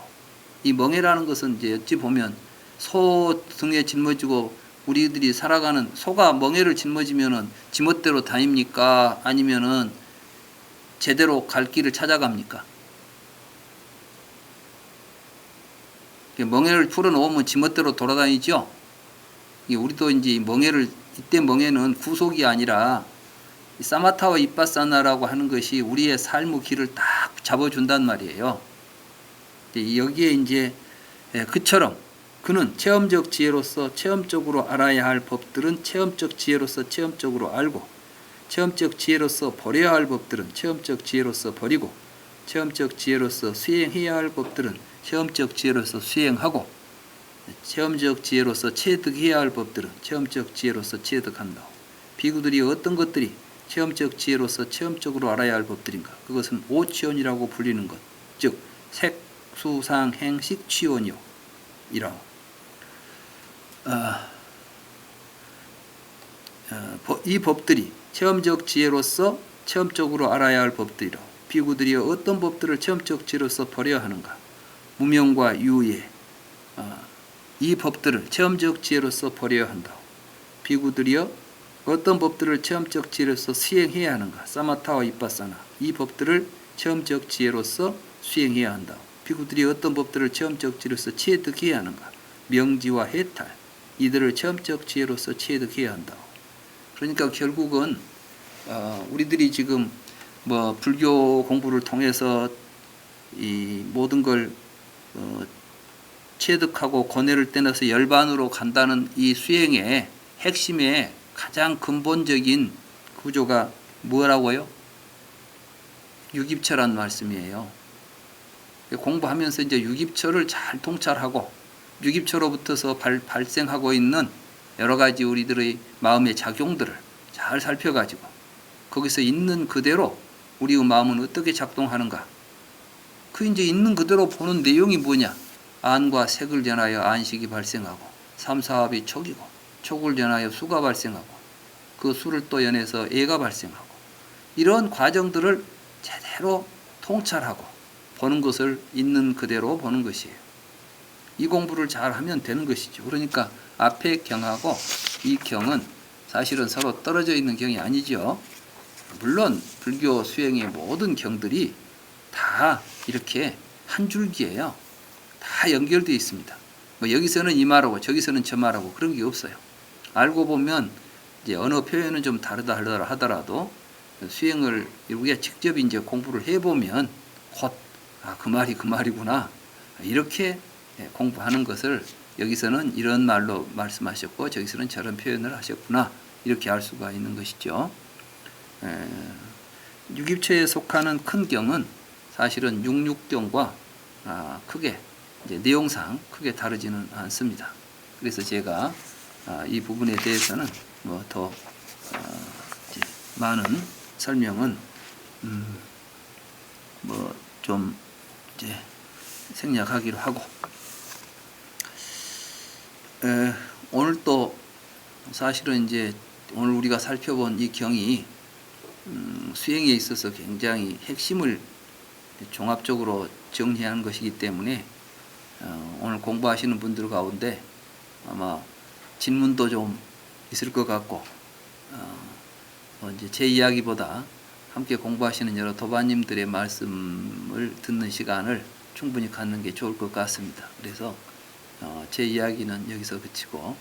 [SPEAKER 1] 이 멍에라는 것은 이제 어찌 보면 소 등에 짊어지고 우리들이 살아가는 소가 멍에를 짊어지면은 지멋대로 다닙니까? 아니면은 제대로 갈 길을 찾아갑니까? 멍에를 풀어놓으면 지멋대로 돌아다니죠. 우리도 이제 멍에를, 이때 멍에는 구속이 아니라 사마타와 이빠사나라고 하는 것이 우리의 삶의 길을 딱 잡아준단 말이에요. 여기에 이제 그처럼 그는 체험적 지혜로서 체험적으로 알아야 할 법들은 체험적 지혜로서 체험적으로 알고, 체험적 지혜로서 버려야 할 법들은 체험적 지혜로서 버리고, 체험적 지혜로서 수행해야 할 법들은 체험적 지혜로서 수행하고, 체험적 지혜로서 체득해야 할 법들은 체험적 지혜로서 체득한다. 비구들이 어떤 것들이 체험적 지혜로서 체험적으로 알아야 할 법들인가? 그것은 오치원이라고 불리는 것, 즉 색, 수, 상, 행, 식, 치원이요 이라. 이 법들이 체험적 지혜로서 체험적으로 알아야 할 법들이라. 비구들이 어떤 법들을 체험적 지혜로서 버려야 하는가? 무명과 유예, 이 법들을 체험적 지혜로서 버려야 한다. 비구들이여 어떤 법들을 체험적 지혜로서 수행해야 하는가? 사마타와 이빠사나, 이 법들을 체험적 지혜로서 수행해야 한다. 비구들이 어떤 법들을 체험적 지혜로서 체득해야 하는가? 명지와 해탈, 이들을 체험적 지혜로서 체득해야 한다. 그러니까 결국은 우리들이 지금 뭐 불교 공부를 통해서 이 모든 걸 체득하고 고뇌를 떼내서 열반으로 간다는 이 수행의 핵심의 가장 근본적인 구조가 뭐라고요? 유깁처란 말씀이에요. 공부하면서 이제 유깁처를 잘 통찰하고 유깁처로부터서 발생하고 있는 여러 가지 우리들의 마음의 작용들을 잘 살펴가지고 거기서 있는 그대로 우리의 마음은 어떻게 작동하는가? 그 이제 있는 그대로 보는 내용이 뭐냐? 안과 색을 전하여 안식이 발생하고, 삼사합이 촉이고, 촉을 전하여 수가 발생하고, 그 수를 또 연해서 애가 발생하고, 이런 과정들을 제대로 통찰하고 보는 것을 있는 그대로 보는 것이에요. 이 공부를 잘 하면 되는 것이죠. 그러니까 앞에 경하고 이 경은 사실은 서로 떨어져 있는 경이 아니죠. 물론 불교 수행의 모든 경들이 다 이렇게 한 줄기예요. 다 연결되어 있습니다. 뭐 여기서는 이 말하고 저기서는 저 말하고 그런 게 없어요. 알고 보면 이제 언어 표현은 좀 다르다 하더라도 수행을 우리가 직접 이제 공부를 해보면 곧 그 말이 그 말이구나 이렇게 공부하는 것을 여기서는 이런 말로 말씀하셨고 저기서는 저런 표현을 하셨구나 이렇게 알 수가 있는 것이죠. 유깁처에 속하는 큰 경은 사실은 육육경과 크게 이제 내용상 크게 다르지는 않습니다. 그래서 제가 이 부분에 대해서는 뭐 더 많은 설명은 뭐 좀 이제 생략하기로 하고 오늘 또 사실은 이제 오늘 우리가 살펴본 이 경이 수행에 있어서 굉장히 핵심을 종합적으로 정리하는 것이기 때문에 오늘 공부하시는 분들 가운데 아마 질문도 좀 있을 것 같고 이제 제 이야기보다 함께 공부하시는 여러 도반님들의 말씀을 듣는 시간을 충분히 갖는 게 좋을 것 같습니다. 그래서 제 이야기는 여기서 그치고